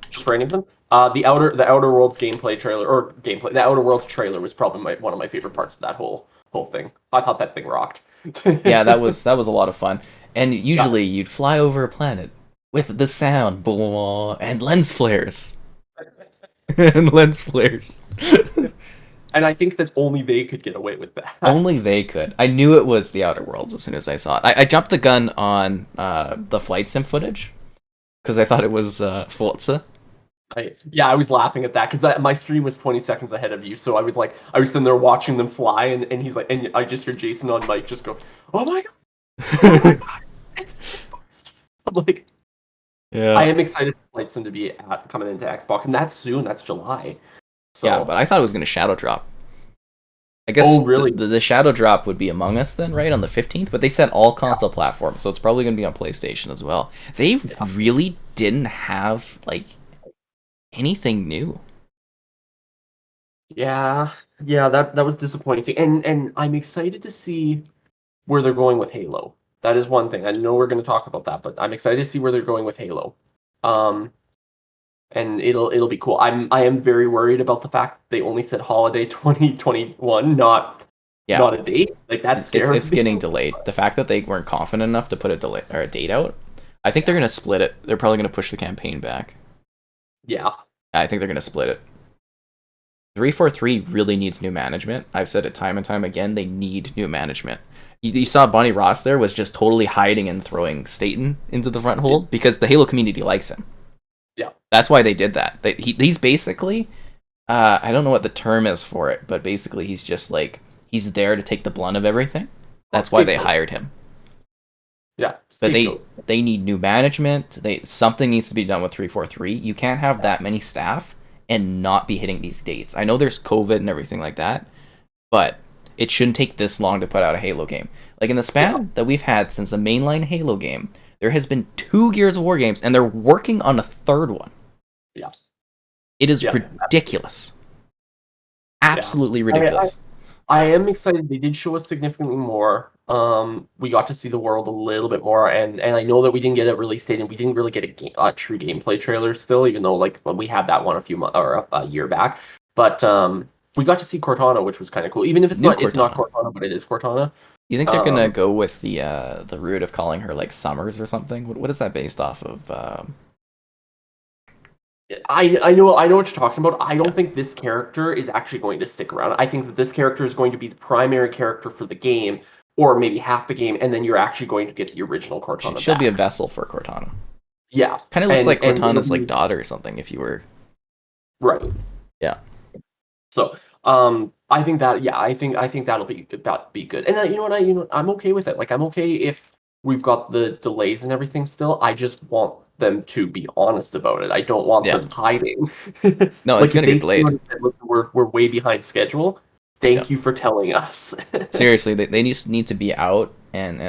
Just for any of them. The Outer Worlds gameplay trailer the Outer Worlds trailer was probably one of my favorite parts of that whole thing. I thought that thing rocked. Yeah, that was a lot of fun. And usually you'd fly over a planet with the sound, blah, and lens flares. And lens flares. And I think that only they could get away with that. Only they could. I knew it was the Outer Worlds as soon as I saw it. I jumped the gun on the flight sim footage because I thought it was Forza. I was laughing at that because my stream was 20 seconds ahead of you, so I was sitting there watching them fly, and he's like, and I just hear Jason on mic just go, "Oh my god!" Oh my god. I'm like, yeah, I am excited for Flight Sim to be coming into Xbox, and that's soon. That's July. So. Yeah, but I thought it was going to shadow drop. I guess really? the shadow drop would be Among Us then, right, on the 15th? But they said all console platforms, so it's probably going to be on PlayStation as well. They really didn't have, like, anything new. Yeah, that was disappointing. And I'm excited to see where they're going with Halo. That is one thing. I know we're going to talk about that, but I'm excited to see where they're going with Halo. And it'll be cool. I am very worried about the fact they only said holiday 2021, not a date. Like that's it's getting delayed. The fact that they weren't confident enough to put a date out, I think they're gonna split it. They're probably gonna push the campaign back. Yeah, I think they're gonna split it. 343 really needs new management. I've said it time and time again. They need new management. You saw Bonnie Ross there was just totally hiding and throwing Staten into the front hold because the Halo community likes him. Yeah, that's why they did that. He's basically, I don't know what the term is for it, but basically he's just like he's there to take the blunt of everything. That's why they hired him. Yeah, but they need new management. Something needs to be done with 343. You can't have that many staff and not be hitting these dates. I know there's COVID and everything like that, but it shouldn't take this long to put out a Halo game. Like in the span that we've had since the mainline Halo game, there has been 2 Gears of War games, and they're working on a 3rd one. Yeah. It is ridiculous. Absolutely ridiculous. I am excited. They did show us significantly more. We got to see the world a little bit more, and I know that we didn't get a release date, and we didn't really get a true gameplay trailer still, even though we had that one a year back. But we got to see Cortana, which was kind of cool. Even if it's not Cortana, but it is Cortana. You think they're gonna go with the route of calling her like Summers or something? What is that based off of? I know what you're talking about. I don't think this character is actually going to stick around. I think that this character is going to be the primary character for the game, or maybe half the game, and then you're actually going to get the original Cortana. She'll be a vessel for Cortana. Yeah, kind of looks like Cortana's like daughter or something. If you were right. Yeah. So I think that'll be good. And you know what? I'm okay with it. Like I'm okay if we've got the delays and everything still. I just want them to be honest about it. I don't want them hiding. No, it's gonna get delayed. We're way behind schedule. Thank you for telling us. Seriously, they just need to be out and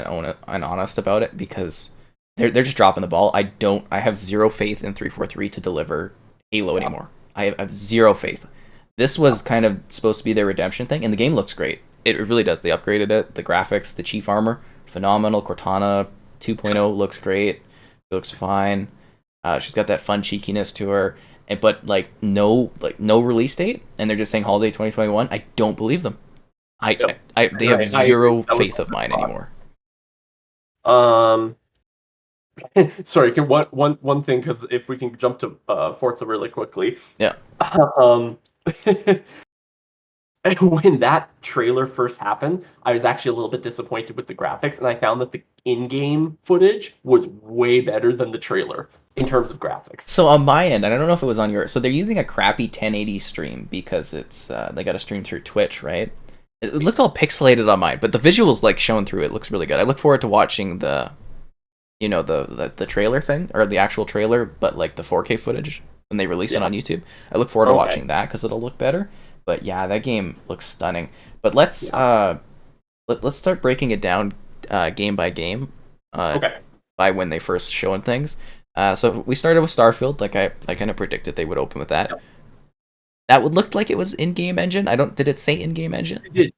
honest about it because they're just dropping the ball. I have zero faith in 343 to deliver Halo anymore. I have zero faith. This was kind of supposed to be their redemption thing, and the game looks great. It really does. They upgraded it. The graphics, the Chief Armor, phenomenal. Cortana 2.0 looks great. It looks fine. She's got that fun cheekiness to her. But no release date, and they're just saying holiday 2021. I don't believe them. They have zero faith of mine anymore. Sorry, one thing, because if we can jump to Forza really quickly. Yeah. When that trailer first happened, I was actually a little bit disappointed with the graphics, and I found that the in-game footage was way better than the trailer in terms of graphics. So on my end, and I don't know if it was on yours, so they're using a crappy 1080 stream because it's they got to stream through Twitch, right? It looks all pixelated on mine, but the visuals like showing through it looks really good. I look forward to watching the you know, the trailer thing, or the actual trailer, but like the 4K footage when they release it on YouTube. I look forward to watching that because it'll look better. But yeah, that game looks stunning. But let's start breaking it down game by game. By when they first showing things. So we started with Starfield, like I kind of predicted they would open with that. Yep. That would look like it was in-game engine. Did it say in-game engine? It did.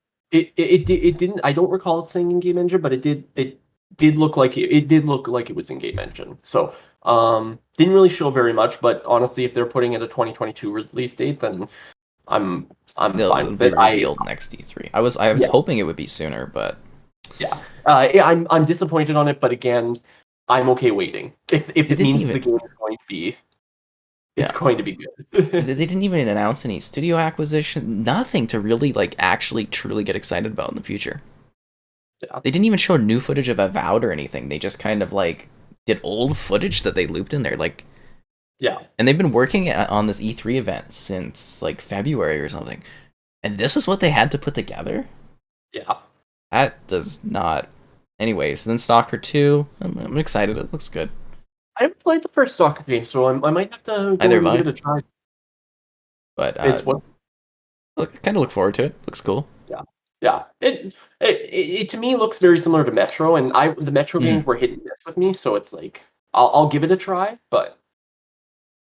It didn't. I don't recall it saying in-game engine, but it did look like it was in-game engine. So didn't really show very much, but honestly, if they're putting it a 2022 release date, then I'm fine with it. Revealed next E3. I was hoping it would be sooner, but I'm disappointed on it. But again, I'm okay waiting if it means the game is going to be. It's going to be good. They didn't even announce any studio acquisition, nothing to really like actually truly get excited about in the future. Yeah. They didn't even show new footage of Avowed or anything. They just kind of like did old footage that they looped in there, like. Yeah. And they've been working on this E3 event since like February or something, and this is what they had to put together. Yeah. That does not. Anyways, then Stalker 2. I'm excited. It looks good. I haven't played the first Stalker game, so I might have to go and give it a try. But it's what I kind of look forward to it. Looks cool. Yeah. It to me looks very similar to Metro, and the Metro games were hit and miss with me, so it's like I'll give it a try, but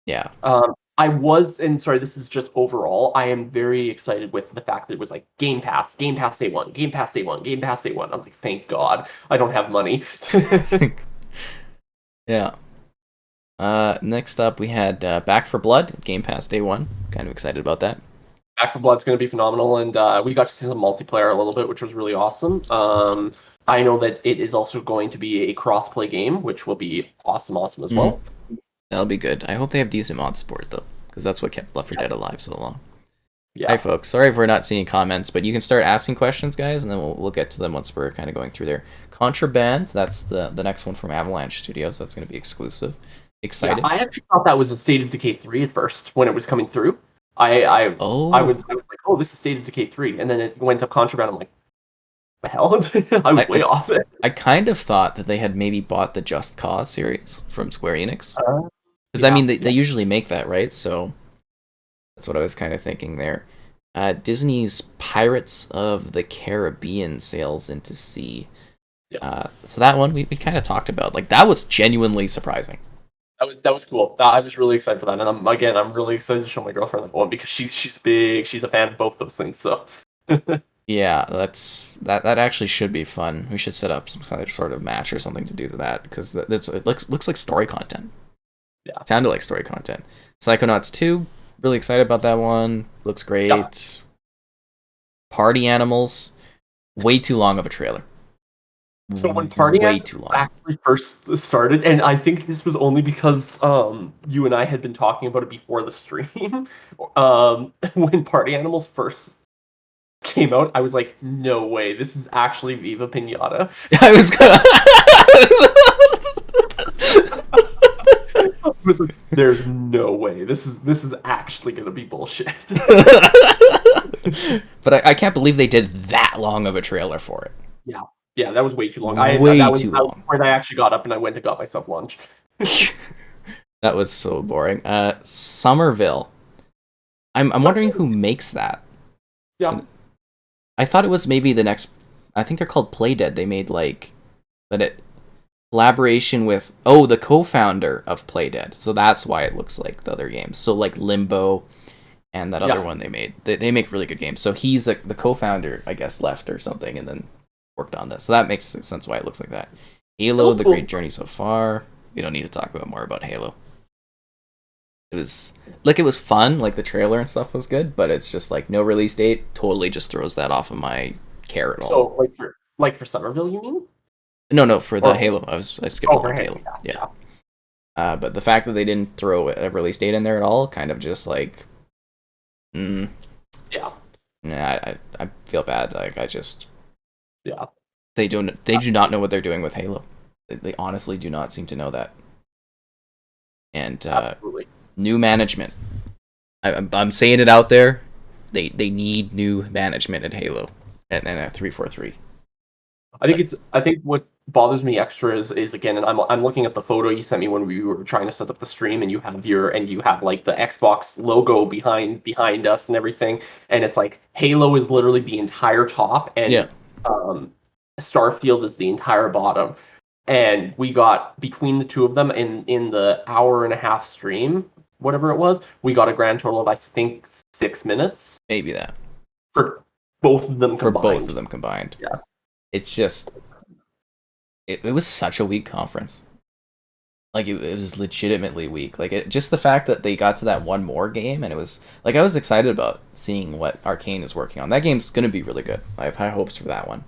yeah. Sorry, this is just overall. I am very excited with the fact that it was like Game Pass Day 1, Game Pass Day 1, Game Pass Day 1. I'm like, thank God, I don't have money. Yeah. Next up, we had Back 4 Blood, Game Pass Day 1. Kind of excited about that. Back 4 Blood's going to be phenomenal, and we got to see some multiplayer a little bit, which was really awesome. I know that it is also going to be a cross-play game, which will be awesome as well. That'll be good. I hope they have decent mod support, though, because that's what kept Left 4 Dead alive so long. Yeah. Hi, folks. Sorry if we're not seeing comments, but you can start asking questions, guys, and then we'll get to them once we're kind of going through there. Contraband, that's the next one from Avalanche Studios. That's going to be exclusive. Excited. Yeah, I actually thought that was a State of Decay 3 at first when it was coming through. I was like, oh, this is State of Decay 3, and then it went up Contraband. I'm like, the hell? I was way off it. I kind of thought that they had maybe bought the Just Cause series from Square Enix. Because, I mean, they usually make that, right? So that's what I was kind of thinking there. Disney's Pirates of the Caribbean sails into sea. Yeah. So that one we kind of talked about. Like, that was genuinely surprising. That was cool. I was really excited for that, and I'm really excited to show my girlfriend that one because she's big. She's a fan of both those things. So. Yeah, that actually should be fun. We should set up some kind of sort of match or something to do to that because it looks like story content. Yeah, it sounded like story content. Psychonauts 2, really excited about that one. Looks great. Yeah. Party Animals, way too long of a trailer. So when Party Animals actually first started, and I think this was only because you and I had been talking about it before the stream. When Party Animals first came out, I was like, no way, this is actually Viva Pinata. I was gonna... I was like, there's no way. This is actually gonna be bullshit. But I can't believe they did that long of a trailer for it. Yeah, that was way too long. That was too long. When I actually got up and I went and got myself lunch. That was so boring. Somerville. I'm wondering who makes that. Yeah. I thought it was maybe the next. I think they're called Playdead. They made collaboration with the co-founder of Playdead. So that's why it looks like the other games. So like Limbo, and that other one they made. They make really good games. So he's the co-founder, I guess, left or something, and then worked on this. So that makes sense why it looks like that. Halo, The Great Journey So Far. We don't need to talk about more about Halo. It was fun, like the trailer and stuff was good, but it's just like no release date, totally just throws that off of my carrot. So like for Somerville, you mean? No, for the Halo. I skipped over Halo. Yeah. But the fact that they didn't throw a release date in there at all, kind of just like Yeah, I feel bad. Like Yeah. They do not know what they're doing with Halo. They honestly do not seem to know that. And new management. I'm saying it out there. They need new management at Halo and at 343. I think what bothers me extra is again, and I'm looking at the photo you sent me when we were trying to set up the stream, and you have like the Xbox logo behind us and everything, and it's like Halo is literally the entire top, and Starfield is the entire bottom, and we got between the two of them in the hour and a half stream, whatever it was, we got a grand total of I think 6 minutes Maybe that. for both of them combined. For both of them combined. Yeah. It's just it was such a weak conference. Like it was legitimately weak. Like just the fact that they got to that one more game, and it was like I was excited about seeing what Arcane is working on. That game's gonna be really good. I have high hopes for that one.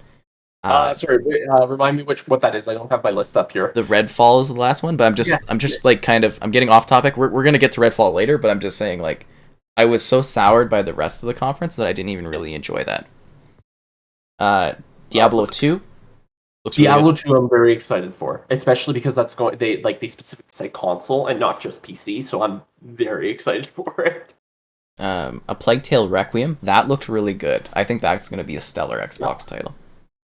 Sorry, remind me what that is. I don't have my list up here. The Redfall is the last one, but I'm just like kind of I'm getting off topic. We're gonna get to Redfall later, but I'm just saying like I was so soured by the rest of the conference that I didn't even really enjoy that. Diablo 2. Diablo 2 I'm very excited for, especially because they specifically say console and not just PC, so I'm very excited for it. A Plague Tale Requiem, that looked really good. I think that's going to be a stellar Xbox title.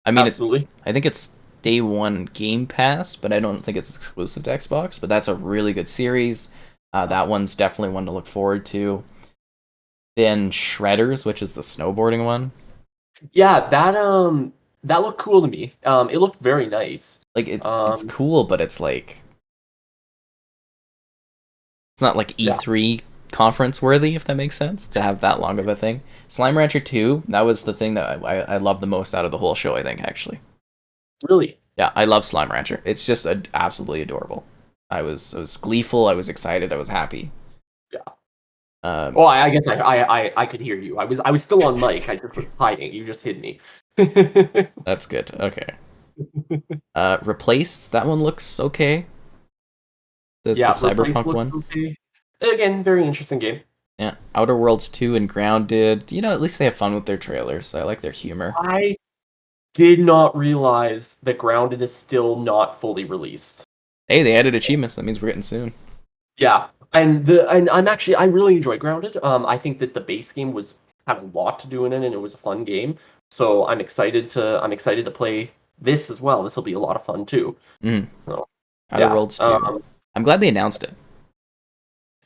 I mean, absolutely. I think it's day one Game Pass, but I don't think it's exclusive to Xbox, but that's a really good series. That one's definitely one to look forward to. Then Shredders, which is the snowboarding one. Yeah, that looked cool to me. It looked very nice. Like it's cool, but it's like it's not like E3 conference worthy, if that makes sense, to have that long of a thing. Slime Rancher 2, that was the thing that I loved the most out of the whole show, I think, actually. Really? Yeah, I love Slime Rancher. It's just absolutely adorable. I was gleeful, I was excited, I was happy. Yeah. Well, I guess I could hear you. I was still on mic. I just was hiding. You just hid me. That's good. Okay. Replaced. That one looks okay. That's the Cyberpunk one. Okay. Again, very interesting game. Yeah. Outer Worlds 2 and Grounded. You know, at least they have fun with their trailers. I like their humor. I did not realize that Grounded is still not fully released. Hey, they added achievements. That means we're getting soon. Yeah. And I really enjoy Grounded. I think that the base game had a lot to do in it, and it was a fun game. So I'm excited to play this as well. This will be a lot of fun too. So, Outer Worlds 2. I'm glad they announced it.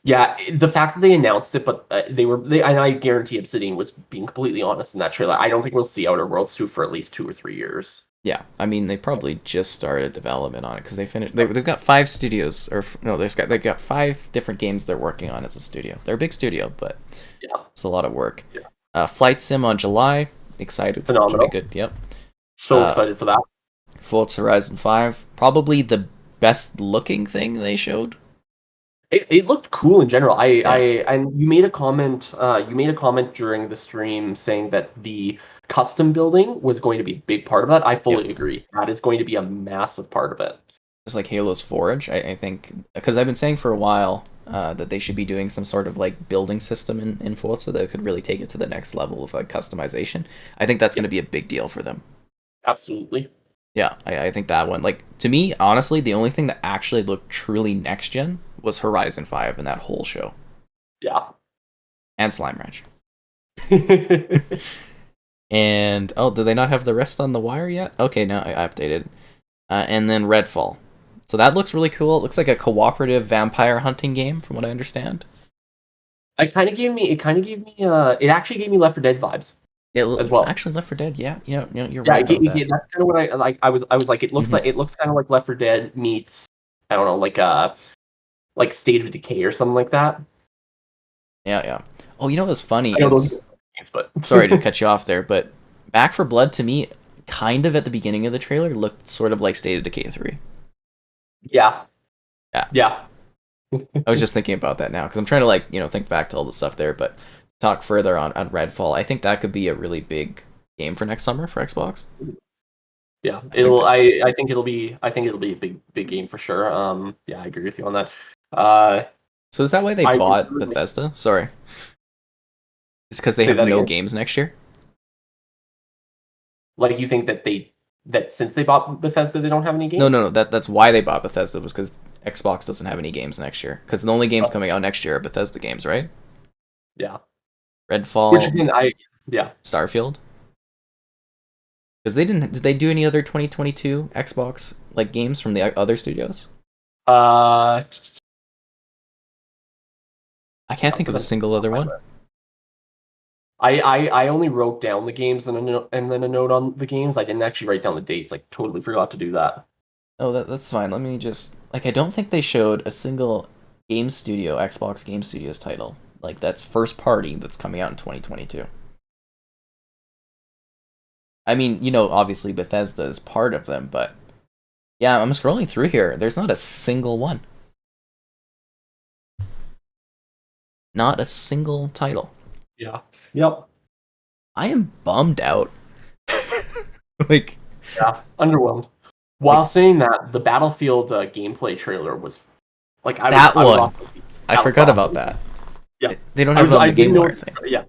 Yeah, the fact that they announced it, but and I guarantee Obsidian was being completely honest in that trailer. I don't think we'll see Outer Worlds 2 for at least 2 or 3 years. Yeah, I mean they probably just started development on it because they finished. They've got 5 studios, or no, they've got 5 different games they're working on as a studio. They're a big studio, but it's a lot of work. Yeah. Flight Sim on July. Excited. Phenomenal. Should be good. Yep. So excited for that. Forza Horizon 5, probably the best looking thing they showed. It looked cool in general. And you made a comment. You made a comment during the stream saying that the custom building was going to be a big part of that. I fully agree. That is going to be a massive part of it. It's like Halo's Forge. I think because I've been saying for a while that they should be doing some sort of like building system in Forza that could really take it to the next level of like customization. I think that's going to be a big deal for them. Absolutely. Yeah, I think that one, like, to me, honestly, the only thing that actually looked truly next gen was Horizon 5 in that whole show. Yeah. And Slime Rancher. And, did they not have the rest on the wire yet? Okay, no, I updated. And then Redfall. So that looks really cool. It looks like a cooperative vampire hunting game, from what I understand. It actually gave me Left 4 Dead vibes. As well. Actually, Left 4 Dead, yeah, you're yeah, right about that. That's kind of what I like. I was like, it looks kind of like Left 4 Dead meets, I don't know, like State of Decay or something like that. Yeah. Oh, you know what was funny? But sorry to cut you off there, but Back 4 Blood to me, kind of at the beginning of the trailer, looked sort of like State of Decay 3. Yeah. I was just thinking about that now because I'm trying to think back to all the stuff there, but talk further on Redfall. I think that could be a really big game for next summer for Xbox. Yeah, I think it'll be a big game for sure. Yeah, I agree with you on that. So is that why they bought Bethesda? Sorry. It's because they have no games next year? Like you think that since they bought Bethesda they don't have any games? No, that's why they bought Bethesda, was because Xbox doesn't have any games next year. Because the only games coming out next year are Bethesda games, right? Yeah. Redfall. Which again, Starfield. Because they didn't. Did they do any other 2022 Xbox like games from the other studios? Uh, I can't think of a single other one. I only wrote down the games and then a note on the games. I didn't actually write down the dates. I totally forgot to do that. Oh, that's fine. Let me just like I don't think they showed a single Xbox Game Studios title like that's first party that's coming out in 2022. I mean, obviously Bethesda is part of them, but yeah, I'm scrolling through here. There's not a single one. Not a single title. Yeah. Yep. I am bummed out. Like, yeah, underwhelmed. While saying that, the Battlefield gameplay trailer was like I forgot about that. Yeah, they don't have it on the Game Wire thing. Yeah.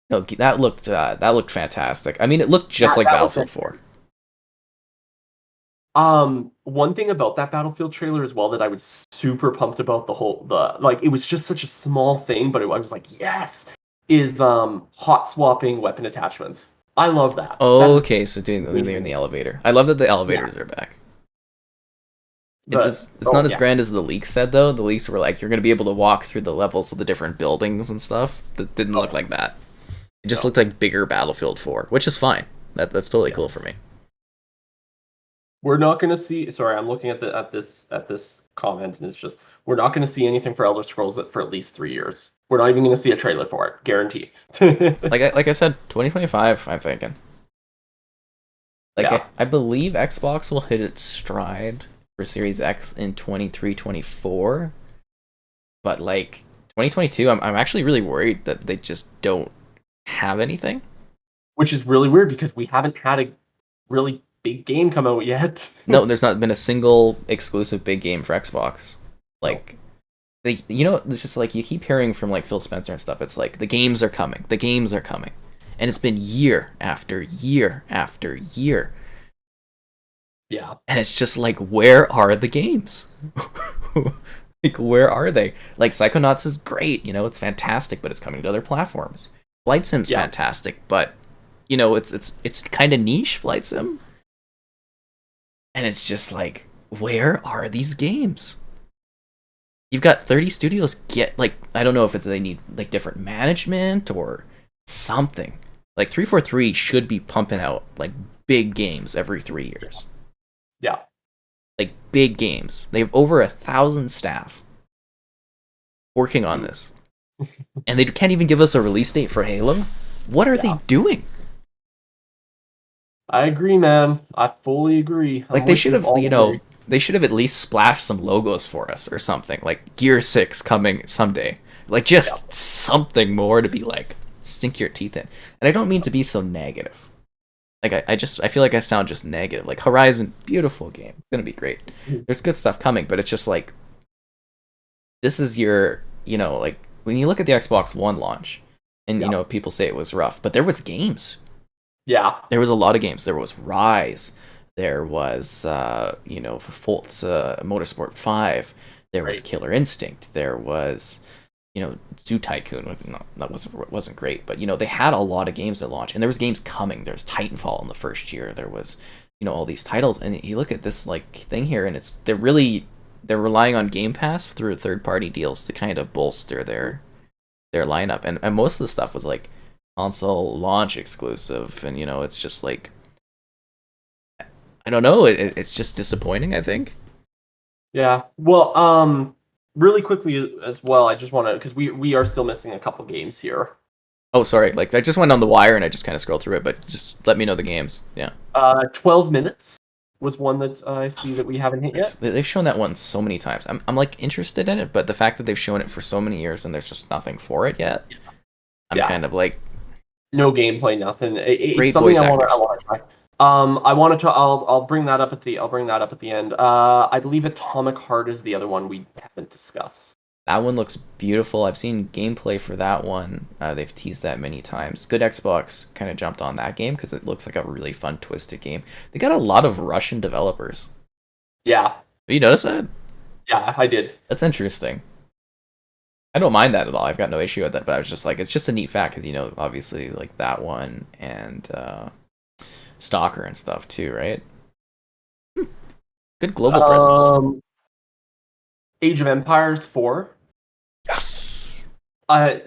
No, that looked fantastic. I mean, it looked just like Battlefield 4. One thing about that Battlefield trailer as well that I was super pumped about it was just such a small thing, but I was like, yes, is hot swapping weapon attachments. I love that. Oh, okay, so doing they're in the elevator. I love that the elevators are back. It's not as grand as the leaks said though. The leaks were like you're gonna be able to walk through the levels of the different buildings and stuff. That didn't look like that. It just looked like bigger Battlefield 4, which is fine. That's totally cool for me. We're not going to see. Sorry, I'm looking at this comment, and it's just we're not going to see anything for Elder Scrolls for at least 3 years. We're not even going to see a trailer for it, guaranteed. like I said, 2025. I'm thinking. I believe Xbox will hit its stride for Series X in 23-24, but like 2022, I'm actually really worried that they just don't have anything, which is really weird because we haven't had a really big game come out yet. No, there's not been a single exclusive big game for Xbox. Like, it's just like you keep hearing from like Phil Spencer and stuff. It's like the games are coming, and it's been year after year after year. Yeah, and it's just like, where are the games? Like, where are they? Like, Psychonauts is great, it's fantastic, but it's coming to other platforms. Flight Sim's fantastic, but it's kind of niche Flight Sim. And it's just like, where are these games? You've got 30 studios I don't know if they need like different management or something. Like 343 should be pumping out like big games every 3 years. Yeah. Like big games. They have over 1,000 staff working on this. And they can't even give us a release date for Halo? What are they doing? I agree, man. I fully agree. Like they should have, they should have at least splashed some logos for us or something. Like Gear 6 coming someday. Like just something more to be like, sink your teeth in. And I don't mean to be so negative. Like I feel like I sound just negative. Like Horizon, beautiful game. It's gonna be great. There's good stuff coming, but it's just like, this is your, like, when you look at the Xbox One launch, and people say it was rough, but there was games. Yeah. There was a lot of games. There was Rise. There was, Forza Motorsport 5. There was Killer Instinct. There was, Zoo Tycoon. No, that wasn't great, but, they had a lot of games at launch, and there was games coming. There's Titanfall in the first year. There was, all these titles, and you look at this, like, thing here, and they're relying on Game Pass through third-party deals to kind of bolster their lineup, and most of the stuff was like console launch exclusive, and it's just like, I don't know, it's just disappointing, I think. Yeah. Well, really quickly as well, I just want to, because we are still missing a couple games here. Oh, sorry. Like, I just went on the wire and I just kind of scrolled through it, but just let me know the games. Yeah. 12 Minutes was one that I see that we haven't hit yet. They've shown that one so many times. I'm like interested in it, but the fact that they've shown it for so many years and there's just nothing for it yet, I'm kind of like, no gameplay, nothing. Great voice actors. I want to try. I'll bring that up at the end. I believe Atomic Heart is the other one we haven't discussed. That one looks beautiful. I've seen gameplay for that one. They've teased that many times. Good Xbox kind of jumped on that game because it looks like a really fun, twisted game. They got a lot of Russian developers. Yeah. Have you noticed that? Yeah, I did. That's interesting. I don't mind that at all. I've got no issue with that, but I was just like, it's just a neat fact because, obviously, like that one and Stalker and stuff too, right? Good global presence. Age of Empires 4. Yes.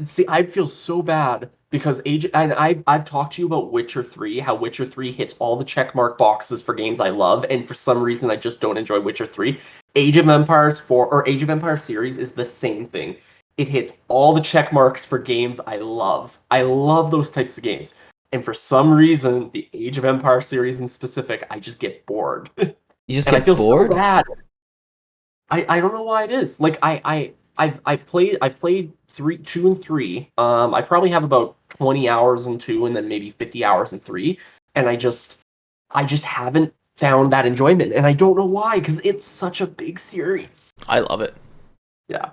See, I feel so bad because I've talked to you about Witcher 3, how Witcher 3 hits all the checkmark boxes for games I love, and for some reason I just don't enjoy Witcher 3. Age of Empires 4 or Age of Empires series is the same thing. It hits all the check marks for games I love. I love those types of games. And for some reason, the Age of Empires series in specific, I just get bored. You just and get I feel bored? so bad. I don't know why it is. Like I've played 2 and 3. I probably have about 20 hours in 2 and then maybe 50 hours in 3. And I just haven't found that enjoyment. And I don't know why, because it's such a big series. I love it. Yeah.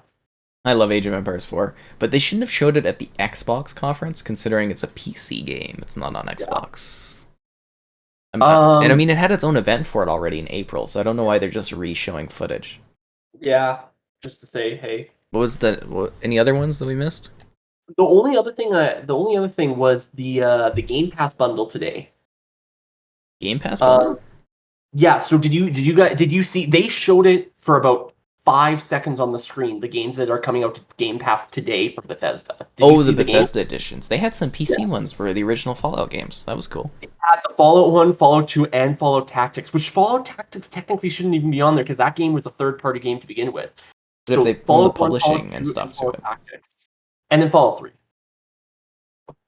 I love Age of Empires 4, but they shouldn't have showed it at the Xbox conference, considering it's a PC game. It's not on Xbox. And I mean, it had its own event for it already in April, so I don't know why they're just re-showing footage. Yeah, just to say, hey. Any other ones that we missed? The only other thing was the Game Pass bundle today. Game Pass bundle? Yeah. So did you see? They showed it for about 5 seconds on the screen. The games that are coming out to Game Pass today from Bethesda. The Bethesda editions. They had some PC ones for the original Fallout games. That was cool. They had the Fallout 1, Fallout 2, and Fallout Tactics, which Fallout Tactics technically shouldn't even be on there because that game was a third-party game to begin with. So if they own the publishing and stuff to it. Tactics. And then Fallout 3.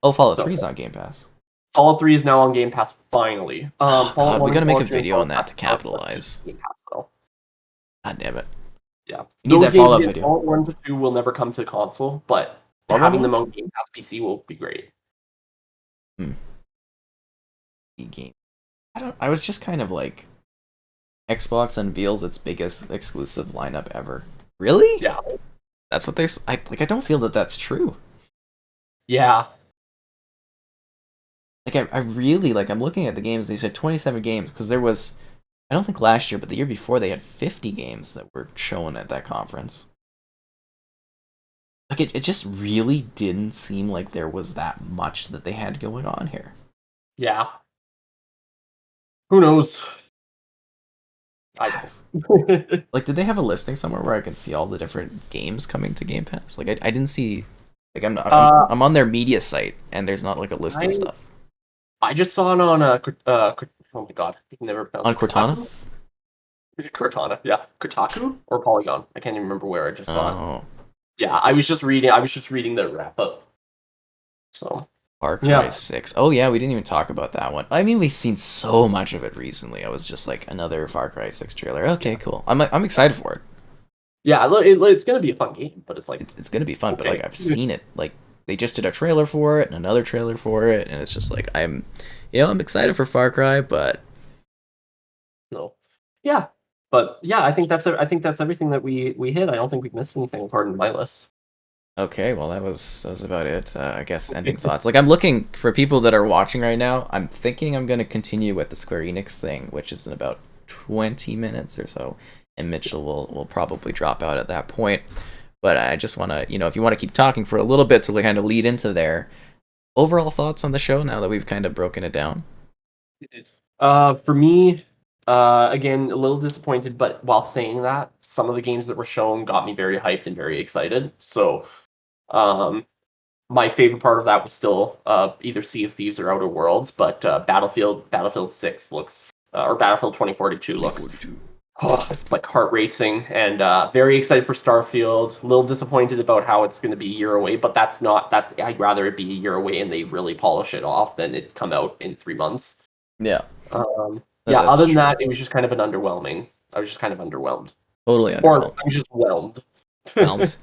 Oh, Fallout 3 is on Game Pass. Fallout 3 is now on Game Pass, finally. God, we gotta make a video on that to capitalize. Game Pass, though. God damn it. Yeah. You need that Fallout video. Fallout 1 to 2 will never come to console, but having them on Game Pass PC will be great. Game. I was just kind of like, Xbox unveils its biggest exclusive lineup ever. Really? Yeah. That's what I don't feel that that's true. Yeah. Like I really I'm looking at the games. They said 27 games because there was, I don't think last year, but the year before they had 50 games that were shown at that conference. Like it just really didn't seem like there was that much that they had going on here. Yeah. Who knows? I don't. Like, did they have a listing somewhere where I can see all the different games coming to Game Pass? Like, I didn't see. Like, I'm on their media site, and there's not like a list of stuff. I just saw it on oh my god, I can never pronounce on Cortana. Cortana, yeah, Kotaku or Polygon. I can't even remember where I just saw it. Yeah, I was just reading the wrap up. So. Far Cry 6. Oh yeah, we didn't even talk about that one. I mean, we've seen so much of it recently. I was just like, another Far Cry 6 trailer. Okay, cool. I'm excited for it. Yeah, it's gonna be a fun game, but it's like it's gonna be fun. Okay. But like I've seen it. Like they just did a trailer for it and another trailer for it, and it's just like I'm excited for Far Cry, but no, yeah, but yeah, I think that's everything that we hit. I don't think we've missed anything according to my list. Okay, well that was about it. I guess ending thoughts. Like I'm looking for people that are watching right now. I'm thinking I'm going to continue with the Square Enix thing, which is in about 20 minutes or so, and Mitchell will probably drop out at that point. But I just want to, if you want to keep talking for a little bit to kind of lead into their overall thoughts on the show now that we've kind of broken it down. For me, again, a little disappointed, but while saying that, some of the games that were shown got me very hyped and very excited. So. My favorite part of that was still either Sea of Thieves or Outer Worlds, but Battlefield 6 looks, or Battlefield 2042 looks like heart racing, and very excited for Starfield. A little disappointed about how it's going to be a year away, but I'd rather it be a year away and they really polish it off than it come out in 3 months. Yeah. Other than that, it was just kind of I was just kind of underwhelmed. Totally underwhelmed. Or I was just whelmed. Whelmed.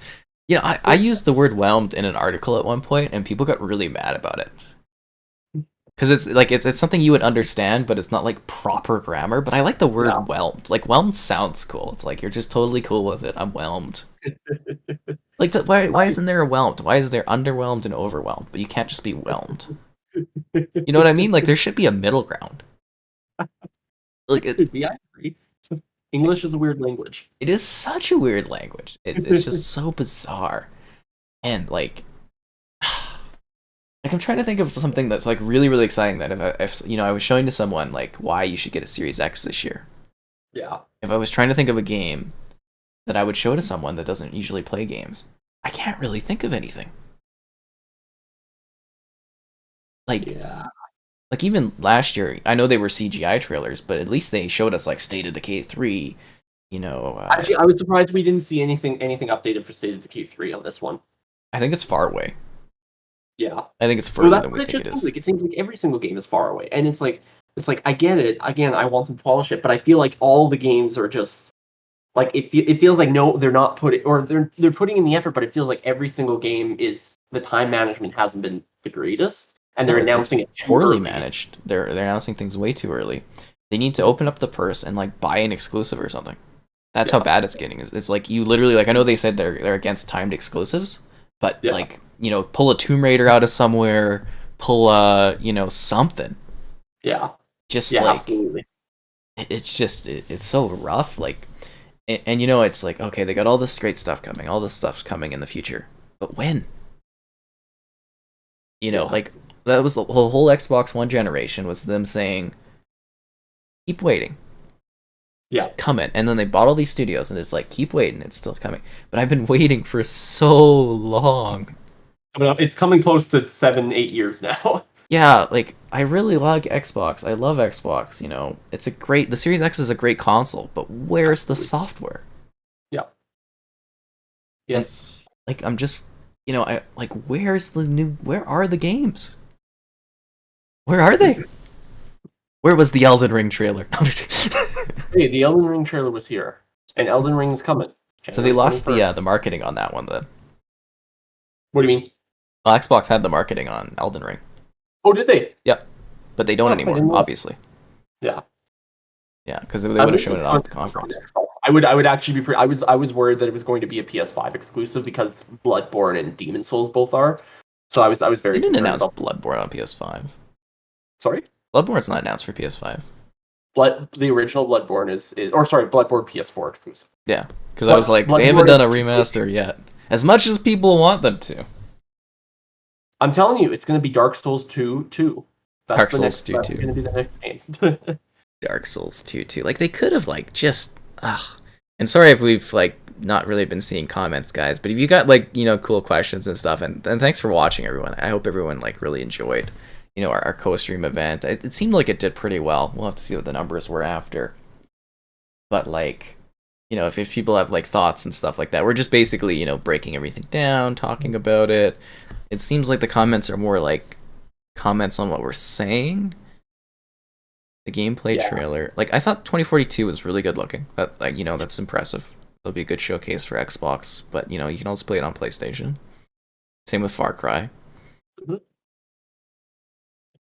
Yeah, I used the word whelmed in an article at one point, and people got really mad about it. Because it's something you would understand, but it's not like proper grammar. But I like the word whelmed. Like whelmed sounds cool. It's like you're just totally cool with it. I'm whelmed. Like why isn't there a whelmed? Why is there underwhelmed and overwhelmed? But you can't just be whelmed. You know what I mean? Like there should be a middle ground. Like I agree. English is a weird language. It is such a weird language. It's just so bizarre. And like Like, I'm trying to think of something that's like really, really exciting that if you know, I was showing to someone like why you should get a Series X this year. Yeah. If I was trying to think of a game that I would show to someone that doesn't usually play games, I can't really think of anything. Like, like even last year, I know they were CGI trailers, but at least they showed us like State of Decay 3. You know, actually, I was surprised we didn't see anything updated for State of Decay 3 on this one. I think it's far away. Yeah, I think it's further than we think it is. Like, it seems like every single game is far away, and it's like I get it. Again, I want them to polish it, but I feel like all the games are just like it feels like no, they're not putting, or they're putting in the effort, but it feels like every single game is the time management hasn't been the greatest, and they're announcing it poorly managed. They're announcing things way too early. They need to open up the purse and like buy an exclusive or something. That's how bad it's getting. It's like you literally, like, I know they said they're against timed exclusives, but like, you know, pull a Tomb Raider out of somewhere, pull you know, something. Yeah. Just like absolutely. It's just it's so rough. Like, and you know, it's like, okay, they got all this great stuff coming. All this stuff's coming in the future, but when? You know, like that was the whole Xbox One generation was them saying, keep waiting. It's coming. And then they bought all these studios and it's like, keep waiting, it's still coming. But I've been waiting for so long. It's coming close to 7-8 years now. Yeah, like, I really like Xbox. I love Xbox, you know. The Series X is a great console, but where's the software? Yeah. Yes. And, like, I'm just, you know, where are the games? Where are they? Where was the Elden Ring trailer? Hey, the Elden Ring trailer was here, and Elden Ring is coming. So they lost the marketing on that one then. What do you mean? Well, Xbox had the marketing on Elden Ring. Oh, did they? Yep, but they don't anymore, obviously. Yeah. Yeah, because they would have shown it off the conference. I would actually be. I was worried that it was going to be a PS5 exclusive because Bloodborne and Demon Souls both are. So I was very. They didn't announce Bloodborne on PS5. Sorry. Bloodborne's not announced for PS5. The original Bloodborne Bloodborne PS4 exclusive. Yeah, because I was like, they haven't done a remaster yet. As much as people want them to. I'm telling you, it's going to be Dark Souls 2 too. Dark Souls 2 That's going to be the next game. Dark Souls 2 too. Like, they could have, like, just... And sorry if we've, like, not really been seeing comments, guys, but if you got, like, you know, cool questions and stuff, and thanks for watching, everyone. I hope everyone, like, really enjoyed, you know, our co-stream event. It seemed like it did pretty well. We'll have to see what the numbers were after. But, like, you know, if people have, like, thoughts and stuff like that, we're just basically, you know, breaking everything down, talking about it. It seems like the comments are more, like, comments on what we're saying. The gameplay trailer. Like, I thought 2042 was really good looking. That, like, you know, that's impressive. It'll be a good showcase for Xbox, but, you know, you can also play it on PlayStation. Same with Far Cry. Mm-hmm.